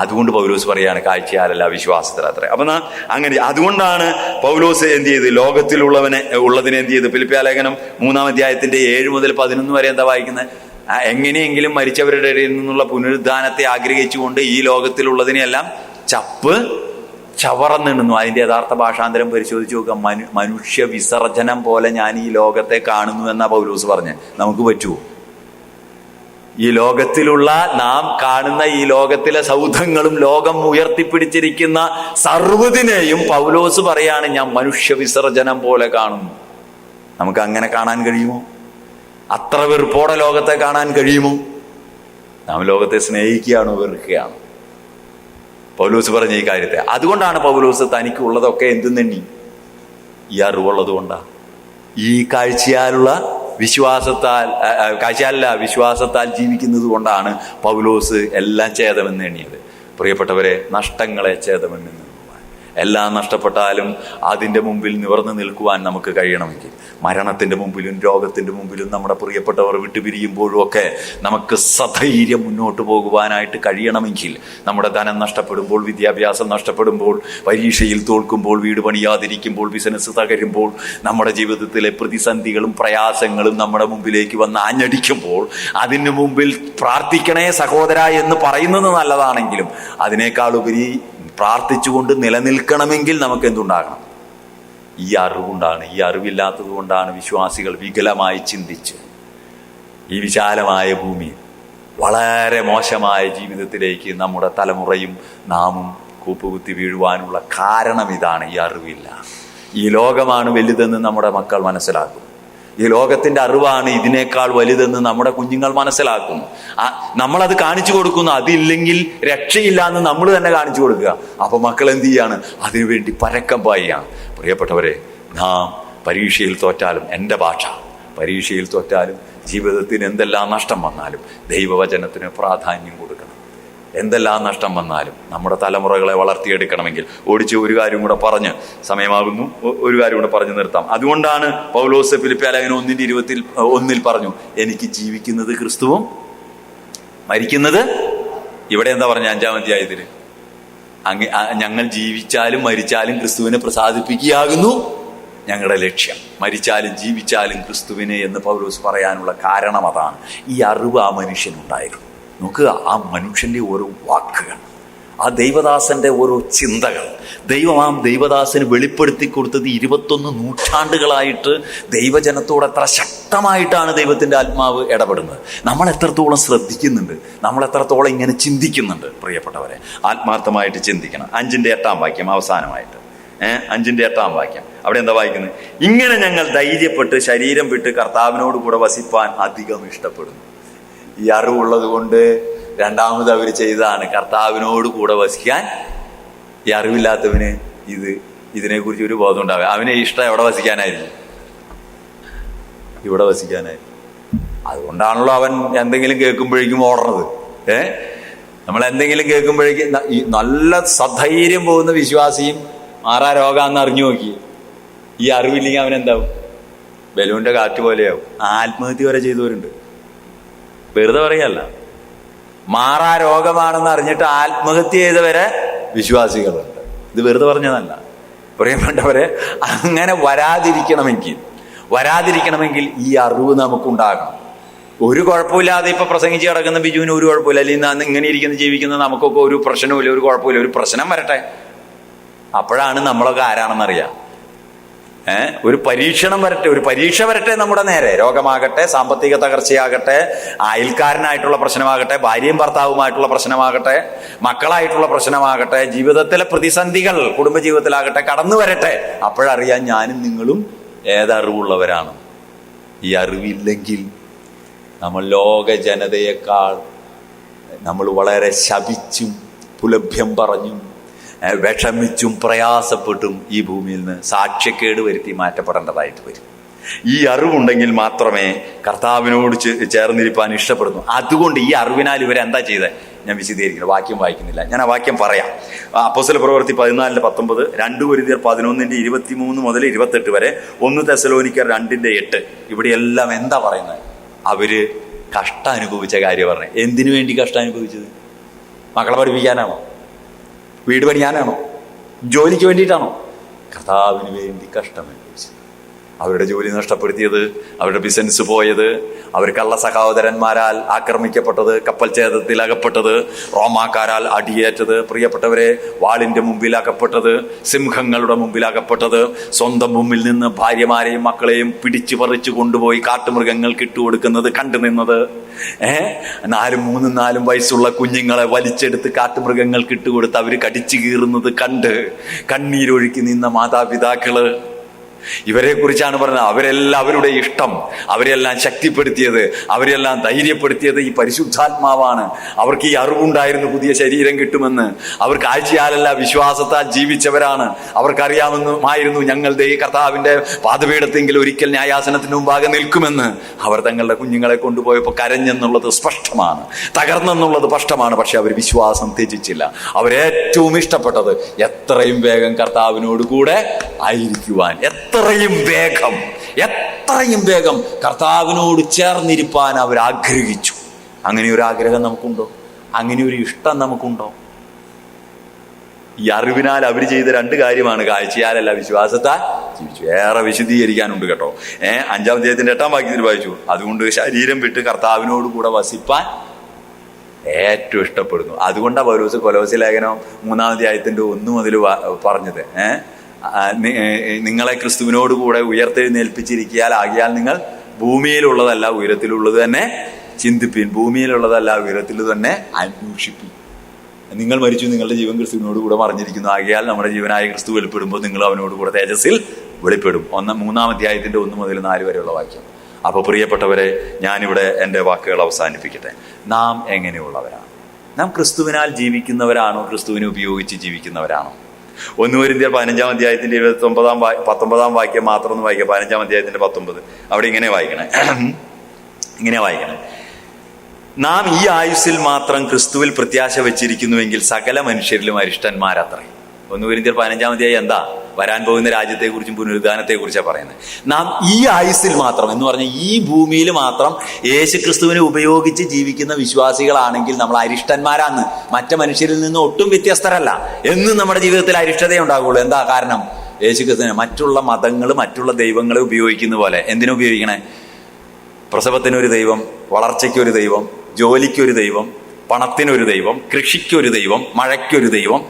അതുകൊണ്ട് പൗലോസ് പറയാണ് കാഴ്ചയാലല്ല വിശ്വാസത്തിലത്രേ. അപ്പൊ അങ്ങനെ അതുകൊണ്ടാണ് പൗലോസ് എന്ത് ചെയ്ത് ഉള്ളതിനെ എന്ത് ചെയ്ത് ഫിലിപ്പിയ ലേഖനം 3-ാം അധ്യായത്തിന്റെ 7 മുതൽ 11 വരെ എന്താ വായിക്കുന്നത്? എങ്ങനെയെങ്കിലും മരിച്ചവരുടെ ഇടയിൽ നിന്നുള്ള പുനരുദ്ധാനത്തെ ആഗ്രഹിച്ചുകൊണ്ട് ഈ ലോകത്തിലുള്ളതിനെല്ലാം ചവറന്നിടുന്നു. അതിന്റെ യഥാർത്ഥ ഭാഷാന്തരം പരിശോധിച്ച് നോക്കുക. മനുഷ്യ വിസർജനം പോലെ ഞാൻ ഈ ലോകത്തെ കാണുന്നു എന്നാ പൗലോസ് പറഞ്ഞ്. നമുക്ക് പറ്റുമോ? ഈ ലോകത്തിലുള്ള നാം കാണുന്ന ഈ ലോകത്തിലെ സൗധങ്ങളും ലോകം ഉയർത്തിപ്പിടിച്ചിരിക്കുന്ന സർവ്വതിനെയും പൗലോസ് പറയാണ്, ഞാൻ മനുഷ്യ വിസർജനം പോലെ കാണുന്നു. നമുക്ക് അങ്ങനെ കാണാൻ കഴിയുമോ? അത്ര വെറുപ്പോടെ ലോകത്തെ കാണാൻ കഴിയുമോ? നാം ലോകത്തെ സ്നേഹിക്കുകയാണോ വെറുക്കുകയാണോ? പൗലോസ് പറഞ്ഞ ഈ കാര്യത്തെ. അതുകൊണ്ടാണ് പൗലോസ് തനിക്കുള്ളതൊക്കെ എന്തെന്നെണ്ണി? ഈ അറിവുള്ളത് കൊണ്ടാ. ഈ കാഴ്ചയാലല്ല വിശ്വാസത്താൽ ജീവിക്കുന്നത് കൊണ്ടാണ് പൗലോസ് എല്ലാം ഛേദമെന്ന് എണ്ണിയത്. പ്രിയപ്പെട്ടവരെ, നഷ്ടങ്ങളെ ഛേദമെന്ന് എല്ലാം നഷ്ടപ്പെട്ടാലും അതിൻ്റെ മുമ്പിൽ നിവർന്നു നിൽക്കുവാൻ നമുക്ക് കഴിയണമെങ്കിൽ, മരണത്തിൻ്റെ മുമ്പിലും രോഗത്തിൻ്റെ മുമ്പിലും നമ്മുടെ പ്രിയപ്പെട്ടവർ വിട്ടുപിരിയുമ്പോഴും ഒക്കെ നമുക്ക് സധൈര്യം മുന്നോട്ട് പോകുവാനായിട്ട് കഴിയണമെങ്കിൽ, നമ്മുടെ ധനം നഷ്ടപ്പെടുമ്പോൾ, വിദ്യാഭ്യാസം നഷ്ടപ്പെടുമ്പോൾ, പരീക്ഷയിൽ തോൽക്കുമ്പോൾ, വീട് പണിയാതിരിക്കുമ്പോൾ, ബിസിനസ് തകരുമ്പോൾ, നമ്മുടെ ജീവിതത്തിലെ പ്രതിസന്ധികളും പ്രയാസങ്ങളും നമ്മുടെ മുമ്പിലേക്ക് വന്ന് ആഞ്ഞടിക്കുമ്പോൾ, അതിന് മുമ്പിൽ പ്രാർത്ഥിക്കണേ സഹോദര എന്ന് പറയുന്നത് നല്ലതാണെങ്കിലും അതിനേക്കാൾ ഉപരി പ്രാർത്ഥിച്ചുകൊണ്ട് നിലനിൽക്കണമെങ്കിൽ നമുക്ക് എന്തുണ്ടാകണം? ഈ അറിവുണ്ടാണ്. ഈ അറിവില്ലാത്തത് കൊണ്ടാണ് വിശ്വാസികൾ വികലമായി ചിന്തിച്ച് ഈ വിശാലമായ ഭൂമി വളരെ മോശമായ ജീവിതത്തിലേക്ക് നമ്മുടെ തലമുറയും നാമും കൂപ്പുകുത്തി വീഴുവാനുള്ള കാരണം ഇതാണ്. ഈ അറിവില്ല. ഈ ലോകമാണ് വലുതെന്ന് നമ്മുടെ മക്കൾ മനസ്സിലാക്കും. ഈ ലോകത്തിന്റെ അറിവാണ് ഇതിനേക്കാൾ വലുതെന്ന് നമ്മുടെ കുഞ്ഞുങ്ങൾ മനസ്സിലാക്കും. നമ്മളത് കാണിച്ചു കൊടുക്കുന്നു. അതില്ലെങ്കിൽ രക്ഷയില്ല എന്ന് നമ്മൾ തന്നെ കാണിച്ചു കൊടുക്കുക. അപ്പൊ മക്കൾ എന്ത് ചെയ്യാണ്? അതിനുവേണ്ടി പരക്കം പായാണ്. പ്രിയപ്പെട്ടവരെ, നാം പരീക്ഷയിൽ തോറ്റാലും, എൻ്റെ ഭാഷ പരീക്ഷയിൽ തോറ്റാലും, ജീവിതത്തിന് എന്തെല്ലാം നഷ്ടം വന്നാലും ദൈവവചനത്തിന് പ്രാധാന്യം കൊടുക്കണം. എന്തെല്ലാം നഷ്ടം വന്നാലും നമ്മുടെ തലമുറകളെ വളർത്തിയെടുക്കണമെങ്കിൽ ഒരു കാര്യം കൂടെ പറഞ്ഞ് സമയമാകുന്നു, ഒരു കാര്യം കൂടെ പറഞ്ഞു നിർത്താം. അതുകൊണ്ടാണ് പൗലോസ് ഫിലിപ്പിയ ലേഖനം 1:21 പറഞ്ഞു, എനിക്ക് ജീവിക്കുന്നത് ക്രിസ്തുവും മരിക്കുന്നത്. ഇവിടെ എന്താ പറഞ്ഞ 5-ാം അധ്യായത്തിൽ? ഞങ്ങൾ ജീവിച്ചാലും മരിച്ചാലും ക്രിസ്തുവിനെ പ്രസാദിപ്പിക്കുകയാകുന്നു ഞങ്ങളുടെ ലക്ഷ്യം. മരിച്ചാലും ജീവിച്ചാലും ക്രിസ്തുവിനെ എന്ന് പൗലോസ് പറയാനുള്ള കാരണം അതാണ്. ഈ അറിവ് ആ മനുഷ്യനുണ്ടായിരുന്നു. നോക്കുക, ആ മനുഷ്യന്റെ ഓരോ വാക്കുകൾ, ആ ദൈവദാസന്റെ ഓരോ ചിന്തകൾ, ദൈവദാസന് വെളിപ്പെടുത്തി കൊടുത്തത് 21 നൂറ്റാണ്ടുകളായിട്ട് ദൈവജനത്തോട് എത്ര ശക്തമായിട്ടാണ് ദൈവത്തിന്റെ ആത്മാവ് ഇടപെടുന്നത്. നമ്മൾ എത്രത്തോളം ശ്രദ്ധിക്കുന്നുണ്ട്, നമ്മൾ എത്രത്തോളം ഇങ്ങനെ ചിന്തിക്കുന്നുണ്ട്. പ്രിയപ്പെട്ടവരെ, ആത്മാർത്ഥമായിട്ട് ചിന്തിക്കണം. 5-ാം വാക്യം അവസാനമായിട്ട്, 5-ാം വാക്യം അവിടെ എന്താ വായിക്കുന്നത്? ഇങ്ങനെ ഞങ്ങൾ ധൈര്യപ്പെട്ട് ശരീരം വിട്ട് കർത്താവിനോട് കൂടെ വസിപ്പാൻ അധികം ഇഷ്ടപ്പെടുന്നു. ഈ അറിവുള്ളത് കൊണ്ട് രണ്ടാമത് അവർ ചെയ്തതാണ് കർത്താവിനോട് കൂടെ വസിക്കാൻ. ഈ അറിവില്ലാത്തവന് ഇതിനെക്കുറിച്ച് ഒരു ബോധം ഉണ്ടാവുക. അവനെ ഇഷ്ടം എവിടെ വസിക്കാനായിരുന്നു? ഇവിടെ വസിക്കാനായിരുന്നു. അതുകൊണ്ടാണല്ലോ അവൻ എന്തെങ്കിലും കേൾക്കുമ്പോഴേക്കും ഓടണത്. നമ്മൾ എന്തെങ്കിലും കേൾക്കുമ്പോഴേക്കും നല്ല സധൈര്യം പോകുന്ന വിശ്വാസിയും മാറാ രോഗാന്ന് അറിഞ്ഞു നോക്കി. ഈ അറിവില്ലെങ്കിൽ അവൻ എന്താവും? ബലൂന്റെ കാറ്റ് പോലെയാവും. ആത്മഹത്യ വരെ ചെയ്തവരുണ്ട്. വെറുതെ പറയല്ല. മാറാ രോഗമാണെന്ന് അറിഞ്ഞിട്ട് ആത്മഹത്യ ചെയ്തവരെ വിശ്വാസികളുണ്ട്. ഇത് വെറുതെ പറഞ്ഞതല്ല. പ്രിയപ്പെട്ടവരെ, അങ്ങനെ വരാതിരിക്കണമെങ്കിൽ ഈ അറിവ് നമുക്കുണ്ടാകണം. ഒരു കുഴപ്പമില്ലാതെ ഇപ്പൊ പ്രസംഗിച്ച് കിടക്കുന്ന ബിജുവിന് ഒരു കുഴപ്പമില്ല, അല്ലെങ്കിൽ ഇങ്ങനെ ജീവിക്കുന്ന നമുക്കൊക്കെ ഒരു പ്രശ്നവുമില്ല, ഒരു കുഴപ്പമില്ല. ഒരു പ്രശ്നം വരട്ടെ, അപ്പോഴാണ് നമ്മളൊക്കെ ആരാണെന്നറിയാം. ഒരു പരീക്ഷണം വരട്ടെ, ഒരു പരീക്ഷ വരട്ടെ നമ്മുടെ നേരെ. രോഗമാകട്ടെ, സാമ്പത്തിക തകർച്ചയാകട്ടെ, അയൽക്കാരനായിട്ടുള്ള പ്രശ്നമാകട്ടെ, ഭാര്യയും ഭർത്താവുമായിട്ടുള്ള പ്രശ്നമാകട്ടെ, മക്കളായിട്ടുള്ള പ്രശ്നമാകട്ടെ, ജീവിതത്തിലെ പ്രതിസന്ധികൾ കുടുംബജീവിതത്തിലാകട്ടെ കടന്നു വരട്ടെ. അപ്പോഴറിയാം ഞാനും നിങ്ങളും ഏതറിവുള്ളവരാണ്. ഈ അറിവില്ലെങ്കിൽ നമ്മൾ ലോക ജനതയേക്കാൾ നമ്മൾ വളരെ ശപിച്ചും പുലഭ്യം പറഞ്ഞും വിഷമിച്ചും പ്രയാസപ്പെട്ടും ഈ ഭൂമിയിൽ നിന്ന് സാക്ഷ്യക്കേട് വരുത്തി മാറ്റപ്പെടേണ്ടതായിട്ട് വരും. ഈ അറിവുണ്ടെങ്കിൽ മാത്രമേ കർത്താവിനോട് ചേർന്നിരിപ്പാൻ ഇഷ്ടപ്പെടുന്നു. അതുകൊണ്ട് ഈ അറിവിനാൽ ഇവരെന്താ ചെയ്തത് ഞാൻ വിശദീകരിക്കുന്നത്. വാക്യം വായിക്കുന്നില്ല, ഞാൻ ആ വാക്യം പറയാം. അപ്പോസ്തല പ്രവൃത്തി 14:19, 2 കൊരിന്ത്യർ 11:23 മുതൽ 28 വരെ, 1 തെസ്സലോനിക്കർ 2:8. ഇവിടെയെല്ലാം എന്താ പറയുന്നത്? അവര് കഷ്ടം അനുഭവിച്ച കാര്യം പറഞ്ഞത്. എന്തിനു വേണ്ടി കഷ്ടം അനുഭവിച്ചത്? മക്കളെ പഠിപ്പിക്കാനാണോ? വീട് പണിയാനാണോ? ജോലിക്ക് വേണ്ടിയിട്ടാണോ? കർത്താവിന് വേണ്ടി കഷ്ടം അനുഭവിച്ചത്. അവരുടെ ജോലി നഷ്ടപ്പെടുത്തിയത്, അവരുടെ ബിസിനസ് പോയത്, അവർ കള്ള സഹോദരന്മാരാൽ ആക്രമിക്കപ്പെട്ടത്, കപ്പൽ ഛേദത്തിൽ അകപ്പെട്ടത്, റോമാക്കാരാൽ അടിയേറ്റത്, പ്രിയപ്പെട്ടവരെ വാളിന്റെ മുമ്പിൽ അകപ്പെട്ടത്, സിംഹങ്ങളുടെ മുമ്പിൽ അകപ്പെട്ടത്, സ്വന്തം മുമ്പിൽ നിന്ന് ഭാര്യമാരെയും മക്കളെയും പിടിച്ചു പറിച്ചു കൊണ്ടുപോയി കാട്ടുമൃഗങ്ങൾക്ക് ഇട്ടുകൊടുക്കുന്നത് കണ്ടു നിന്നത്, 4 വയസ്സുള്ള കുഞ്ഞുങ്ങളെ വലിച്ചെടുത്ത് കാട്ടുമൃഗങ്ങൾക്ക് ഇട്ടുകൊടുത്ത് അവര് കടിച്ചു കീറുന്നത് കണ്ട് കണ്ണീരൊഴുക്കി നിന്ന മാതാപിതാക്കള്. ഇവരെ കുറിച്ചാണ് പറഞ്ഞത്. അവരെല്ലാം അവരുടെ ഇഷ്ടം, അവരെല്ലാം ശക്തിപ്പെടുത്തിയത്, അവരെല്ലാം ധൈര്യപ്പെടുത്തിയത് ഈ പരിശുദ്ധാത്മാവാണ്. അവർക്ക് ഈ അറിവുണ്ടായിരുന്നു പുതിയ ശരീരം കിട്ടുമെന്ന്. അവർ കാഴ്ചയാലല്ല വിശ്വാസത്താൽ ജീവിച്ചവരാണ്. അവർക്കറിയാമെന്നുമായിരുന്നു ഞങ്ങൾ കർത്താവിന്റെ പാദപീഠത്തെങ്കിൽ ഒരിക്കൽ ന്യായാസനത്തിന് മുമ്പാകെ നിൽക്കുമെന്ന്. അവർ തങ്ങളുടെ കുഞ്ഞുങ്ങളെ കൊണ്ടുപോയപ്പോൾ കരഞ്ഞെന്നുള്ളത് സ്പഷ്ടമാണ്, തകർന്നെന്നുള്ളത് സ്പഷ്ടമാണ്. പക്ഷെ അവർ വിശ്വാസം ത്യജിച്ചില്ല. അവരേറ്റവും ഇഷ്ടപ്പെട്ടത് എത്രയും വേഗം കർത്താവിനോട് കൂടെ ആയിരിക്കുവാൻ, എത്രയും വേഗം കർത്താവിനോട് ചേർന്നിരിപ്പാൻ അവർ ആഗ്രഹിച്ചു. അങ്ങനെ ഒരു ആഗ്രഹം നമുക്കുണ്ടോ? അങ്ങനെ ഒരു ഇഷ്ടം നമുക്കുണ്ടോ? ഈ അറിവിനാൽ അവർ ചെയ്ത 2 കാര്യമാണ്. കാഴ്ചയാലല്ല വിശ്വാസത്താൽ ജീവിച്ചു. ഏറെ വിശദീകരിക്കാനുണ്ട് കേട്ടോ. 5-ാം അധ്യായത്തിന്റെ 8-ാം വാക്യത്തിൽ വായിച്ചു. അതുകൊണ്ട് ശരീരം വിട്ട് കർത്താവിനോട് കൂടെ വസിപ്പാൻ ഏറ്റവും ഇഷ്ടപ്പെടുന്നു. അതുകൊണ്ടാണ് പൗലോസ് കൊലോസ്യ ലേഖനം 3-ാം അധ്യായത്തിന്റെ 1 മുതൽ പറഞ്ഞത്, നിങ്ങളെ ക്രിസ്തുവിനോടുകൂടെ ഉയർത്തെഴുന്നേൽപ്പിച്ചിരിക്കാൻ ആകിയാൽ നിങ്ങൾ ഭൂമിയിലുള്ളതല്ല ഉയരത്തിലുള്ളത് തന്നെ ചിന്തിപ്പീൻ, ഭൂമിയിലുള്ളതല്ല ഉയരത്തിൽ തന്നെ അന്വേഷിപ്പീൻ. നിങ്ങൾ മരിച്ചു, നിങ്ങളുടെ ജീവൻ ക്രിസ്തുവിനോട് കൂടെ മറിഞ്ഞിരിക്കുന്നു. ആകിയാൽ നമ്മുടെ ജീവനായ ക്രിസ്തു വെളിപ്പെടുമ്പോൾ നിങ്ങൾ അവനോട് കൂടെ തേജസ്സിൽ വെളിപ്പെടും. 3-ാം അധ്യായത്തിന്റെ 1 മുതൽ 4 വരെയുള്ള വാക്യം. അപ്പൊ പ്രിയപ്പെട്ടവരെ, ഞാനിവിടെ എൻ്റെ വാക്കുകൾ അവസാനിപ്പിക്കട്ടെ. നാം എങ്ങനെയുള്ളവരാണ്? നാം ക്രിസ്തുവിനാൽ ജീവിക്കുന്നവരാണോ? ക്രിസ്തുവിനെ ഉപയോഗിച്ച് ജീവിക്കുന്നവരാണോ? 1 കൊരിന്ത്യർ 15-ാം അധ്യായത്തിന്റെ 19-ാം വാക്യം മാത്രം ഒന്ന് വായിക്കാം. 15-ാം അധ്യായത്തിന്റെ 19. അവിടെ ഇങ്ങനെ വായിക്കണേ, നാം ഈ ആയുസ്സിൽ മാത്രം ക്രിസ്തുവിൽ പ്രത്യാശ വെച്ചിരിക്കുന്നുവെങ്കിൽ സകല മനുഷ്യരിലും അരിഷ്ടന്മാരത്രേ. 1 കൊരിന്ത്യർ 15-ാം അധ്യായം എന്താ? വരാൻ പോകുന്ന രാജ്യത്തെക്കുറിച്ചും പുനരുദ്ധാനത്തെക്കുറിച്ചാണ് പറയുന്നത്. നാം ഈ ആയുസ്സിൽ മാത്രം എന്ന് പറഞ്ഞാൽ ഈ ഭൂമിയിൽ മാത്രം യേശു ക്രിസ്തുവിനെ ഉപയോഗിച്ച് ജീവിക്കുന്ന വിശ്വാസികളാണെങ്കിൽ നമ്മൾ അരിഷ്ടന്മാരാണ്. മറ്റു മനുഷ്യരിൽ നിന്ന് ഒട്ടും വ്യത്യസ്തരല്ല. എന്നും നമ്മുടെ ജീവിതത്തിൽ അരിഷ്ടതയുണ്ടാകുള്ളൂ. എന്താ കാരണം? യേശു ക്രിസ്തുവിനെ മറ്റുള്ള മതങ്ങൾ, മറ്റുള്ള ദൈവങ്ങളെ ഉപയോഗിക്കുന്ന പോലെ. എന്തിനാ ഉപയോഗിക്കണേ? പ്രസവത്തിനൊരു ദൈവം, വളർച്ചയ്ക്കൊരു ദൈവം, ജോലിക്കൊരു ദൈവം, പണത്തിനൊരു ദൈവം, കൃഷിക്കൊരു ദൈവം, മഴയ്ക്കൊരു ദൈവം.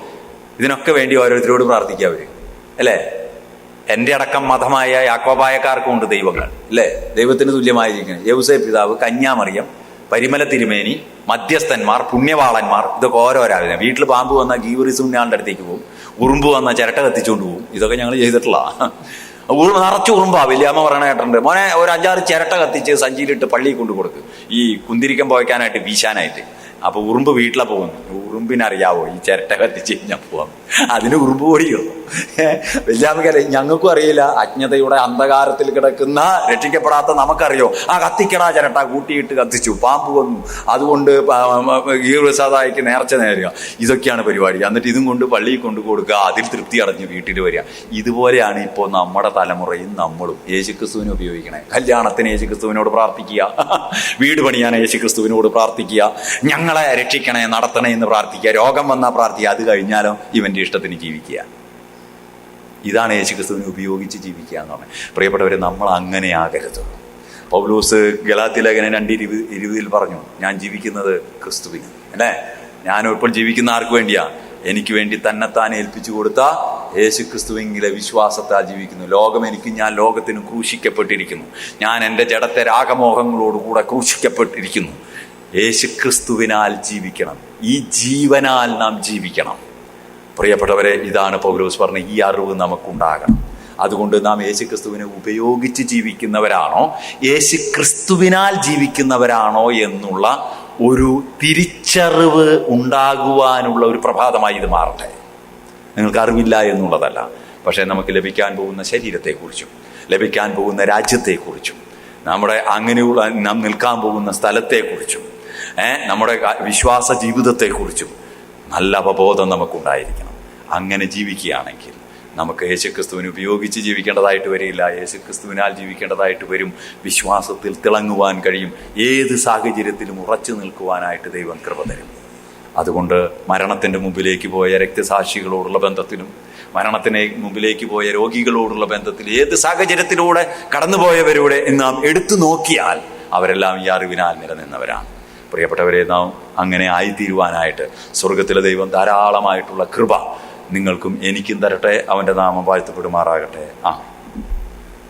ഇതിനൊക്കെ വേണ്ടി ഓരോരുത്തരോട് പ്രാർത്ഥിക്കുക അവര്, അല്ലേ? എൻ്റെ അടക്കം മതമായ യാക്കോബായക്കാർക്കും ഉണ്ട് ദൈവങ്ങൾ, അല്ലേ? ദൈവത്തിന് തുല്യമായിരിക്കണം. യൗസേ പിതാവ്, കന്യാമറിയം, പരിമല തിരുമേനി, മധ്യസ്ഥന്മാർ, പുണ്യവാളന്മാർ, ഇതൊക്കെ ഓരോരാവില്ല. വീട്ടിൽ പാമ്പ് വന്നാൽ ഗീവറിസ് ഉണ്ണിയാളുടെ അടുത്തേക്ക് പോകും, ഉറുമ്പ് വന്നാൽ ചിരട്ട കത്തിച്ചുകൊണ്ട് പോകും. ഇതൊക്കെ ഞങ്ങൾ ചെയ്തിട്ടുള്ള നിറച്ച് ഉറുമ്പാ. വലിയാമ്മ പറയണ കേട്ടിട്ടുണ്ട്, മോനെ ഒരു 5-6 ചിരട്ട കത്തിച്ച് സഞ്ചിയിലിട്ട് പള്ളിയിൽ കൊണ്ടു കൊടുക്കും, ഈ കുന്തിരിക്കം പോയ്ക്കാനായിട്ട്, വീശാനായിട്ട്. അപ്പൊ ഉറുമ്പ് വീട്ടിലാണ് പോകുന്നു. ഉറുമ്പിനറിയാവോ ഈ ചിരട്ട കത്തിച്ച് കഴിഞ്ഞാൽ പോവാം, അതിന് ഉറുമ്പ് പൊടിയുള്ളൂ. വല്യാമ്മക്കറിയ ഞങ്ങൾക്കും അറിയില്ല, അജ്ഞതയുടെ അന്ധകാരത്തിൽ കിടക്കുന്ന രക്ഷിക്കപ്പെടാത്ത നമുക്കറിയോ, കത്തിക്കടാ ചിരട്ട, കൂട്ടിയിട്ട് കത്തിച്ചു, പാമ്പ് വന്നു, അതുകൊണ്ട് ഈർവസാദായിക്ക് നേർച്ച നേരുക, ഇതൊക്കെയാണ് പരിപാടി. എന്നിട്ട് ഇതും കൊണ്ട് പള്ളിയിൽ കൊണ്ടു കൊടുക്കുക, അതിൽ തൃപ്തി അടഞ്ഞ് വീട്ടിൽ വരിക. ഇതുപോലെയാണ് ഇപ്പോൾ നമ്മുടെ തലമുറയും നമ്മളും. യേശുക്രിസ്തുവിനെ ഉപയോഗിക്കണേ. കല്യാണത്തിന് യേശുക്രിസ്തുവിനോട് പ്രാർത്ഥിക്കുക, വീട് പണിയാൻ യേശുക്രിസ്തുവിനോട് പ്രാർത്ഥിക്കുക, ഞങ്ങളെ രക്ഷിക്കണേ നടത്തണേ എന്ന് പ്രാർത്ഥിക്കുക, രോഗം വന്നാൽ പ്രാർത്ഥിക്കുക, അത് കഴിഞ്ഞാലോ ഇവന്റെ ഇഷ്ടത്തിന് ജീവിക്കുക. ഇതാണ് യേശുക്രിസ്തുവിനെ ഉപയോഗിച്ച് ജീവിക്കുക എന്ന് പറഞ്ഞത്. പ്രിയപ്പെട്ടവരെ, നമ്മൾ അങ്ങനെ ആകരുത്. പൗലോസ് ഗലാത്യ ലേഖനം 2:20 പറഞ്ഞു, ഞാൻ ജീവിക്കുന്നത് ക്രിസ്തുവിന്, അല്ലേ? ഞാൻ ഇപ്പോൾ ജീവിക്കുന്ന ആർക്ക് വേണ്ടിയാ? എനിക്ക് വേണ്ടി തന്നെത്താൻ ഏൽപ്പിച്ചു കൊടുത്ത യേശുക്രിസ്തുവിലെ വിശ്വാസത്താൽ ജീവിക്കുന്നു. ലോകം എനിക്ക്, ഞാൻ ലോകത്തിന് ക്രൂശിക്കപ്പെട്ടിരിക്കുന്നു. ഞാൻ എൻ്റെ ജഡത്തെ രാഗമോഹങ്ങളോടുകൂടെ ക്രൂശിക്കപ്പെട്ടിരിക്കുന്നു. യേശുക്രിസ്തുവിനാൽ ജീവിക്കണം. ഈ ജീവനാൽ നാം ജീവിക്കണം. പ്രിയപ്പെട്ടവരെ, ഇതാണ് പൗലോസ് പറഞ്ഞ ഈ അറിവ് നമുക്കുണ്ടാകണം. അതുകൊണ്ട് നാം യേശുക്രിസ്തുവിനെ ഉപയോഗിച്ച് ജീവിക്കുന്നവരാണോ, യേശുക്രിസ്തുവിനാൽ ജീവിക്കുന്നവരാണോ എന്നുള്ള ഒരു തിരിച്ചറിവ് ഉണ്ടാകുവാനുള്ള ഒരു പ്രഭാതമായി ഇത് മാറട്ടെ. നിങ്ങൾക്ക് അറിവില്ല എന്നുള്ളതല്ല, പക്ഷേ നമുക്ക് ലഭിക്കാൻ പോകുന്ന ശരീരത്തെക്കുറിച്ചും ലഭിക്കാൻ പോകുന്ന രാജ്യത്തെക്കുറിച്ചും നമ്മുടെ അങ്ങനെയുള്ള നാം നിൽക്കാൻ പോകുന്ന സ്ഥലത്തെക്കുറിച്ചും നമ്മുടെ വിശ്വാസ ജീവിതത്തെക്കുറിച്ചും നല്ല അവബോധം നമുക്കുണ്ടായിരിക്കണം. അങ്ങനെ ജീവിക്കുകയാണെങ്കിൽ നമുക്ക് യേശുക്രിസ്തുവിനെ ഉപയോഗിച്ച് ജീവിക്കേണ്ടതായിട്ട് വരില്ല, യേശുക്രിസ്തുവിനാൽ ജീവിക്കേണ്ടതായിട്ട് വരും. വിശ്വാസത്തിൽ തിളങ്ങുവാൻ കഴിയും. ഏത് സാഹചര്യത്തിലും ഉറച്ചു നിൽക്കുവാനായിട്ട് ദൈവം കൃപ തരും. അതുകൊണ്ട് മരണത്തിൻ്റെ മുമ്പിലേക്ക് പോയ രക്തസാക്ഷികളോടുള്ള ബന്ധത്തിലും മരണത്തിന് മുമ്പിലേക്ക് പോയ രോഗികളോടുള്ള ബന്ധത്തിൽ ഏത് സാഹചര്യത്തിലൂടെ കടന്നുപോയവരുടെ നാം എടുത്തു നോക്കിയാൽ അവരെല്ലാം ഈ അറിവിനാൽ നിലനിന്നവരാണ്. പ്രിയപ്പെട്ടവരെ, നാം അങ്ങനെ ആയിത്തീരുവാനായിട്ട് സ്വർഗത്തിലെ ദൈവം ധാരാളമായിട്ടുള്ള കൃപ നിങ്ങൾക്കും എനിക്കും തരട്ടെ. അവൻ്റെ നാമം വാഴ്ത്തപ്പെടുമാറാകട്ടെ.